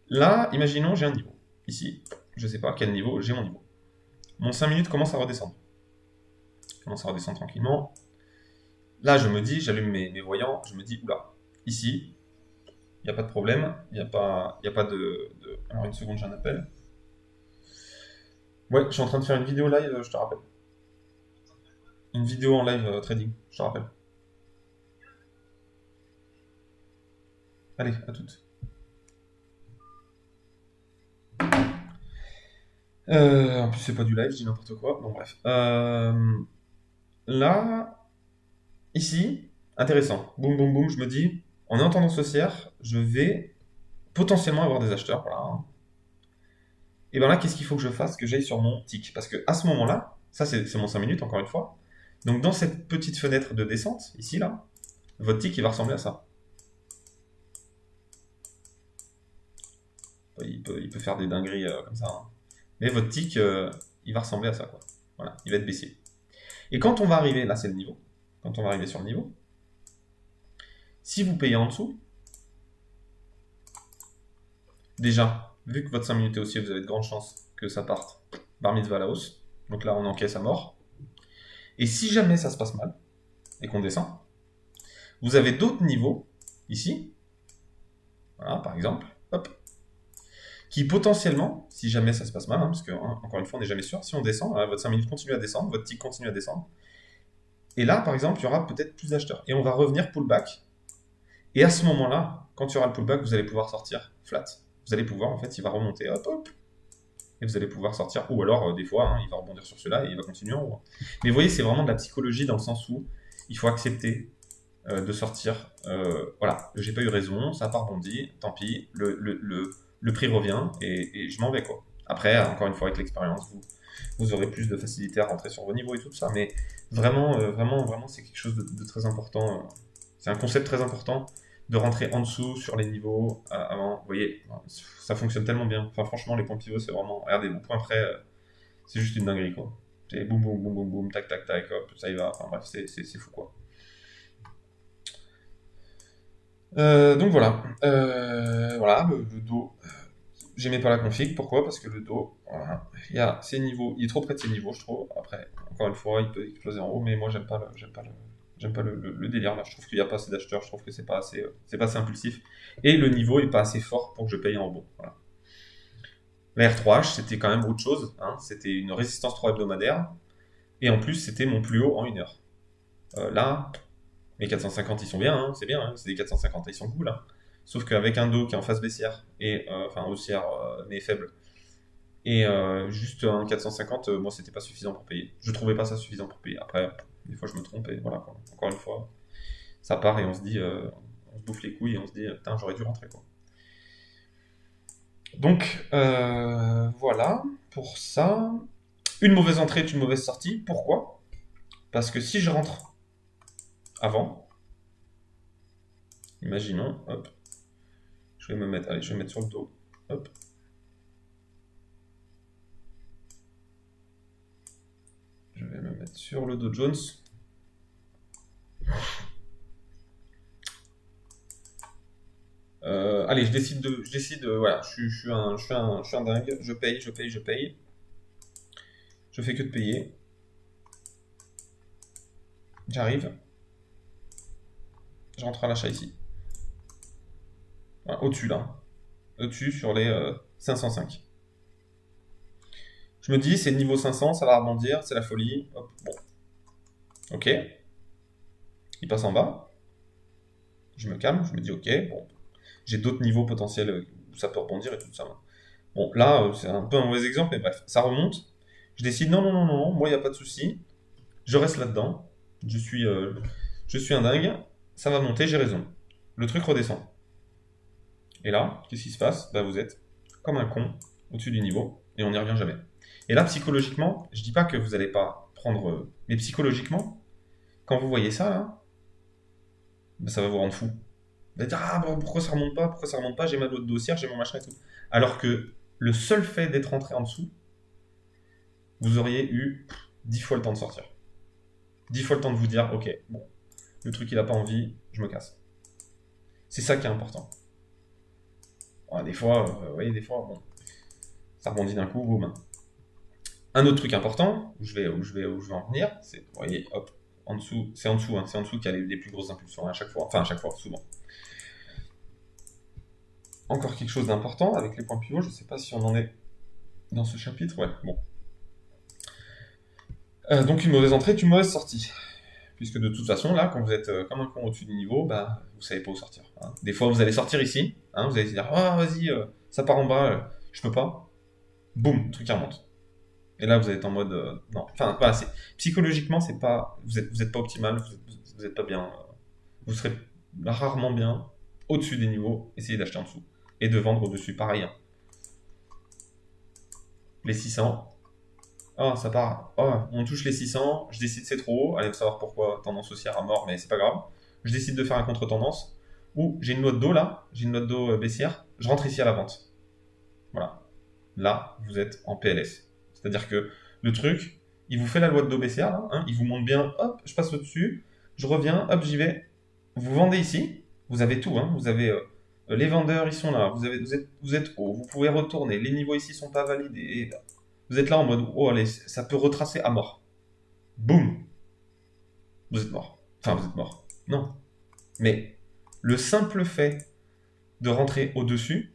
Là, imaginons, j'ai un niveau. Ici, je sais pas à quel niveau, j'ai mon niveau. Mon 5 minutes commence à redescendre. Commence à redescendre tranquillement. Là, je me dis, j'allume mes voyants, je me dis, oula, ici, il n'y a pas de problème, il n'y a pas de... Alors, une seconde, j'ai un appel. Ouais, je suis en train de faire une vidéo live, je te rappelle. Une vidéo en live trading, je te rappelle. Allez, à toutes. En plus, c'est pas du live, je dis n'importe quoi. Bon, bref. Là, ici, intéressant. Boum, boum, boum, je me dis, on est en tendance haussière, je vais potentiellement avoir des acheteurs, voilà. Et bien là, qu'est-ce qu'il faut que je fasse? Que j'aille sur mon tick. Parce que à ce moment-là, ça c'est mon 5 minutes, encore une fois. Donc dans cette petite fenêtre de descente, ici, là, votre tick, il va ressembler à ça. Il peut faire des dingueries comme ça. Hein. Mais votre tick, il va ressembler à ça, quoi. Voilà, il va être baissier. Et quand on va arriver, là c'est le niveau, quand on va arriver sur le niveau, si vous payez en dessous, déjà, vu que votre 5 minutes est haussier, vous avez de grandes chances que ça parte bar mitzvah à la hausse. Donc là, on encaisse à mort. Et si jamais ça se passe mal, et qu'on descend, vous avez d'autres niveaux, ici, voilà, par exemple, hop, qui potentiellement, si jamais ça se passe mal, hein, parce que, encore une fois, on n'est jamais sûr, si on descend, votre 5 minutes continue à descendre, votre tick continue à descendre, et là, par exemple, il y aura peut-être plus d'acheteurs. Et on va revenir pullback. Et à ce moment-là, quand il y aura le pullback, vous allez pouvoir sortir flat. Vous allez pouvoir, en fait, il va remonter, hop, hop, et vous allez pouvoir sortir. Ou alors, des fois, hein, il va rebondir sur celui-là et il va continuer en haut. Mais vous voyez, c'est vraiment de la psychologie dans le sens où il faut accepter de sortir. Voilà, j'ai pas eu raison, ça n'a pas rebondi, tant pis, le prix revient et je m'en vais, quoi. Après, encore une fois, avec l'expérience, vous aurez plus de facilité à rentrer sur vos niveaux et tout ça. Mais vraiment, vraiment, c'est quelque chose de très important. C'est un concept très important de rentrer en dessous sur les niveaux avant. Vous voyez, ça fonctionne tellement bien. Enfin, franchement, les points pivots, c'est vraiment. Regardez, mon point près, c'est juste une dinguerie, quoi. C'est boum, boum, boum, boum, boum, tac, tac, tac, hop, ça y va. Enfin, bref, c'est fou, quoi. Donc voilà. Voilà, le dos. J'aimais pas la config. Pourquoi? Parce que le dos, voilà, il y a ses niveaux. Il est trop près de ses niveaux, je trouve. Après, encore une fois, il peut exploser en haut, mais moi, j'aime pas le délire là. Je trouve qu'il n'y a pas assez d'acheteurs. Je trouve que c'est pas assez impulsif. Et le niveau est pas assez fort pour que je paye en haut. Voilà. La R3H, c'était quand même autre chose. Hein. C'était une résistance 3 hebdomadaire. Et en plus, c'était mon plus haut en 1 heure. Là, mes 450, ils sont bien. Hein. C'est bien. Hein. C'est des 450, ils sont cool. Hein. Sauf qu'avec un dos qui est en phase baissière, et enfin haussière, mais faible, et juste un 450, moi, c'était pas suffisant pour payer. Je trouvais pas ça suffisant pour payer. Après, des fois, je me trompe, et voilà, quoi. Encore une fois, ça part et on se dit, on se bouffe les couilles et on se dit, putain, j'aurais dû rentrer, quoi. Donc, voilà, pour ça. Une mauvaise entrée est une mauvaise sortie. Pourquoi? Parce que si je rentre avant, imaginons, hop, je vais me mettre, allez, je vais me mettre sur le dos, hop. Je vais me mettre sur le Dow Jones. Allez, je décide, voilà, je suis un dingue, je paye. Je fais que de payer. J'arrive. Je rentre à l'achat ici. Voilà, au-dessus là. Au-dessus sur les 505. Je me dis, c'est le niveau 500, ça va rebondir, c'est la folie. Hop, bon. Ok. Il passe en bas. Je me calme, je me dis, ok, bon. J'ai d'autres niveaux potentiels où ça peut rebondir et tout ça. Bon, là, c'est un peu un mauvais exemple, mais bref, ça remonte. Je décide, non, moi, il n'y a pas de souci. Je reste là-dedans. Je suis un dingue. Ça va monter, j'ai raison. Le truc redescend. Et là, qu'est-ce qui se passe? Bah, vous êtes comme un con au-dessus du niveau et on n'y revient jamais. Et là, psychologiquement, je dis pas que vous n'allez pas prendre. Mais psychologiquement, quand vous voyez ça, là, bah, ça va vous rendre fou. Vous allez dire, ah, bon, pourquoi ça remonte pas? Pourquoi ça remonte pas? J'ai ma boîte dossière, j'ai mon machin et tout. Alors que le seul fait d'être rentré en dessous, vous auriez eu 10 fois le temps de sortir. 10 fois le temps de vous dire, ok, bon, le truc il a pas envie, je me casse. C'est ça qui est important. Bon, des fois, vous voyez, des fois, bon, ça rebondit d'un coup, boum. Un autre truc important, où je vais en venir, c'est, vous voyez, hop, en dessous, c'est en dessous, hein, c'est en dessous qu'il y a les plus grosses impulsions à chaque fois, enfin à chaque fois, souvent. Encore quelque chose d'important avec les points pivots, je ne sais pas si on en est dans ce chapitre, ouais, bon. Donc une mauvaise entrée est une mauvaise sortie. Puisque de toute façon, là, quand vous êtes comme un con au-dessus du niveau, bah, vous savez pas où sortir. Hein. Des fois, vous allez sortir ici, hein, vous allez se dire, ah, vas-y, ça part en bas, je peux pas. Boum, truc qui remonte. Et là, vous êtes en mode, non. Enfin, pas assez. Psychologiquement, c'est pas, vous êtes pas optimal, vous êtes pas bien. Vous serez rarement bien au-dessus des niveaux, essayez d'acheter en dessous. Et de vendre au-dessus, pareil. Hein. Les 600. Ah, ça part. Oh, on touche les 600. Je décide c'est trop haut. Allez savoir pourquoi. Tendance haussière à mort, mais c'est pas grave. Je décide de faire un contre-tendance. Ou j'ai une loi de dos là. J'ai une loi de dos baissière. Je rentre ici à la vente. Voilà. Là, vous êtes en PLS. C'est-à-dire que le truc, il vous fait la loi de dos baissière, là, hein, il vous montre bien, hop, je passe au-dessus, je reviens, hop, j'y vais. Vous vendez ici, vous avez tout, hein, vous avez les vendeurs, ils sont là, vous êtes haut, vous pouvez retourner, les niveaux ici sont pas validés. Et vous êtes là en mode, oh allez, ça peut retracer à mort. Boum, vous êtes mort. Enfin, vous êtes mort. Non. Mais le simple fait de rentrer au-dessus,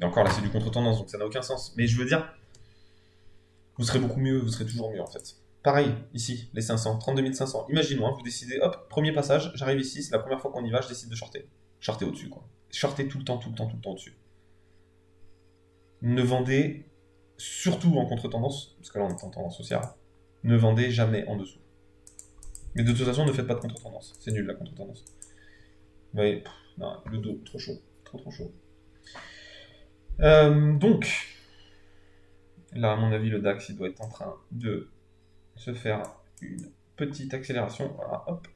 et encore là c'est du contre-tendance, donc ça n'a aucun sens, mais je veux dire, vous serez beaucoup mieux, vous serez toujours mieux en fait. Pareil, ici, les 500, 32 500. Imaginons, hein, vous décidez, hop, premier passage, j'arrive ici, c'est la première fois qu'on y va, je décide de shorter. Shorter au-dessus, quoi. Shorter tout le temps, tout le temps, tout le temps au-dessus. Ne vendez, surtout en contre-tendance, parce que là on est en tendance haussière, ne vendez jamais en dessous. Mais de toute façon, ne faites pas de contre-tendance. C'est nul la contre-tendance. Vous voyez, non, le dos, trop chaud. Trop trop chaud. Donc, là, à mon avis, le DAX, il doit être en train de se faire une petite accélération. Voilà, hop.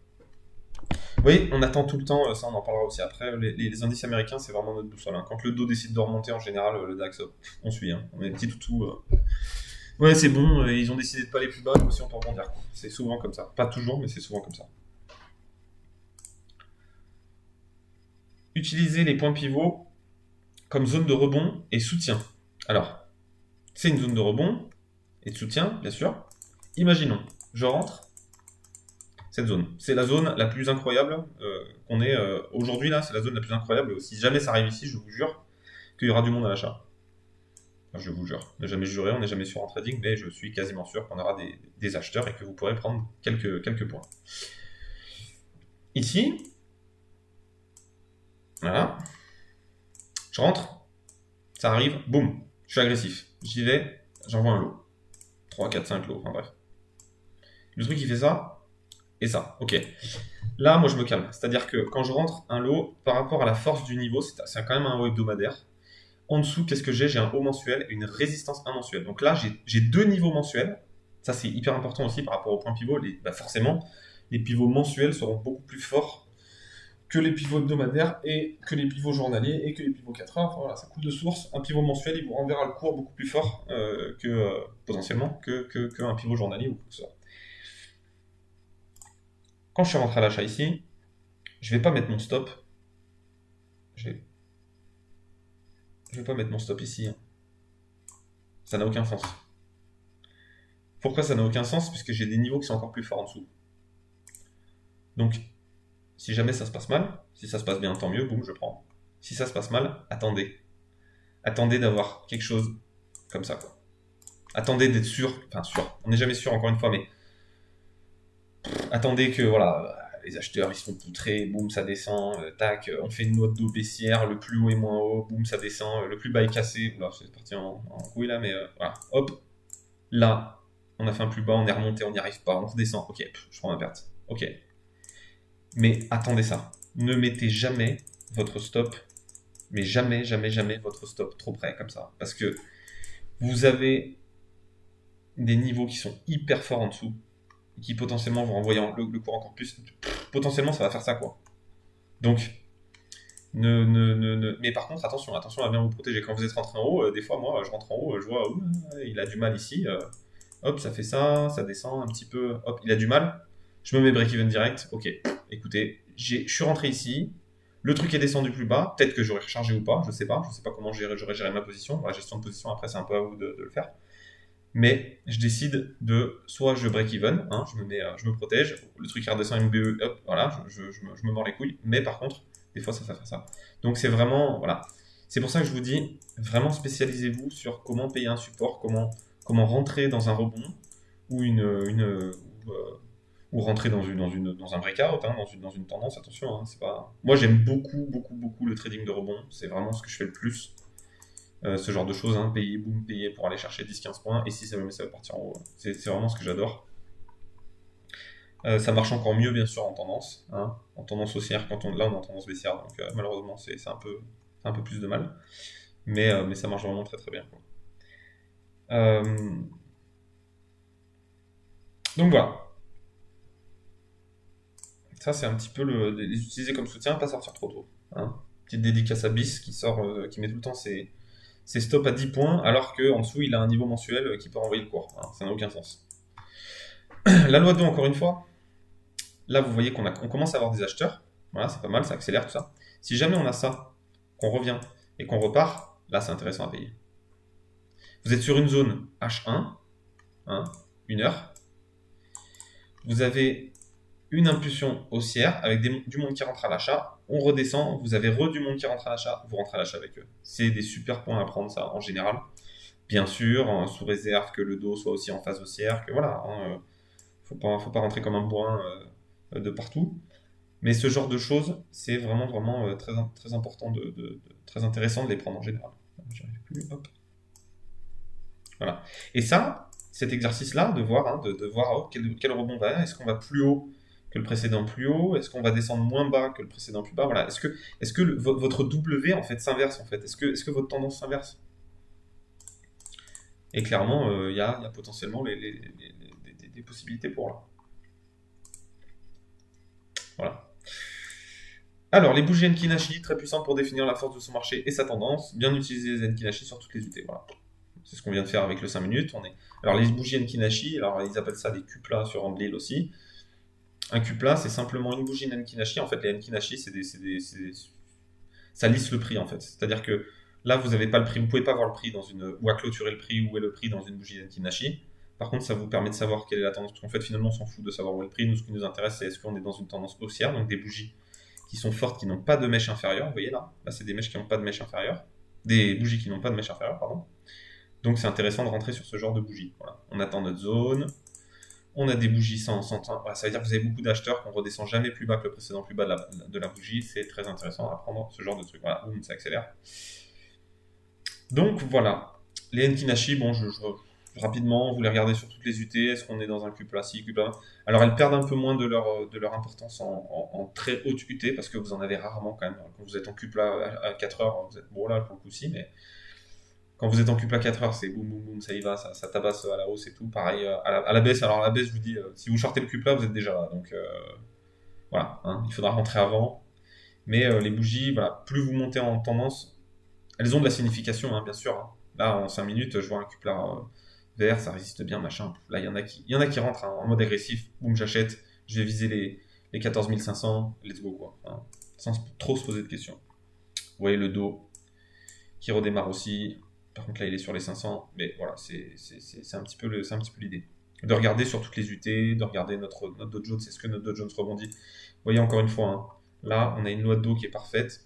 Vous voyez, on attend tout le temps, ça on en parlera aussi après. Les indices américains, c'est vraiment notre boussole, hein. Quand le dos décide de remonter, en général, le DAX, hop, on suit. Hein. On est petit toutou. Ouais, c'est bon, ils ont décidé de pas aller plus bas, nous aussi on peut rebondir. C'est souvent comme ça. Pas toujours, mais c'est souvent comme ça. Utilisez les points pivots comme zone de rebond et soutien. Alors, c'est une zone de rebond et de soutien, bien sûr. Imaginons, je rentre cette zone. C'est la zone la plus incroyable qu'on ait aujourd'hui là. C'est la zone la plus incroyable. Si jamais ça arrive ici, je vous jure qu'il y aura du monde à l'achat. Enfin, je vous jure. On n'est jamais juré, on n'est jamais sûr en trading, mais je suis quasiment sûr qu'on aura des acheteurs et que vous pourrez prendre quelques points. Ici, voilà. Je rentre, ça arrive, boum, je suis agressif. J'y vais, j'envoie un lot. 3, 4, 5 lots, enfin bref. Le truc, il fait ça et ça. Ok. Là, moi, je me calme. C'est-à-dire que quand je rentre un lot, par rapport à la force du niveau, c'est quand même un haut hebdomadaire. En dessous, qu'est-ce que j'ai? J'ai un haut mensuel et une résistance mensuelle. Donc là, j'ai deux niveaux mensuels. Ça, c'est hyper important aussi par rapport au point pivot. Forcément, les pivots mensuels seront beaucoup plus forts que les pivots hebdomadaires et que les pivots journaliers et que les pivots 4 heures. Enfin, voilà, ça coule de source. Un pivot mensuel, il vous renverra le cours beaucoup plus fort potentiellement qu'un pivot journalier ou quoi que ce soit. Quand je suis rentré à l'achat ici, je vais pas mettre mon stop. Je vais pas mettre mon stop ici. Hein. Ça n'a aucun sens. Pourquoi ça n'a aucun sens? Puisque j'ai des niveaux qui sont encore plus forts en dessous. Donc, si jamais ça se passe mal, si ça se passe bien, tant mieux, boum, je prends. Si ça se passe mal, attendez. Attendez d'avoir quelque chose comme ça, quoi. Attendez d'être sûr, enfin sûr, on n'est jamais sûr encore une fois, mais attendez que, voilà, les acheteurs, ils se font poutrer, boum, ça descend, tac, on fait une note d'eau baissière, le plus haut est moins haut, boum, ça descend, le plus bas est cassé, oula, c'est parti en couille là, mais voilà, hop, là, on a fait un plus bas, on est remonté, on n'y arrive pas, on redescend, ok, je prends ma perte, ok. Mais attendez ça, ne mettez jamais votre stop, mais jamais, jamais, jamais votre stop trop près comme ça, parce que vous avez des niveaux qui sont hyper forts en dessous, qui potentiellement vont renvoyer le cours encore plus, potentiellement ça va faire ça quoi. Donc, mais par contre, attention à bien vous protéger. Quand vous êtes rentré en haut, des fois, moi, je rentre en haut, je vois, il a du mal ici, hop, ça fait ça, ça descend un petit peu, hop, il a du mal, je me mets break-even direct, ok, écoutez, je suis rentré ici, le truc est descendu plus bas, peut-être que j'aurais rechargé ou pas, je sais pas comment j'aurais géré ma position, la gestion de position, après, c'est un peu à vous de le faire. Mais je décide de, soit je break even, hein, je me protège, le truc qui redescend MBE, hop, voilà, je me mords les couilles, mais par contre, des fois ça fait ça. Donc c'est vraiment, voilà, c'est pour ça que je vous dis, vraiment spécialisez-vous sur comment payer un support, comment rentrer dans un rebond, ou ou rentrer dans un breakout, hein, dans une tendance, attention, hein, c'est pas... Moi j'aime beaucoup, beaucoup, beaucoup le trading de rebond, c'est vraiment ce que je fais le plus. Ce genre de choses, hein, payer pour aller chercher 10-15 points, et si ça va partir en haut. C'est vraiment ce que j'adore. Ça marche encore mieux, bien sûr, en tendance. Hein, en tendance haussière, là on est en tendance baissière, donc malheureusement c'est un peu plus de mal. Mais ça marche vraiment très très bien. Quoi. Euh, donc voilà. Ça, c'est un petit peu les utiliser comme soutien, pas sortir trop tôt. Hein. Petite dédicace à Bis qui sort, qui met tout le temps ses stops à 10 points, alors qu'en dessous, il a un niveau mensuel qui peut renvoyer le cours. Hein. Ça n'a aucun sens. La loi 2, encore une fois, là, vous voyez on commence à avoir des acheteurs. Voilà, c'est pas mal, ça accélère tout ça. Si jamais on a ça, qu'on revient et qu'on repart, là, c'est intéressant à payer. Vous êtes sur une zone H1, hein, 1 heure. Vous avez une impulsion haussière avec du monde qui rentre à l'achat. On redescend, vous avez du monde qui rentre à l'achat, vous rentrez à l'achat avec eux. C'est des super points à prendre, ça, en général. Bien sûr, sous réserve que le dos soit aussi en phase haussière, que voilà, faut pas rentrer comme un bourrin de partout. Mais ce genre de choses, c'est vraiment très important, très intéressant de les prendre en général. J'arrive plus, hop. Voilà. Et ça, cet exercice-là, de voir, de voir oh, quel rebond va, est-ce qu'on va plus haut que le précédent plus haut, est-ce qu'on va descendre moins bas que le précédent plus bas, voilà. Est-ce que votre W en fait s'inverse en fait, est-ce que votre tendance s'inverse? Et clairement, il y a potentiellement des possibilités pour là. Voilà. Alors, les bougies Enkinashi, très puissantes pour définir la force de son marché et sa tendance. Bien utiliser les Enkinashi sur toutes les UT. Voilà. C'est ce qu'on vient de faire avec le 5 minutes. Alors, les bougies Enkinashi, alors ils appellent ça des cuplas sur Anvil aussi. Un cupla, c'est simplement une bougie Enkinashi. En fait, les Enkinashi, ça lisse le prix en fait. C'est-à-dire que là, vous n'avez pas le prix, vous pouvez pas voir le prix ou à clôturer le prix, où est le prix dans une bougie Enkinashi. Par contre, ça vous permet de savoir quelle est la tendance. Parce qu'en fait, finalement, on s'en fout de savoir où est le prix. Nous, ce qui nous intéresse, c'est est-ce qu'on est dans une tendance haussière, donc des bougies qui sont fortes, qui n'ont pas de mèche inférieure. Vous voyez là, c'est des mèches qui n'ont pas de mèche inférieure, des bougies qui n'ont pas de mèche inférieure, pardon. Donc c'est intéressant de rentrer sur ce genre de bougie. Voilà. On attend notre zone. On a des bougies sans temps. Voilà, ça veut dire que vous avez beaucoup d'acheteurs qu'on redescend jamais plus bas que le précédent plus bas de la bougie. C'est très intéressant à prendre ce genre de truc. Voilà, boum, ça accélère. Donc voilà. Les Enkinashi, bon, rapidement, vous les regardez sur toutes les UT. Est-ce qu'on est dans un cupla ci, cupla? Alors elles perdent un peu moins de leur importance en très haute UT parce que vous en avez rarement quand même. Quand vous êtes en cupla à 4 heures, vous êtes bon là pour le coup si, mais quand vous êtes en cupla 4 heures, c'est boum boum boum, ça y va, ça tabasse à la hausse et tout. Pareil à la baisse. Alors à la baisse, je vous dis, si vous shortez le cupla, vous êtes déjà là. Donc voilà, hein, il faudra rentrer avant. Mais les bougies, voilà, plus vous montez en tendance, elles ont de la signification, hein, bien sûr. Hein. Là, en 5 minutes, je vois un cupla vert, ça résiste bien, machin. Là, il y en a qui rentrent hein, en mode agressif. Boum, j'achète, je vais viser les 14 500, let's go quoi. Hein, sans trop se poser de questions. Vous voyez le dos qui redémarre aussi. Par contre, là, il est sur les 500. Mais voilà, c'est un petit peu l'idée. De regarder sur toutes les UT, de regarder notre Dow Jones, est-ce que notre Dow Jones rebondit. Vous voyez, encore une fois, hein, là, on a une loi de dos qui est parfaite.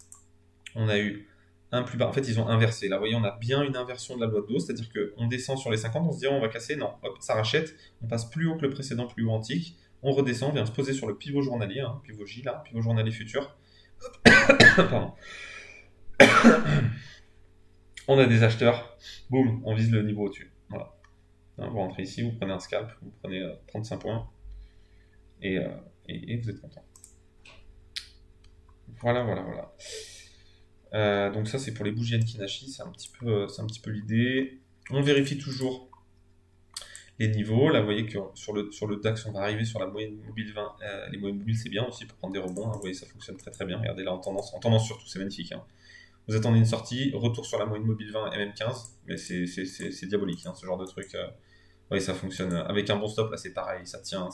On a eu un plus bas. En fait, ils ont inversé. Là, vous voyez, on a bien une inversion de la loi de dos, c'est-à-dire qu'on descend sur les 50, on se dit, oh, on va casser. Non, hop, ça rachète. On passe plus haut que le précédent, plus haut antique. On redescend, on vient se poser sur le pivot journalier, hein, pivot J, là, pivot journalier futur. Pardon. On a des acheteurs, boum, on vise le niveau au-dessus. Voilà. Vous rentrez ici, vous prenez un scalp, vous prenez 35 points et vous êtes content. Voilà. Donc ça c'est pour les bougies Enkinashi, c'est un petit peu l'idée. On vérifie toujours les niveaux. Là vous voyez que sur le DAX on va arriver sur la moyenne mobile 20. Les moyennes mobiles c'est bien aussi pour prendre des rebonds. Hein. Vous voyez ça fonctionne très très bien. Regardez là en tendance surtout, c'est magnifique. Hein. Vous attendez une sortie, retour sur la moyenne mobile 20 MM15, mais c'est diabolique, hein, ce genre de truc. Oui, ça fonctionne. Avec un bon stop, là c'est pareil, ça tient.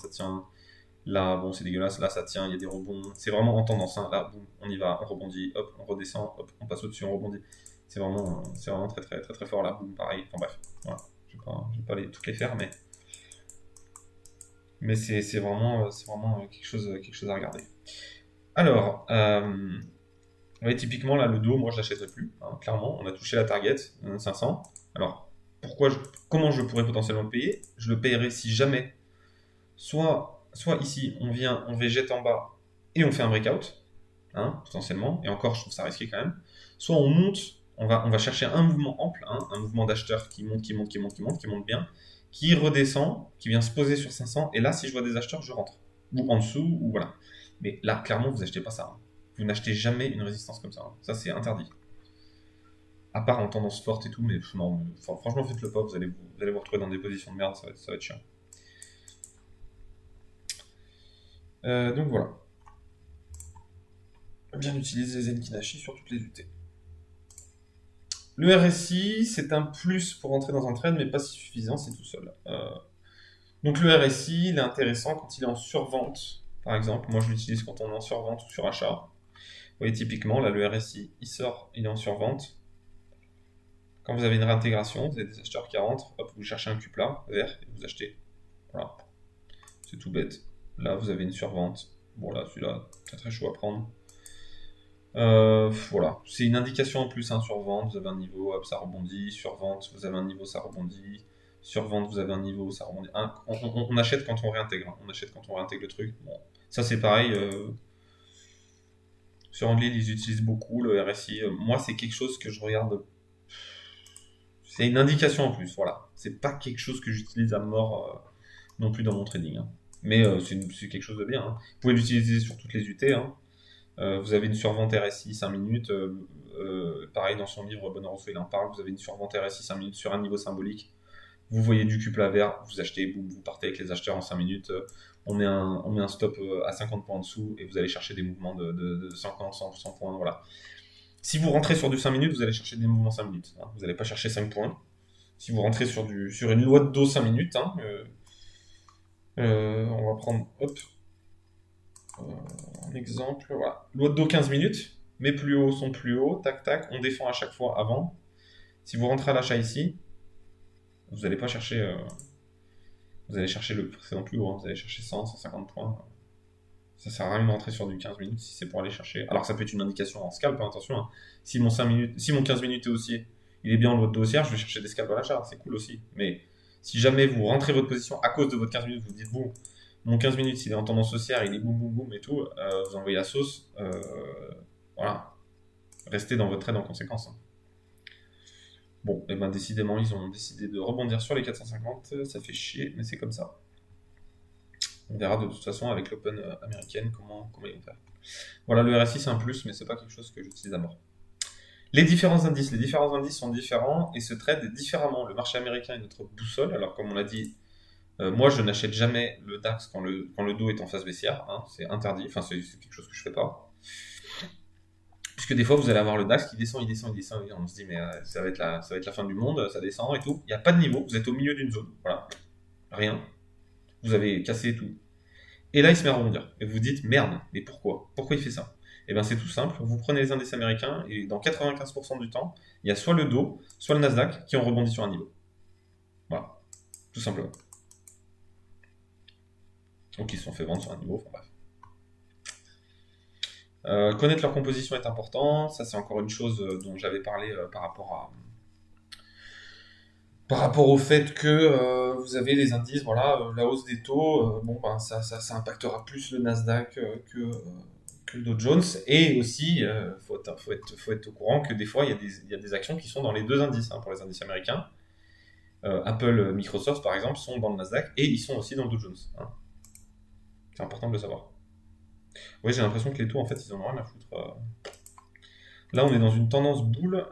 Là, bon, c'est dégueulasse, là ça tient, il y a des rebonds. C'est vraiment en tendance, hein. Là, boum, on y va, on rebondit, hop, on redescend, hop, on passe au-dessus, on rebondit. C'est vraiment très très très très fort là, boum, pareil. Enfin bref, voilà. Je vais pas toutes les faire, mais c'est vraiment quelque chose à regarder. Alors, oui, typiquement, là, le dos, moi, je l'achèterais plus. Hein, clairement, on a touché la target, 500. Alors, comment je pourrais potentiellement le payer? Je le payerais si jamais, soit ici, on végète en bas et on fait un breakout, hein, potentiellement. Et encore, je trouve ça risqué quand même. Soit on monte, on va chercher un mouvement ample, hein, un mouvement d'acheteur qui monte bien, qui redescend, qui vient se poser sur 500. Et là, si je vois des acheteurs, je rentre. Ou en dessous, ou voilà. Mais là, clairement, vous achetez pas ça. Hein. Vous n'achetez jamais une résistance comme ça. Hein. Ça, c'est interdit. À part en tendance forte et tout, mais non, franchement, faites-le pas, vous allez vous retrouver dans des positions de merde, ça va être chiant. Donc voilà. Bien utiliser Zenkinashi sur toutes les UT. Le RSI, c'est un plus pour entrer dans un trade, mais pas si suffisant, c'est tout seul. Donc le RSI, il est intéressant quand il est en survente, par exemple. Moi, je l'utilise quand on est en survente ou sur achat. Vous voyez, typiquement, là, le RSI, il sort, il est en survente. Quand vous avez une réintégration, vous avez des acheteurs qui rentrent, hop, vous cherchez un cupla vert et vous achetez. Voilà. C'est tout bête. Là, vous avez une survente. Bon, là, celui-là, très très chaud à prendre. Voilà, c'est une indication en plus, hein, sur vente, vous avez un niveau, hop, ça rebondit, sur vente, vous avez un niveau, ça rebondit, sur vente, vous avez un niveau, ça rebondit. On achète quand on réintègre, hein. On achète quand on réintègre le truc. Bon, ça c'est pareil, sur Anglais, ils utilisent beaucoup le RSI. Moi, c'est quelque chose que je regarde, c'est une indication en plus, voilà. C'est pas quelque chose que j'utilise à mort non plus dans mon trading, hein. Mais c'est quelque chose de bien, hein. Vous pouvez l'utiliser sur toutes les UT, hein. Vous avez une survente RSI 5 minutes, pareil dans son livre Bonheur Rousseau il en parle, vous avez une survente RSI 5 minutes sur un niveau symbolique, vous voyez du cupla vert, vous achetez, boum, vous partez avec les acheteurs en 5 minutes, on met un stop à 50 points en dessous et vous allez chercher des mouvements de 50, 100 points, voilà. Si vous rentrez sur du 5 minutes, vous allez chercher des mouvements 5 minutes, hein. Vous n'allez pas chercher 5 points. Si vous rentrez sur une loi de dos 5 minutes, hein, on va prendre, hop, un exemple, voilà. Loi de dos 15 minutes, mes plus hauts sont plus hauts, tac tac, on défend à chaque fois avant. Si vous rentrez à l'achat ici, vous n'allez pas chercher, vous allez chercher le précédent plus haut, hein. Vous allez chercher 100, 150 points. Ça sert à rien de rentrer sur du 15 minutes si c'est pour aller chercher. Alors ça peut être une indication en scalp, hein, attention, hein. Si mon 5 minutes, si mon 15 minutes est haussier, il est bien en loi de dos haussière, je vais chercher des scalps à l'achat, c'est cool aussi. Mais si jamais vous rentrez votre position à cause de votre 15 minutes, vous dites bon, mon 15 minutes, il est en tendance haussière, il est boum boum boum et tout, vous envoyez la sauce, voilà. Restez dans votre trade en conséquence, hein. Bon, et ben décidément, ils ont décidé de rebondir sur les 450, ça fait chier, mais c'est comme ça. On verra de toute façon avec l'Open américaine comment ils vont faire. Voilà, le RSI c'est un plus, mais c'est pas quelque chose que j'utilise à mort. Les différents indices sont différents et se traitent différemment. Le marché américain est notre boussole, alors comme on l'a dit, moi, je n'achète jamais le DAX quand le dos est en phase baissière, hein, c'est interdit, enfin c'est quelque chose que je fais pas. Puisque des fois, vous allez avoir le DAX qui descend, et on se dit mais ça va être la fin du monde, ça descend et tout. Il n'y a pas de niveau, vous êtes au milieu d'une zone, voilà, rien. Vous avez cassé tout. Et là, il se met à rebondir. Et vous vous dites merde, mais pourquoi? Pourquoi il fait ça? Eh bien, c'est tout simple. Vous prenez les indices américains et dans 95% du temps, il y a soit le Dow, soit le Nasdaq qui ont rebondi sur un niveau. Voilà, tout simplement. Donc ils se sont fait vendre sur un niveau, enfin bref. Connaître leur composition est important, ça c'est encore une chose dont j'avais parlé par rapport au fait que vous avez les indices, voilà, la hausse des taux, bon ben ça impactera plus le Nasdaq que le Dow Jones, et aussi faut être au courant que des fois il y a des actions qui sont dans les deux indices, hein, pour les indices américains. Apple, Microsoft par exemple sont dans le Nasdaq et ils sont aussi dans le Dow Jones, hein. C'est important de le savoir. Oui, j'ai l'impression que les taux, en fait, ils en ont rien à foutre. Là, on est dans une tendance boule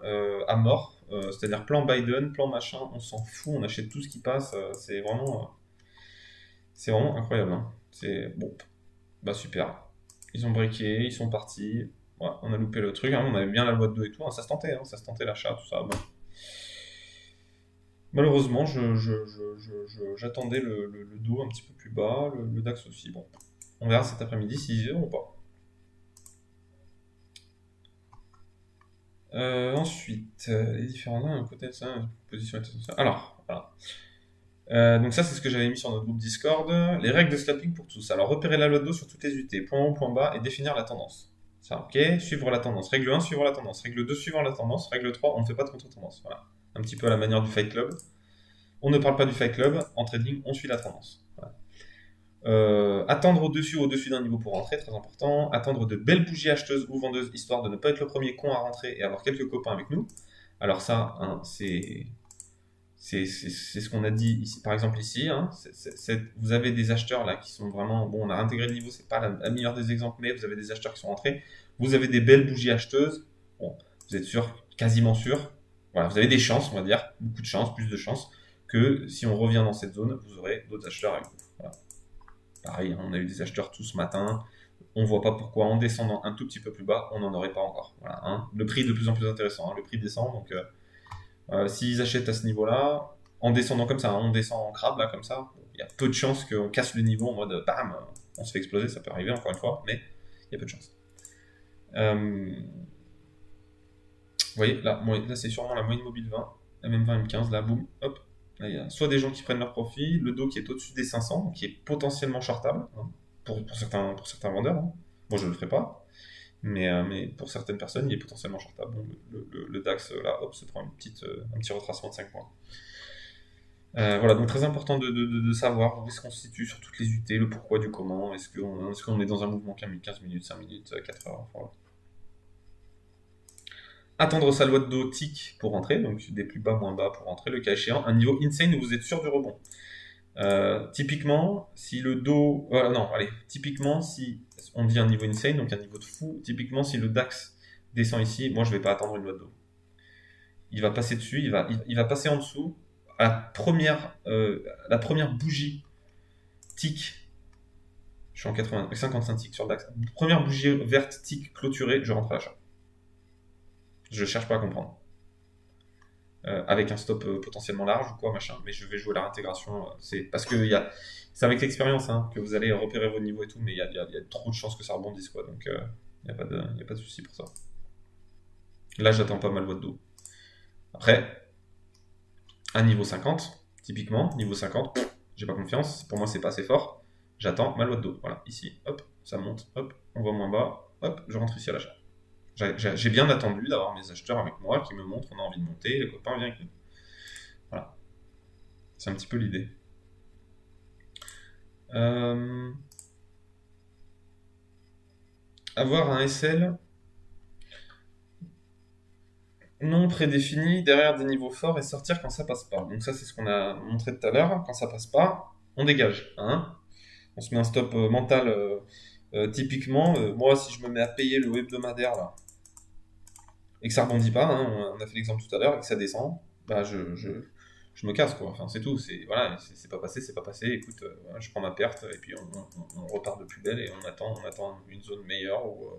à mort. C'est-à-dire plan Biden, plan machin, on s'en fout, on achète tout ce qui passe. C'est vraiment incroyable, hein. C'est bon, bah super. Ils ont breaké, ils sont partis. Ouais, on a loupé le truc, hein, on avait bien la loi de dos et tout, hein, ça se tentait l'achat, tout ça. Bon. Malheureusement, j'attendais le dos un petit peu plus bas, le DAX aussi. Bon, on verra cet après-midi s'ils y vont ou pas. Ensuite, les différents liens, côté ça, position et alors, voilà. Donc ça, c'est ce que j'avais mis sur notre groupe Discord. Les règles de scalping pour tous. Alors, repérer la loi de dos sur toutes les UT, point haut, point bas, et définir la tendance. Ça, ok. Suivre la tendance. Règle 1, suivre la tendance. Règle 2, suivant la tendance. Règle 3, on ne fait pas de contre-tendance. Voilà. Un petit peu à la manière du Fight Club. On ne parle pas du Fight Club. En trading, on suit la tendance. Voilà. Attendre au-dessus d'un niveau pour rentrer, très important. Attendre de belles bougies acheteuses ou vendeuses, histoire de ne pas être le premier con à rentrer et avoir quelques copains avec nous. Alors ça, hein, c'est ce qu'on a dit ici, par exemple ici. Hein, vous avez des acheteurs là qui sont vraiment... Bon, on a intégré le niveau, c'est pas la meilleure des exemples, mais vous avez des acheteurs qui sont rentrés. Vous avez des belles bougies acheteuses. Bon, vous êtes sûr, quasiment sûr. voilà, vous avez des chances, on va dire, beaucoup de chances, plus de chances, que si on revient dans cette zone, vous aurez d'autres acheteurs avec vous. Voilà. Pareil, hein, on a eu des acheteurs tout ce matin. On ne voit pas pourquoi en descendant un tout petit peu plus bas, on n'en aurait pas encore. Voilà, hein. Le prix est de plus en plus intéressant. Hein. Le prix descend, donc s'ils achètent à ce niveau-là, en descendant comme ça, hein, on descend en crabe là comme ça, il y a peu de chances qu'on casse le niveau en mode bam, on se fait exploser. Ça peut arriver encore une fois, mais il y a peu de chances. Vous voyez, là c'est sûrement la moyenne mobile 20, la même 20 M15, là, boum, hop. Là, il y a soit des gens qui prennent leur profit, le dos qui est au-dessus des 500, donc qui est potentiellement shortable, hein, pour certains vendeurs. Hein. Moi, je ne le ferai pas, mais pour certaines personnes, il est potentiellement shortable. Bon, le DAX, là, hop, se prend un petit retracement de 5 points. Voilà, donc très important de savoir où est-ce qu'on se situe sur toutes les UT, le pourquoi du comment, est-ce qu'on est dans un mouvement qui a mis 15 minutes, 5 minutes, 4 heures, voilà. Attendre sa loi de dos tic pour rentrer, donc des plus bas, moins bas pour rentrer, le cas échéant, un niveau insane où vous êtes sûr du rebond. Typiquement, si le dos... typiquement, si on dit un niveau insane, donc un niveau de fou, typiquement, si le DAX descend ici, moi, je ne vais pas attendre une loi de dos. Il va passer dessus, il va passer en dessous, à la première bougie tic, je suis en 55 tic sur le DAX, première bougie verte tic clôturée, je rentre à l'achat. Je cherche pas à comprendre. Avec un stop potentiellement large ou quoi, machin, mais je vais jouer la réintégration. C'est parce que c'est avec l'expérience hein, que vous allez repérer vos niveaux et tout, mais il y a trop de chances que ça rebondisse, quoi. Donc il n'y a pas de souci pour ça. Là, j'attends pas ma loi de dos. Après, à niveau 50, typiquement, niveau 50, j'ai pas confiance. Pour moi, c'est pas assez fort. J'attends ma loi de dos. Voilà, ici, hop, ça monte, hop, on va moins bas, hop, je rentre ici à l'achat. J'ai bien attendu d'avoir mes acheteurs avec moi qui me montrent on a envie de monter, les copains viennent avec nous. Voilà. C'est un petit peu l'idée. Avoir un SL non prédéfini derrière des niveaux forts et sortir quand ça passe pas. Donc ça c'est ce qu'on a montré tout à l'heure. Quand ça passe pas, on dégage. Hein, on se met un stop mental. Typiquement, moi si je me mets à payer le hebdomadaire là, et que ça rebondit pas, hein, on a fait l'exemple tout à l'heure, et que ça descend, bah je me casse quoi. Enfin c'est tout, c'est pas passé, c'est pas passé. Écoute, je prends ma perte et puis on repart de plus belle et on attend une zone meilleure ou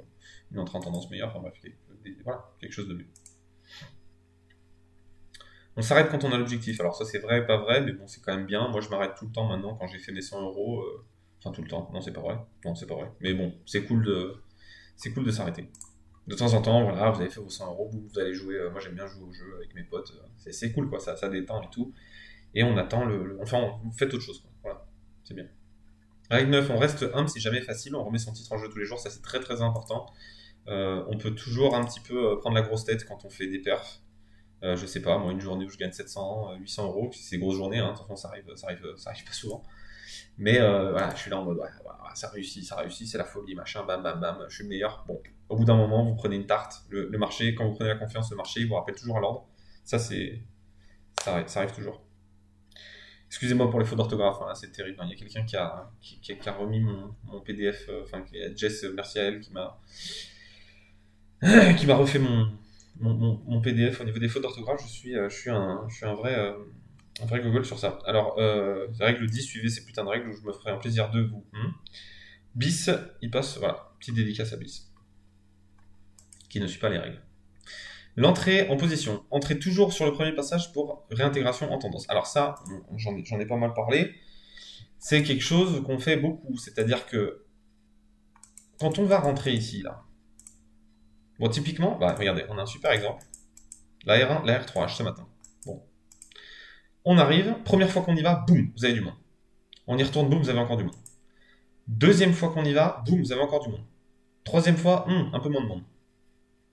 une entrée en tendance meilleure. Enfin bref, quelque chose de mieux. On s'arrête quand on a l'objectif. Alors ça c'est vrai, pas vrai, mais bon c'est quand même bien. Moi je m'arrête tout le temps maintenant quand j'ai fait mes 100 euros. Enfin tout le temps. Non c'est pas vrai. Non c'est pas vrai. Mais bon c'est cool de s'arrêter. De temps en temps, voilà, vous avez fait vos 100 euros, vous allez jouer. Moi, j'aime bien jouer au jeu avec mes potes. C'est cool, quoi. Ça détend et tout. Et on attend enfin, vous faites autre chose, quoi. Voilà, c'est bien. Règle 9, on reste humble, c'est jamais facile. On remet son titre en jeu tous les jours, ça c'est très très important. On peut toujours un petit peu prendre la grosse tête quand on fait des perfs. Je sais pas, moi, une journée où je gagne 700, 800 euros, puis c'est grosse journée, hein, de toute façon, ça arrive pas souvent. Mais voilà, je suis là en mode, ouais, ça réussit, c'est la folie, machin, bam, bam, bam, je suis le meilleur. Bon, au bout d'un moment, vous prenez une tarte. Le marché, quand vous prenez la confiance, le marché, il vous rappelle toujours à l'ordre. Ça arrive toujours. Excusez-moi pour les fautes d'orthographe, hein, c'est terrible. Hein. Il y a quelqu'un qui a remis mon PDF, enfin, Jess, merci à elle, qui m'a refait mon PDF au niveau des fautes d'orthographe. Je suis un vrai Google sur ça. Alors, règle 10, suivez ces putains de règles où je me ferai un plaisir de vous. Bis, il passe, voilà, petite dédicace à Bis, qui ne suit pas les règles. L'entrée en position. Entrez toujours sur le premier passage pour réintégration en tendance. Alors ça, j'en ai pas mal parlé. C'est quelque chose qu'on fait beaucoup. C'est-à-dire que quand on va rentrer ici, là, bon, typiquement, bah, regardez, on a un super exemple. La R1, la R3H ce matin. Bon. On arrive, première fois qu'on y va, boum, vous avez du monde. On y retourne, boum, vous avez encore du monde. Deuxième fois qu'on y va, boum, vous avez encore du monde. Troisième fois, un peu moins de monde.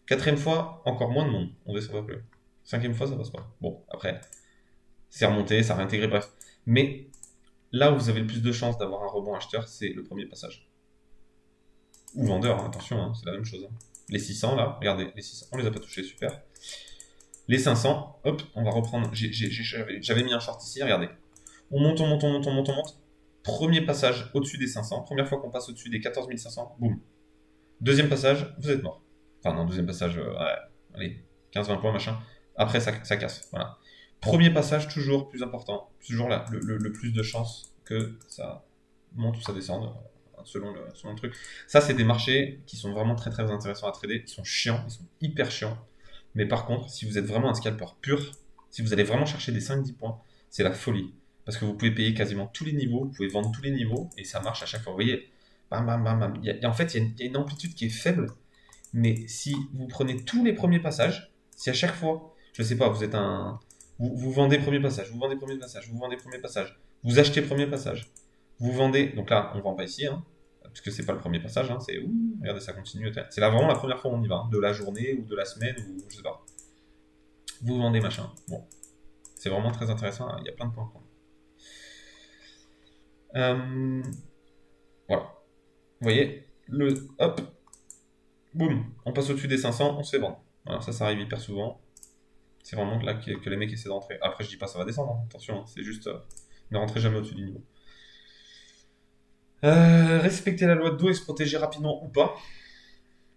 Quatrième fois, encore moins de monde. On descend pas plus. Cinquième fois, ça passe pas. Bon, après, c'est remonté, ça a réintégré, bref. Mais là où vous avez le plus de chances d'avoir un rebond acheteur, c'est le premier passage. Ou vendeur, hein, attention, hein, c'est la même chose. Hein. Les 600 là, regardez, les 600, on les a pas touchés, super. Les 500, hop, on va reprendre. J'avais mis un short ici, regardez. On monte. Premier passage au-dessus des 500. Première fois qu'on passe au-dessus des 14 500, boum. Deuxième passage, vous êtes mort. Enfin, non, deuxième passage, ouais, allez, 15-20 points, machin. Après, ça casse. Voilà. Premier passage, toujours plus important. Toujours là, le plus de chances que ça monte ou ça descende, selon le truc. Ça, c'est des marchés qui sont vraiment très très intéressants à trader. Ils sont chiants, ils sont hyper chiants. Mais par contre, si vous êtes vraiment un scalper pur, si vous allez vraiment chercher des 5-10 points, c'est la folie. Parce que vous pouvez payer quasiment tous les niveaux, vous pouvez vendre tous les niveaux, et ça marche à chaque fois. Vous voyez, bam, bam, bam, bam. En fait, il y a une amplitude qui est faible, mais si vous prenez tous les premiers passages, si à chaque fois, je sais pas, vous êtes un. Vous vendez premier passage, vous vendez premier passage, vous vendez premier passage, vous achetez premier passage, vous vendez. Donc là, on vend pas ici, hein, parce que c'est pas le premier passage, hein, c'est. Regardez, ça continue. C'est là vraiment la première fois où on y va, hein, de la journée ou de la semaine, ou je sais pas. Vous vendez machin. Bon, c'est vraiment très intéressant, il y a plein de points à prendre. Voilà. Vous voyez, hop, boum, on passe au-dessus des 500, on se fait vendre. Voilà, ça arrive hyper souvent. C'est vraiment là que les mecs essaient d'entrer. Après, je dis pas ça va descendre, hein, attention, hein, c'est juste ne rentrez jamais au-dessus du niveau. Respecter la loi de dos et se protéger rapidement ou pas.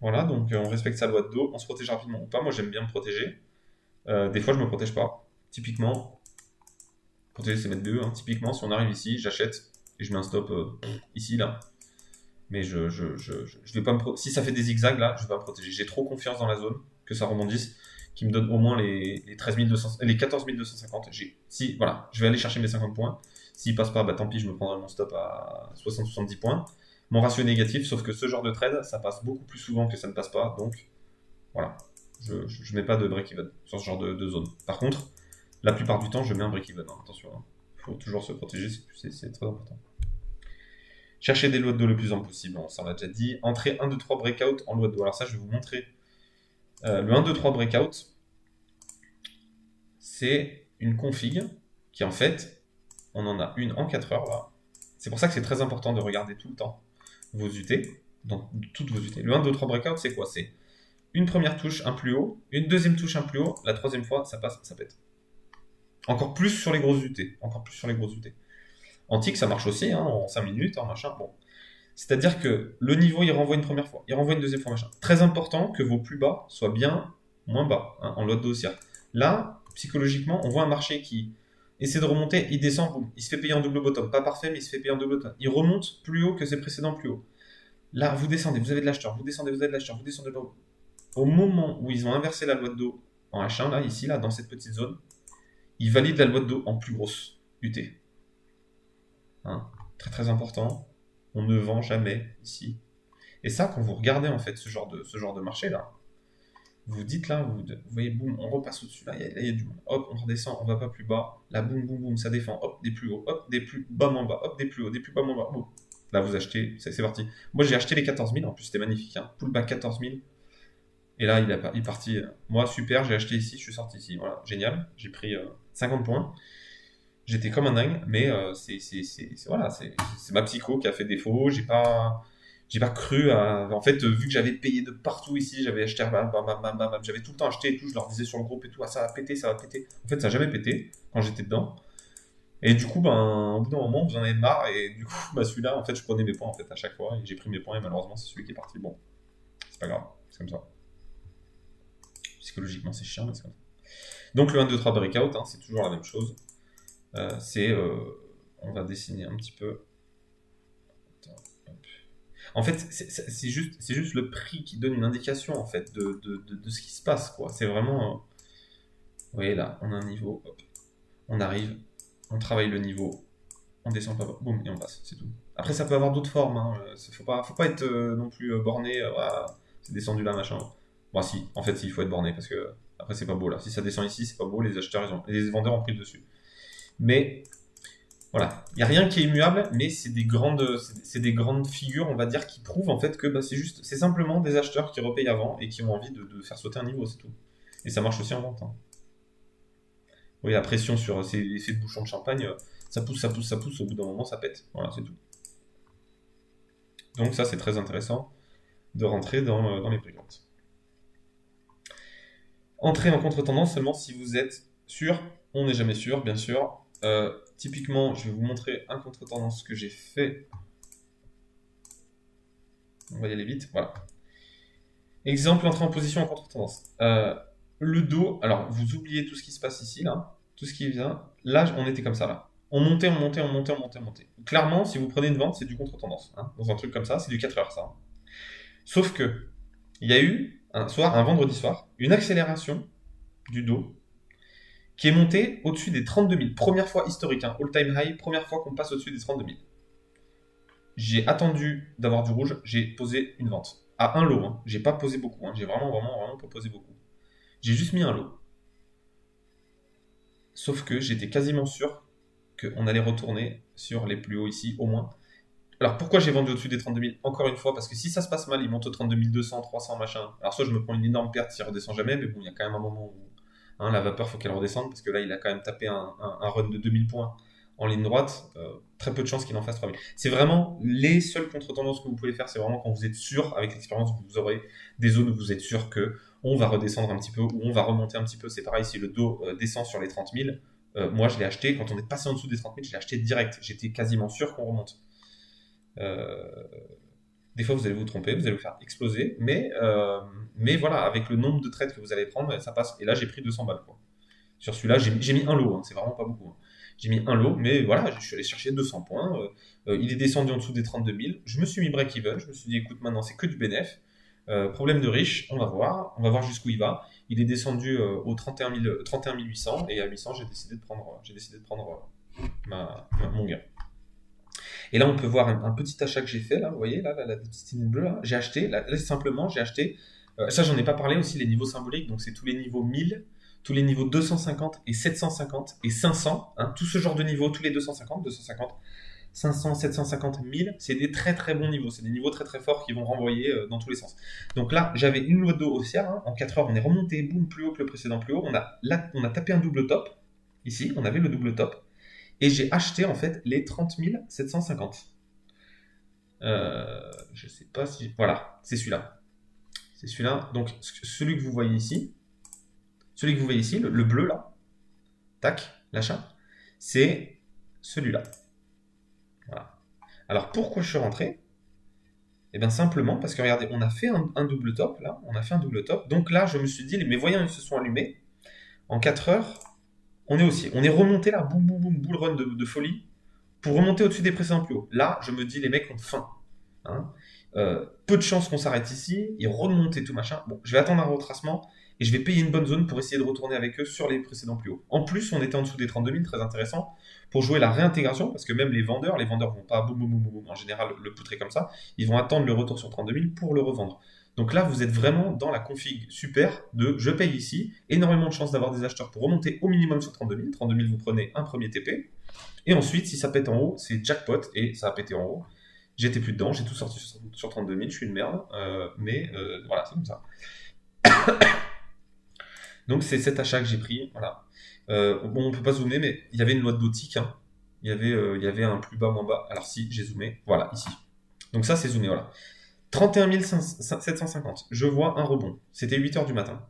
Voilà, donc on respecte sa loi de dos, on se protège rapidement ou pas. Moi, j'aime bien me protéger. Des fois, je me protège pas. Typiquement, protéger, c'est mettre 2. Hein. Typiquement, si on arrive ici, j'achète et je mets un stop ici, là. Mais je vais pas si ça fait des zigzags, là, je vais pas me protéger. J'ai trop confiance dans la zone, que ça rebondisse, qui me donne au moins les 14 250. Si, voilà, je vais aller chercher mes 50 points. S'il passe pas, bah tant pis, je me prendrai mon stop à 60-70 points. Mon ratio est négatif, sauf que ce genre de trade, ça passe beaucoup plus souvent que ça ne passe pas. Donc, voilà, je mets pas de break-even sur ce genre de zone. Par contre, la plupart du temps, je mets un break-even. Hein, attention, il faut toujours se protéger, c'est très important. Chercher des lois de dos le plus ample possible, on s'en l'a déjà dit. Entrer 1, 2, 3 breakout en loi de dos. Alors ça, je vais vous montrer. Le 1, 2, 3 breakout, c'est une config qui, en fait, on en a une en 4 heures, là. C'est pour ça que c'est très important de regarder tout le temps vos UT, dans toutes vos UT. Le 1, 2, 3 breakout, c'est quoi? C'est une première touche, un plus haut, une deuxième touche, un plus haut, la troisième fois, ça passe, ça pète. Encore plus sur les grosses UT. Encore plus sur les grosses UT. En tick, ça marche aussi, hein, en 5 minutes, en machin. Bon. C'est-à-dire que le niveau, il renvoie une première fois, il renvoie une deuxième fois, machin. Très important que vos plus bas soient bien moins bas, hein, en loi de dos haussière. Là, psychologiquement, on voit un marché qui essaie de remonter, il descend, boum, il se fait payer en double bottom. Pas parfait, mais il se fait payer en double bottom. Il remonte plus haut que ses précédents plus haut. Là, vous descendez, vous avez de l'acheteur, vous descendez, vous avez de l'acheteur, vous descendez. Au moment où ils ont inversé la loi de dos en H1, là, ici, là, dans cette petite zone, ils valident la loi de dos en plus grosse UT. Hein, très très important. On ne vend jamais ici. Et ça, quand vous regardez en fait ce genre de marché là, vous dites là, vous voyez, boum, on repasse au-dessus, là, il y a du monde. Hop, on redescend, on va pas plus bas. Là, boum, boum, boum, ça défend. Hop, des plus hauts, hop, des plus bas, moins bas, hop, des plus hauts, des plus bas, moins bas. Boum. Là, vous achetez, c'est parti. Moi, j'ai acheté les 14 000, en plus, c'était magnifique. Hein. Pullback 14 000. Et là, il est parti. Moi, super, j'ai acheté ici, je suis sorti ici. Voilà, génial. J'ai pris 50 points. J'étais comme un dingue, mais voilà, c'est ma psycho qui a fait défaut. J'ai pas cru à. En fait, vu que j'avais payé de partout ici, j'avais acheté, j'avais tout le temps acheté et tout. Je leur disais sur le groupe et tout, ah, ça va péter, ça va péter. En fait, ça n'a jamais pété quand j'étais dedans. Et du coup, ben, au bout d'un moment, vous en avez marre. Et du coup, bah, celui-là, en fait, je prenais mes points en fait à chaque fois. Et j'ai pris mes points et malheureusement, c'est celui qui est parti. Bon, c'est pas grave, c'est comme ça. Psychologiquement, c'est chiant, mais c'est comme ça. Donc, le 1, 2, 3 breakout, hein, c'est toujours la même chose. On va dessiner un petit peu. En fait, c'est juste le prix qui donne une indication en fait de ce qui se passe, quoi. C'est vraiment. Vous voyez là, on a un niveau, hop. On arrive, on travaille le niveau, on descend pas, boum, et on passe, c'est tout. Après, ça peut avoir d'autres formes, hein. Faut pas être non plus borné, voilà, c'est descendu là, machin. Bon, si, en fait, il faut être borné parce que après, c'est pas beau là. Si ça descend ici, c'est pas beau, les acheteurs, les vendeurs ont pris le dessus. Mais voilà, il n'y a rien qui est immuable, mais c'est des grandes figures, on va dire, qui prouvent en fait que bah, c'est simplement des acheteurs qui repayent avant et qui ont envie de faire sauter un niveau, c'est tout. Et ça marche aussi en vente. Hein. Oui, la pression sur ces effets de bouchon de champagne, ça pousse, au bout d'un moment, ça pète. Voilà, c'est tout. Donc ça, c'est très intéressant de rentrer dans les breakouts. Entrez en contre-tendance seulement si vous êtes sûr. On n'est jamais sûr, bien sûr. Typiquement, je vais vous montrer un contre-tendance que j'ai fait. On va y aller vite, voilà. Exemple, entrer en position en contre-tendance. le dos, alors vous oubliez tout ce qui se passe ici, là, tout ce qui vient. Là, on était comme ça, là. On montait, on montait, on montait, on montait, on montait. Clairement, si vous prenez une vente, c'est du contre-tendance. Hein. Dans un truc comme ça, c'est du 4 heures, ça. Hein. Sauf que, il y a eu, un vendredi soir, une accélération du dos qui est montée au-dessus des 32 000. Première fois historique, hein, all-time high, première fois qu'on passe au-dessus des 32 000. J'ai attendu d'avoir du rouge, j'ai posé une vente. À un lot, hein. J'ai pas posé beaucoup, hein. J'ai vraiment pas posé beaucoup. J'ai juste mis un lot. Sauf que j'étais quasiment sûr qu'on allait retourner sur les plus hauts ici, au moins. Alors pourquoi j'ai vendu au-dessus des 32 000? Encore une fois, parce que si ça se passe mal, il monte aux 32 200, 300, machin. Alors soit je me prends une énorme perte s'il redescend jamais, mais bon, il y a quand même un moment où la vapeur, faut qu'elle redescende, parce que là, il a quand même tapé un run de 2000 points en ligne droite. Très peu de chances qu'il en fasse 3000. C'est vraiment les seules contre-tendances que vous pouvez faire, c'est vraiment quand vous êtes sûr, avec l'expérience, vous aurez des zones où vous êtes sûr que on va redescendre un petit peu, ou on va remonter un petit peu. C'est pareil, si le dos descend sur les 30 000, moi je l'ai acheté, quand on est passé en dessous des 30 000, je l'ai acheté direct. J'étais quasiment sûr qu'on remonte. Des fois, vous allez vous tromper, vous allez vous faire exploser, mais voilà, avec le nombre de trades que vous allez prendre, ça passe. Et là, j'ai pris 200 balles. Quoi. Sur celui-là, j'ai mis un lot, hein, c'est vraiment pas beaucoup. Hein. J'ai mis un lot, mais voilà, je suis allé chercher 200 points. Il est descendu en dessous des 32 000. Je me suis mis break-even. Je me suis dit, écoute, maintenant, c'est que du bénéf. Problème de riche, on va voir jusqu'où il va. Il est descendu au 31 800, et à 800, j'ai décidé de prendre mon gain. Et là, on peut voir un petit achat que j'ai fait, là, vous voyez, là, la petite ligne bleue, là. J'ai acheté, là, simplement, j'ai acheté, ça, j'en ai pas parlé aussi, les niveaux symboliques, donc c'est tous les niveaux 1000, tous les niveaux 250 et 750 et 500, hein, tout ce genre de niveaux, tous les 250, 500, 750, 1000, c'est des très très bons niveaux, c'est des niveaux très très forts qui vont renvoyer dans tous les sens. Donc là, j'avais une loi d'eau haussière, hein, en 4 heures, on est remonté, boum, plus haut que le précédent, plus haut, on a tapé un double top, ici, on avait le double top, et j'ai acheté en fait les 30 750. Je sais pas si... Voilà, c'est celui-là. C'est celui-là. Donc, celui que vous voyez ici, le bleu là, tac, l'achat, c'est celui-là. Voilà. Alors, pourquoi je suis rentré? Eh bien, simplement parce que regardez, on a fait un double top là, Donc là, je me suis dit, mes voyants ils se sont allumés. En 4 heures, on est haussier. On est remonté là, boum, boum, boum, bull run de folie, pour remonter au-dessus des précédents plus hauts. Là, je me dis, les mecs ont faim. Hein. Peu de chances qu'on s'arrête ici, ils remontent et tout machin. Bon, je vais attendre un retracement et je vais payer une bonne zone pour essayer de retourner avec eux sur les précédents plus hauts. En plus, on était en dessous des 32 000, très intéressant, pour jouer la réintégration, parce que même les vendeurs vont pas boum, boum, boum, boum, en général le poutrer comme ça, ils vont attendre le retour sur 32 000 pour le revendre. Donc là, vous êtes vraiment dans la config super de je paye ici, énormément de chances d'avoir des acheteurs pour remonter au minimum sur 32 000. 32 000, vous prenez un premier TP. Et ensuite, si ça pète en haut, c'est jackpot et ça a pété en haut. J'étais plus dedans, j'ai tout sorti sur 32 000, je suis une merde. Mais voilà, c'est comme ça. Donc c'est cet achat que j'ai pris. Voilà. Bon, on peut pas zoomer, mais il y avait une loi de Dotic. Hein. Il y avait un plus bas, moins bas. Alors si, j'ai zoomé. Voilà, ici. Donc ça, c'est zoomé, voilà. 31 750. Je vois un rebond. C'était 8h du matin.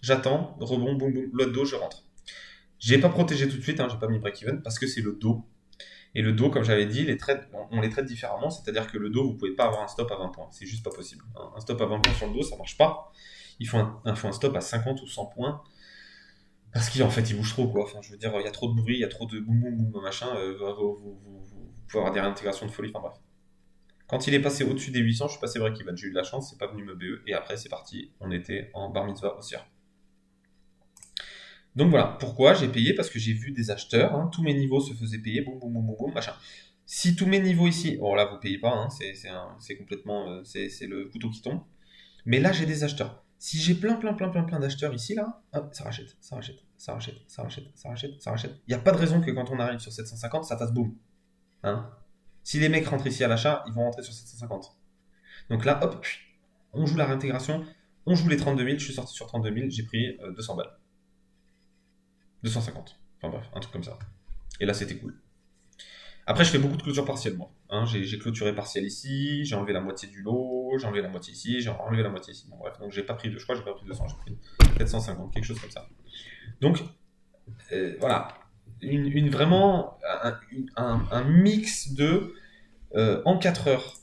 J'attends, rebond, boum, boum, loi de dos, je rentre. J'ai pas protégé tout de suite, hein, j'ai pas mis break-even parce que c'est le dos. Et le dos, comme j'avais dit, on les traite différemment, c'est-à-dire que le dos, vous pouvez pas avoir un stop à 20 points, c'est juste pas possible. Un stop à 20 points sur le dos, ça marche pas. Il faut un stop à 50 ou 100 points parce qu'en fait, il bouge trop, quoi. Enfin, je veux dire, il y a trop de bruit, il y a trop de boum boum boum, machin, vous pouvez avoir des réintégrations de folie, enfin bref. Quand il est passé au-dessus des 800, je suis passé break-even. J'ai eu de la chance, c'est pas venu me BE, et après, c'est parti. On était en bar mitzvah haussière. Donc voilà, pourquoi j'ai payé? Parce que j'ai vu des acheteurs, hein, tous mes niveaux se faisaient payer, boum, boum, boum, boum, boum, machin. Si tous mes niveaux ici, bon là vous payez pas, hein, c'est complètement, c'est le couteau qui tombe. Mais là j'ai des acheteurs. Si j'ai plein d'acheteurs ici, là, hop, ça rachète. Il n'y a pas de raison que quand on arrive sur 750, ça fasse boum. Hein. Si les mecs rentrent ici à l'achat, ils vont rentrer sur 750. Donc là, hop, on joue la réintégration, on joue les 32 000, je suis sorti sur 32 000, j'ai pris 200 balles. 250. Enfin bref, un truc comme ça. Et là, c'était cool. Après, je fais beaucoup de clôture partielle, moi. Hein, j'ai clôturé partiel ici, j'ai enlevé la moitié du lot, j'ai enlevé la moitié ici, j'ai enlevé la moitié ici. Bon, bref, donc j'ai pas pris je crois que j'ai pas pris 200, j'ai pris 450, quelque chose comme ça. Donc, voilà. Vraiment un mix de... en 4 heures,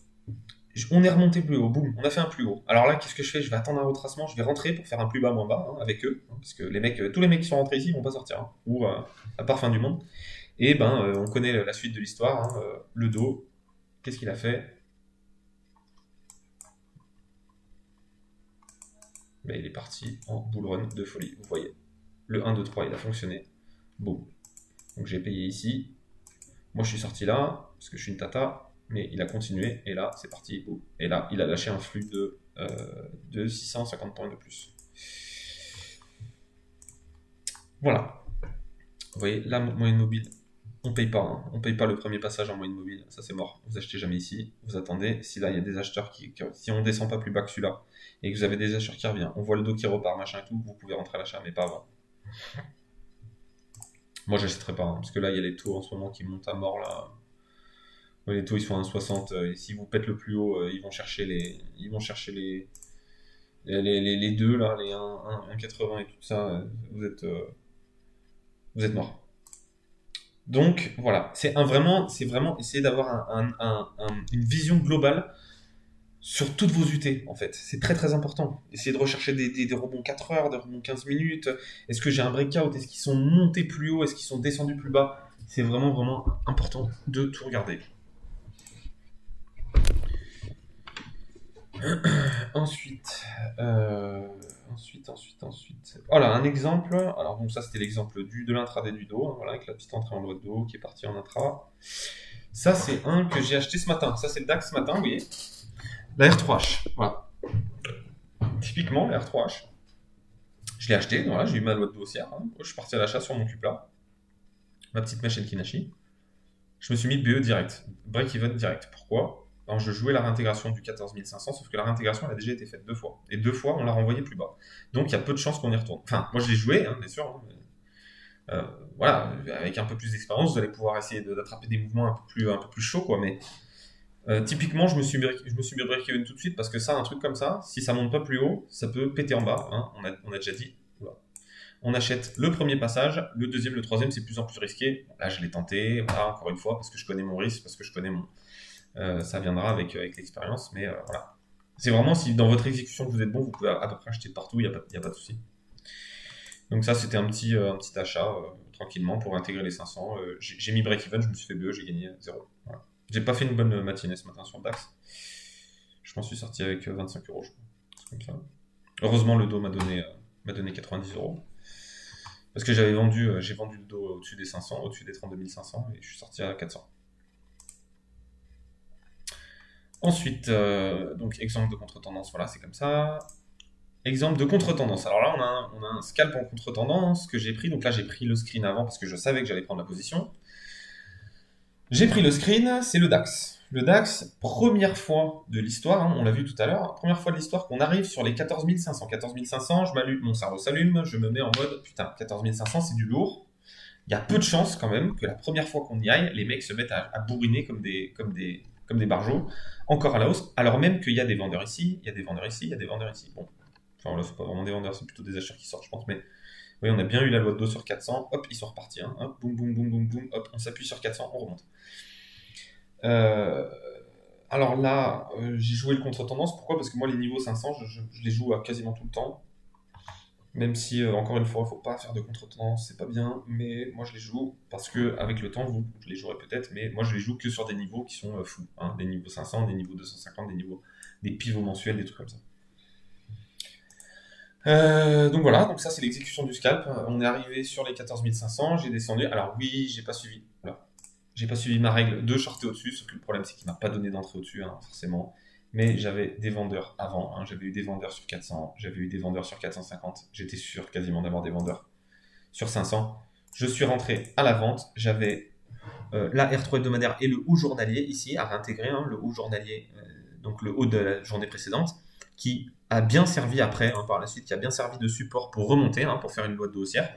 On est remonté plus haut, boum, on a fait un plus haut. Alors là, qu'est-ce que je fais? Je vais attendre un retracement, je vais rentrer pour faire un plus bas, moins bas, hein, avec eux, hein, parce que les mecs, tous les mecs qui sont rentrés ici, ils vont pas sortir, hein, ou à part fin du monde. Et ben, on connaît la suite de l'histoire, hein, le dos, qu'est-ce qu'il a fait? Ben, il est parti en bull run de folie, vous voyez. Le 1, 2, 3, il a fonctionné, boum. Donc j'ai payé ici, moi je suis sorti là, parce que je suis une tata, mais il a continué, et là, c'est parti, boum. Et là, il a lâché un flux de 650 points de plus. Voilà. Vous voyez, la moyenne mobile, on paye pas. Hein. On paye pas le premier passage en moyenne mobile. Ça, c'est mort. Vous achetez jamais ici. Vous attendez. Si là, il y a des acheteurs si on descend pas plus bas que celui-là, et que vous avez des acheteurs qui reviennent, on voit le dos qui repart, machin et tout, vous pouvez rentrer à l'achat, mais pas avant. Moi, j'achèterai pas. Hein, parce que là, il y a les taux en ce moment qui montent à mort, là. Ouais, les taux, ils sont à 1,60. Et si vous pète le plus haut, ils vont chercher les deux, là, les 1,80 et tout ça. Vous êtes mort. Donc voilà, c'est vraiment essayer d'avoir une vision globale sur toutes vos UT en fait. C'est très très important. Essayez de rechercher des rebonds 4 heures, des rebonds 15 minutes. Est-ce que j'ai un breakout? Est-ce qu'ils sont montés plus haut? Est-ce qu'ils sont descendus plus bas? C'est vraiment vraiment important de tout regarder. Ensuite, voilà un exemple. Alors bon, ça c'était l'exemple de l'intraday du dos, hein, voilà, avec la petite entrée en loi de dos qui est partie en intra. Ça c'est un que j'ai acheté ce matin. Ça c'est le DAX ce matin, vous voyez. La R3H, voilà. Typiquement la R3H. Je l'ai acheté, voilà, j'ai eu ma loi de dos haussière. Hein. Je suis parti à l'achat sur mon cupla. Ma petite machine Kinashi. Je me suis mis BE direct, break-even direct. Pourquoi? Alors, je jouais la réintégration du 14 500, sauf que la réintégration, elle a déjà été faite 2 fois. Et 2 fois, on l'a renvoyé plus bas. Donc, il y a peu de chances qu'on y retourne. Enfin, moi, je l'ai joué, hein, bien sûr. Hein, mais, voilà, avec un peu plus d'expérience, vous allez pouvoir essayer d'attraper des mouvements un peu plus chauds, quoi. Mais typiquement, je me suis mis break-even tout de suite parce que ça, un truc comme ça, si ça monte pas plus haut, ça peut péter en bas. Hein, on a déjà dit. Voilà. On achète le premier passage, le deuxième, le troisième, c'est de plus en plus risqué. Là, je l'ai tenté, voilà, encore une fois, parce que je connais mon risque, parce que je connais mon. Ça viendra avec l'expérience, mais voilà. C'est vraiment si dans votre exécution vous êtes bon, vous pouvez à peu près acheter partout, il n'y a pas de souci. Donc ça, c'était un petit achat tranquillement pour intégrer les 500. J'ai mis break-even, je me suis fait BE, j'ai gagné 0. Voilà. J'ai pas fait une bonne matinée ce matin sur le DAX. Je m'en suis sorti avec 25 €, je crois. Comme ça. Heureusement, le dos m'a donné 90 €. Parce que j'ai vendu le dos au-dessus des 500, au-dessus des 32 500, et je suis sorti à 400. Ensuite, donc exemple de contre-tendance, voilà, c'est comme ça. Exemple de contre-tendance. Alors là, on a un scalp en contre-tendance que j'ai pris. Donc là, j'ai pris le screen avant parce que je savais que j'allais prendre la position. J'ai pris le screen, c'est le DAX. Le DAX, première fois de l'histoire, hein, on l'a vu tout à l'heure, première fois de l'histoire qu'on arrive sur les 14 500. 14 500, mon cerveau s'allume, je me mets en mode, putain, 14 500, c'est du lourd. Il y a peu de chances quand même que la première fois qu'on y aille, les mecs se mettent à bourriner comme des barjots, encore à la hausse, alors même qu'il y a des vendeurs ici, il y a des vendeurs ici, il y a des vendeurs ici. Bon, enfin là, c'est pas vraiment des vendeurs, c'est plutôt des acheteurs qui sortent, je pense, mais oui, on a bien eu la loi de dos sur 400, hop, ils sont repartis, hein, hop, boum, boum, boum, boum, boum, hop, on s'appuie sur 400, on remonte. Alors là, j'ai joué le contre-tendance, pourquoi? Parce que moi, les niveaux 500, je les joue à quasiment tout le temps. Même si, encore une fois, il ne faut pas faire de contre-tendance, c'est pas bien, mais moi je les joue parce que avec le temps, vous les jouerez peut-être, mais moi je les joue que sur des niveaux qui sont fous, hein, des niveaux 500, des niveaux 250, des pivots mensuels, des trucs comme ça. Donc voilà, donc ça c'est l'exécution du scalp. On est arrivé sur les 14 500, j'ai descendu. Alors oui, j'ai pas suivi. Voilà. J'ai pas suivi ma règle de shorter au-dessus, sauf que le problème c'est qu'il m'a pas donné d'entrée au-dessus, hein, forcément. Mais j'avais des vendeurs avant, hein, j'avais eu des vendeurs sur 400, j'avais eu des vendeurs sur 450, j'étais sûr quasiment d'avoir des vendeurs sur 500. Je suis rentré à la vente, j'avais la R3 hebdomadaire et le haut journalier ici à réintégrer, hein, le haut journalier, donc le haut de la journée précédente, qui a bien servi après, hein, par la suite, qui a bien servi de support pour remonter, hein, pour faire une loi de haussière.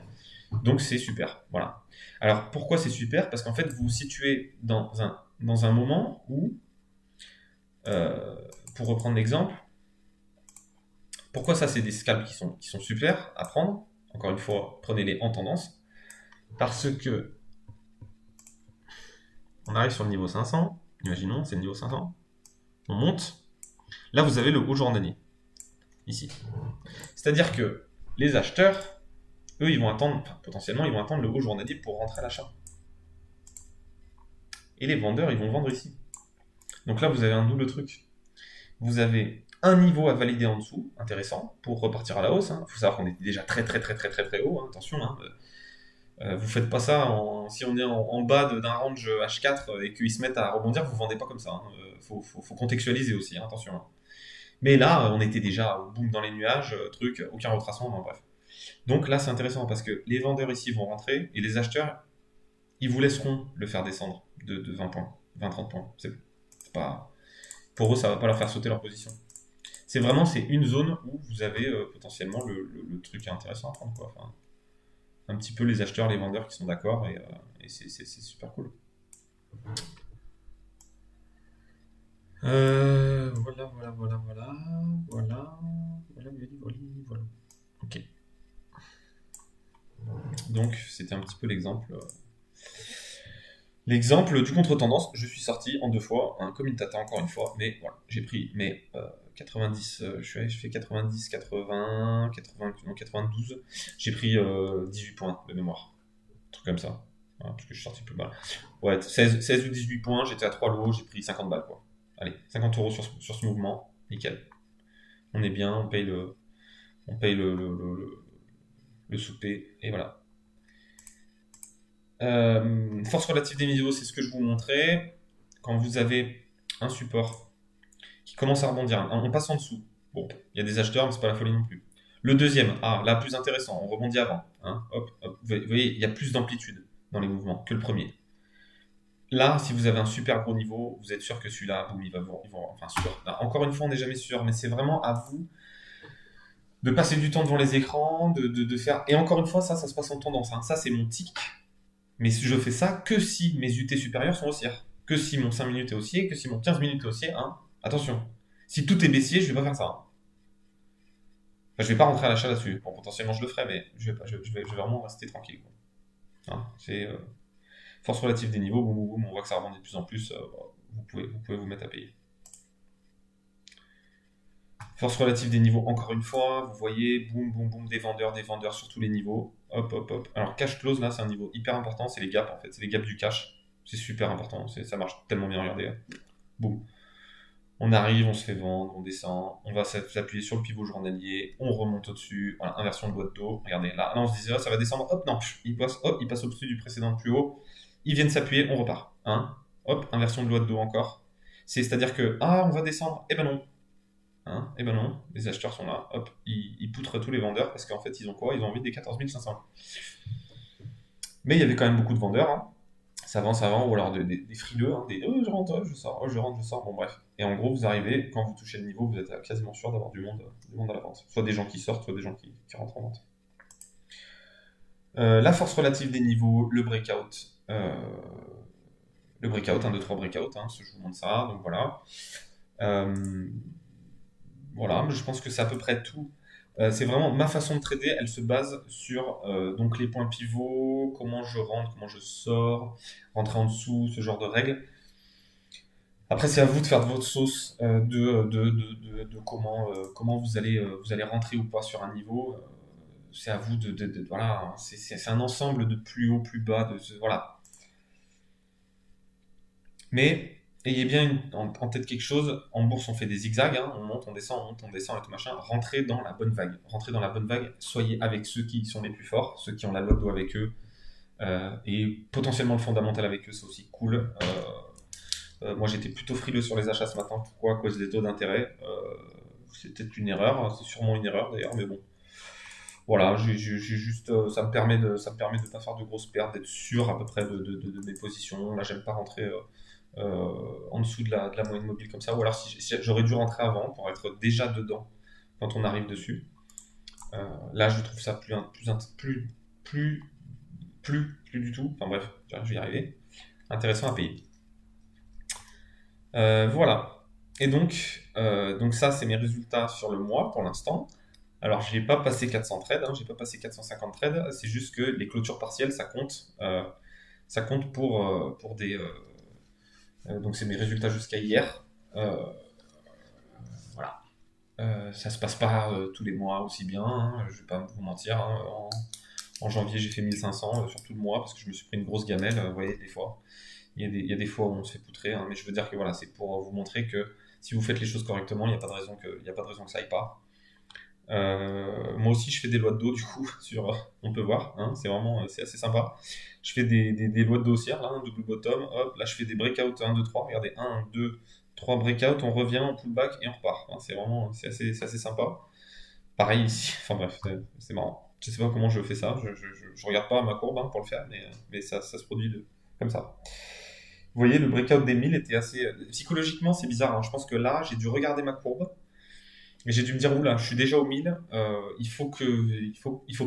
Donc c'est super, voilà. Alors pourquoi c'est super? Parce qu'en fait vous vous situez dans un moment où, pour reprendre l'exemple, pourquoi ça c'est des scalps qui sont super à prendre? Encore une fois, prenez-les en tendance. Parce que on arrive sur le niveau 500, imaginons c'est le niveau 500, on monte, Là, vous avez le haut journalier, ici. C'est-à-dire que les acheteurs, eux, ils vont attendre, enfin, potentiellement, ils vont attendre le haut journalier pour rentrer à l'achat. Et les vendeurs, ils vont vendre ici. Donc là, vous avez un double truc. Vous avez un niveau à valider en dessous, intéressant, pour repartir à la hausse. Il faut savoir qu'on était déjà très très très très très très haut, hein, attention. Vous faites pas ça si on est en bas d'un range H4 et qu'ils se mettent à rebondir, vous vendez pas comme ça. Faut contextualiser aussi, hein, attention. Mais là, on était déjà au boom dans les nuages, aucun retracement, bref. Donc là, c'est intéressant parce que les vendeurs ici vont rentrer et les acheteurs, ils vous laisseront le faire descendre de 20 points, 20-30 points. C'est pas, pour eux, ça va pas leur faire sauter leur position. C'est une zone où vous avez potentiellement le truc intéressant à prendre, quoi. Enfin, un petit peu les acheteurs, les vendeurs qui sont d'accord et c'est super cool. Voilà. Ok. Donc, c'était un petit peu l'exemple du contre-tendance. Je suis sorti en 2 fois, comme une tata encore une fois, mais voilà, j'ai pris mes 90, je fais 90, 80, 80, non 92, j'ai pris 18 points de mémoire, un truc comme ça, voilà, parce que je suis sorti plus bas. Ouais, 16 ou 18 points, j'étais à 3 lots, j'ai pris 50 balles quoi. Allez, 50 euros sur ce mouvement, nickel. On est bien, on paye le souper, et voilà. Force relative des niveaux, c'est ce que je vous montrais. Quand vous avez un support qui commence à rebondir, on passe en dessous. Bon, il y a des acheteurs, mais c'est pas la folie non plus. Le deuxième, là, plus intéressant, on rebondit avant. Hop, hop. Vous voyez, il y a plus d'amplitude dans les mouvements que le premier. Là, si vous avez un super gros niveau, vous êtes sûr que celui-là, boum, enfin sûr. Là, encore une fois, on n'est jamais sûr, mais c'est vraiment à vous de passer du temps devant les écrans, de faire. Et encore une fois, ça se passe en tendance. Ça, c'est mon tic. Mais je fais ça que si mes UT supérieurs sont haussières. Que si mon 5 minutes est haussier, que si mon 15 minutes est haussier. Attention. Si tout est baissier, je vais pas faire ça. Enfin, je vais pas rentrer à l'achat là-dessus. Bon, potentiellement, je le ferai, mais je vais vraiment rester tranquille. C'est force relative des niveaux. Boum, boum, boum, on voit que ça rebondit de plus en plus. Vous pouvez vous mettre à payer. Force relative des niveaux, encore une fois, vous voyez, boum, boum, boum, des vendeurs sur tous les niveaux. Hop, hop, hop. Alors, cash close, là, c'est un niveau hyper important, c'est les gaps, en fait. C'est les gaps du cash. C'est super important, ça marche tellement bien, regardez. Boum. On arrive, on se fait vendre, on descend, on va s'appuyer sur le pivot journalier, on remonte au-dessus, voilà, inversion de boîte d'eau. Regardez, là, on se disait, ça va descendre, hop, non, il passe au-dessus du précédent plus haut, ils viennent s'appuyer, on repart. Hop, inversion de boîte d'eau encore. C'est-à-dire que, on va descendre, eh ben non, eh ben non, les acheteurs sont là, hop, ils poutrent tous les vendeurs parce qu'en fait, ils ont quoi? Ils ont envie des 14 500. Mais il y avait quand même beaucoup de vendeurs, savants, ou alors des frileux, je rentre, je sors, je rentre, je sors, bon bref. Et en gros, vous arrivez, quand vous touchez le niveau, vous êtes quasiment sûr d'avoir du monde à la vente. Soit des gens qui sortent, soit des gens qui rentrent en vente. La force relative des niveaux, le breakout. Le breakout, 1, 2, 3 breakout, je vous montre ça, donc voilà. Voilà, je pense que c'est à peu près tout. C'est vraiment ma façon de trader, elle se base sur donc les points pivots, comment je rentre, comment je sors, rentrer en dessous, ce genre de règles. Après, c'est à vous de faire de votre sauce, de comment vous allez rentrer ou pas sur un niveau. C'est à vous voilà, c'est un ensemble de plus haut, plus bas, voilà. Mais ayez bien en tête quelque chose. En bourse, on fait des zigzags, on monte, on descend et tout machin. Rentrez dans la bonne vague. Rentrez dans la bonne vague. Soyez avec ceux qui sont les plus forts, ceux qui ont la loi d'eau avec eux. Et potentiellement le fondamental avec eux, c'est aussi cool. Moi, j'étais plutôt frileux sur les achats ce matin. Pourquoi? À cause des taux d'intérêt. C'est peut-être une erreur. C'est sûrement une erreur d'ailleurs, mais bon. Voilà, juste, ça me permet de pas faire de grosses pertes, d'être sûr à peu près de mes positions. Là, j'aime pas rentrer en dessous de la moyenne mobile comme ça. Ou alors, si j'aurais dû rentrer avant pour être déjà dedans quand on arrive dessus. Là, je trouve ça plus du tout. Enfin bref, je vais y arriver. Intéressant à payer. Voilà. Et donc ça, c'est mes résultats sur le mois pour l'instant. Alors, je n'ai pas passé 400 trades, j'ai pas passé 450 trades. C'est juste que les clôtures partielles, ça compte. Ça compte pour des. Donc, c'est mes résultats jusqu'à hier. Voilà. Ça se passe pas tous les mois aussi bien, hein, je vais pas vous mentir, hein. En janvier, j'ai fait 1500 sur tout le mois parce que je me suis pris une grosse gamelle, vous voyez, des fois. Il y a des fois où on se fait poutrer, hein, mais je veux dire que voilà, c'est pour vous montrer que si vous faites les choses correctement, il n'y a pas de raison il y a pas de raison que ça aille pas. Moi aussi, je fais des lois de dos, du coup, on peut voir, hein, c'est vraiment, c'est assez sympa. Je fais des lois de dos haussières, là, un double bottom, hop, là, je fais des breakouts 1, 2, 3, regardez, 1, 2, 3 breakouts, on revient, on pullback et on repart. Hein, c'est vraiment, c'est assez sympa. Pareil ici, enfin bref, c'est marrant. Je sais pas comment je fais ça, je regarde pas ma courbe hein, pour le faire, mais ça se produit comme ça. Vous voyez, le breakout des 1000 était assez. Psychologiquement, c'est bizarre, hein. Je pense que là, j'ai dû regarder ma courbe et j'ai dû me dire, oula, je suis déjà au 1000, il faut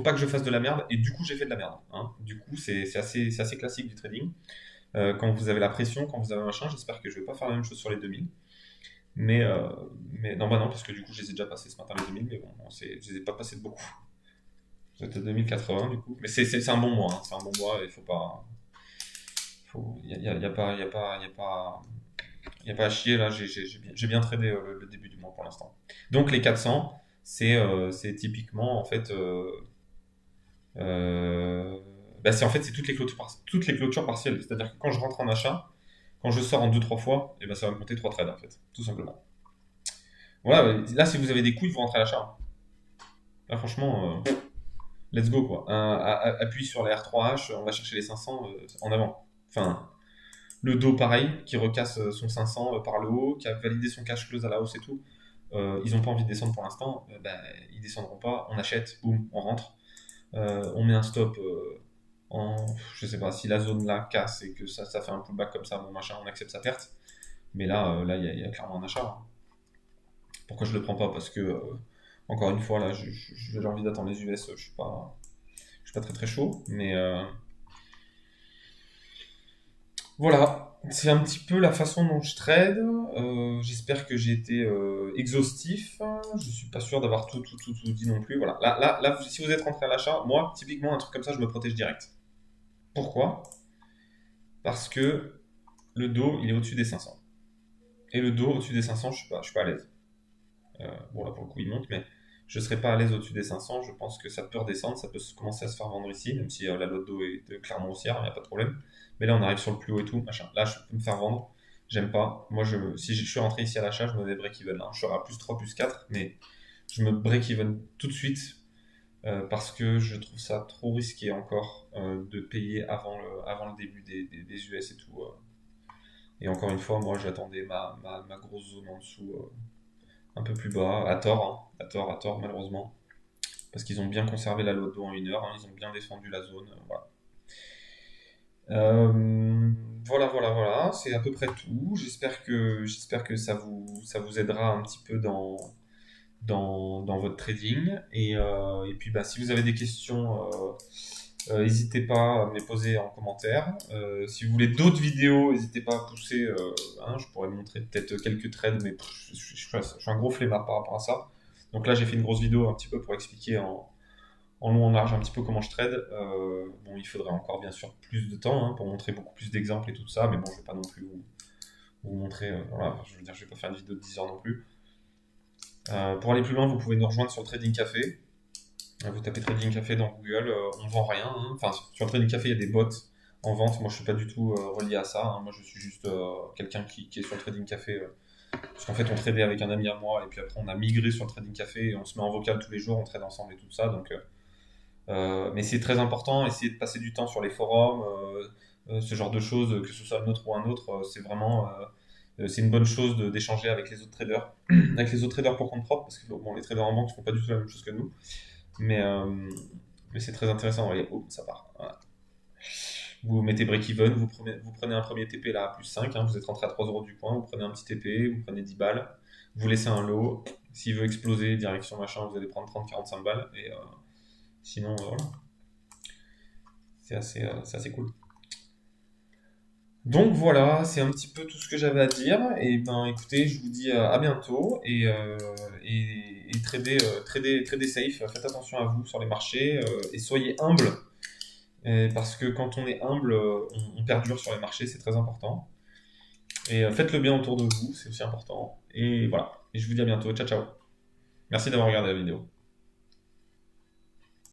pas que je fasse de la merde, et du coup, j'ai fait de la merde. Hein. Du coup, c'est assez classique du trading. Quand vous avez la pression, quand vous avez un machin, j'espère que je vais pas faire la même chose sur les 2000. Mais, euh, mais non, bah non, parce que du coup, je les ai déjà passés ce matin les 2000, mais bon, je les ai pas passés de beaucoup. Vous êtes à 2080 du coup. Mais c'est un bon mois, hein. C'est un bon mois, il faut pas. Y a pas, y a pas, y a pas, y a pas à chier là, j'ai bien tradé le début du mois pour l'instant. Donc les 400, c'est typiquement en fait. Bah, c'est en fait c'est toutes les clôtures partielles. C'est-à-dire que quand je rentre en achat, quand je sors en deux trois fois, et ben ça va me compter 3 trades en fait, tout simplement. Voilà, là si vous avez des couilles, vous rentrez à l'achat. Hein. Là franchement, let's go quoi. Appuie sur la R3H, on va chercher les 500 en avant. Enfin, le dos pareil, qui recasse son 500 par le haut, qui a validé son cash close à la hausse et tout. Ils n'ont pas envie de descendre pour l'instant, bah, ils descendront pas, on achète, boum, on rentre. On met un stop je sais pas, si la zone là casse et que ça fait un pullback comme ça, bon machin, on accepte sa perte. Mais là, il y a clairement un achat. Hein. Pourquoi je le prends pas? Parce que, encore une fois, là, j'ai envie d'attendre les US, je suis pas très très chaud, mais voilà, c'est un petit peu la façon dont je trade. J'espère que j'ai été exhaustif. Je suis pas sûr d'avoir tout dit non plus. Voilà, là, si vous êtes rentré à l'achat, moi, typiquement, un truc comme ça, je me protège direct. Pourquoi? Parce que le dos, il est au-dessus des 500. Et le dos, au-dessus des 500, je suis pas à l'aise. Bon, là, pour le coup, il monte, mais je serais pas à l'aise au-dessus des 500. Je pense que ça peut redescendre, ça peut commencer à se faire vendre ici, même si la lotte d'eau est clairement haussière, il n'y a pas de problème. Mais là, on arrive sur le plus haut et tout, machin. Là, je peux me faire vendre. J'aime pas. Moi, si je suis rentré ici à l'achat, je me mets break-even. Là. Je serai à plus 3, plus 4, mais je me break-even tout de suite parce que je trouve ça trop risqué encore de payer avant le début des US et tout. Et encore une fois, moi, j'attendais ma grosse zone en dessous, un peu plus bas, à tort, hein. À tort, malheureusement. Parce qu'ils ont bien conservé la loto en 1 heure, hein. Ils ont bien défendu la zone, voilà. Voilà, c'est à peu près tout. J'espère que ça vous aidera un petit peu dans votre trading. Et puis, bah, si vous avez des questions, n'hésitez pas à me les poser en commentaire. Si vous voulez d'autres vidéos, n'hésitez pas à pousser. Hein, je pourrais montrer peut-être quelques trades, mais je suis un gros flemmard par rapport à ça. Donc là, j'ai fait une grosse vidéo un petit peu pour expliquer en long, en large, un petit peu comment je trade. Bon, il faudrait encore bien sûr plus de temps hein, pour montrer beaucoup plus d'exemples et tout ça, mais bon, je vais pas non plus vous montrer. Voilà, je veux dire, je vais pas faire une vidéo de 10 heures non plus. Pour aller plus loin, vous pouvez nous rejoindre sur le Trading Café. Vous tapez Trading Café dans Google, on vend rien. Hein. Enfin, sur Trading Café, il y a des bots en vente. Moi, je suis pas du tout relié à ça. Hein. Moi, je suis juste quelqu'un qui est sur le Trading Café. Parce qu'en fait, on tradait avec un ami à moi, et puis après, on a migré sur le Trading Café, et on se met en vocal tous les jours, on trade ensemble et tout ça. Donc, mais c'est très important, essayer de passer du temps sur les forums, ce genre de choses, que ce soit le nôtre ou un autre, c'est vraiment c'est une bonne chose d'échanger avec les autres traders, avec les autres traders pour compte propre, parce que bon, les traders en banque ne font pas du tout la même chose que nous. Mais, euh, mais c'est très intéressant. Voyez, oh, ça part. Voilà. Vous mettez break-even, vous prenez un premier TP là à plus 5, hein, vous êtes rentré à 3 euros du point, vous prenez un petit TP, vous prenez 10 balles, vous laissez un lot. S'il veut exploser, direction machin, vous allez prendre 30-45 balles. Et sinon, voilà. C'est assez cool. Donc voilà, c'est un petit peu tout ce que j'avais à dire. Et ben écoutez, je vous dis à bientôt et tradez safe. Faites attention à vous sur les marchés et soyez humble. Parce que quand on est humble, on perdure sur les marchés, c'est très important. Et faites le bien autour de vous, c'est aussi important. Et voilà. Et je vous dis à bientôt. Ciao, ciao. Merci d'avoir regardé la vidéo.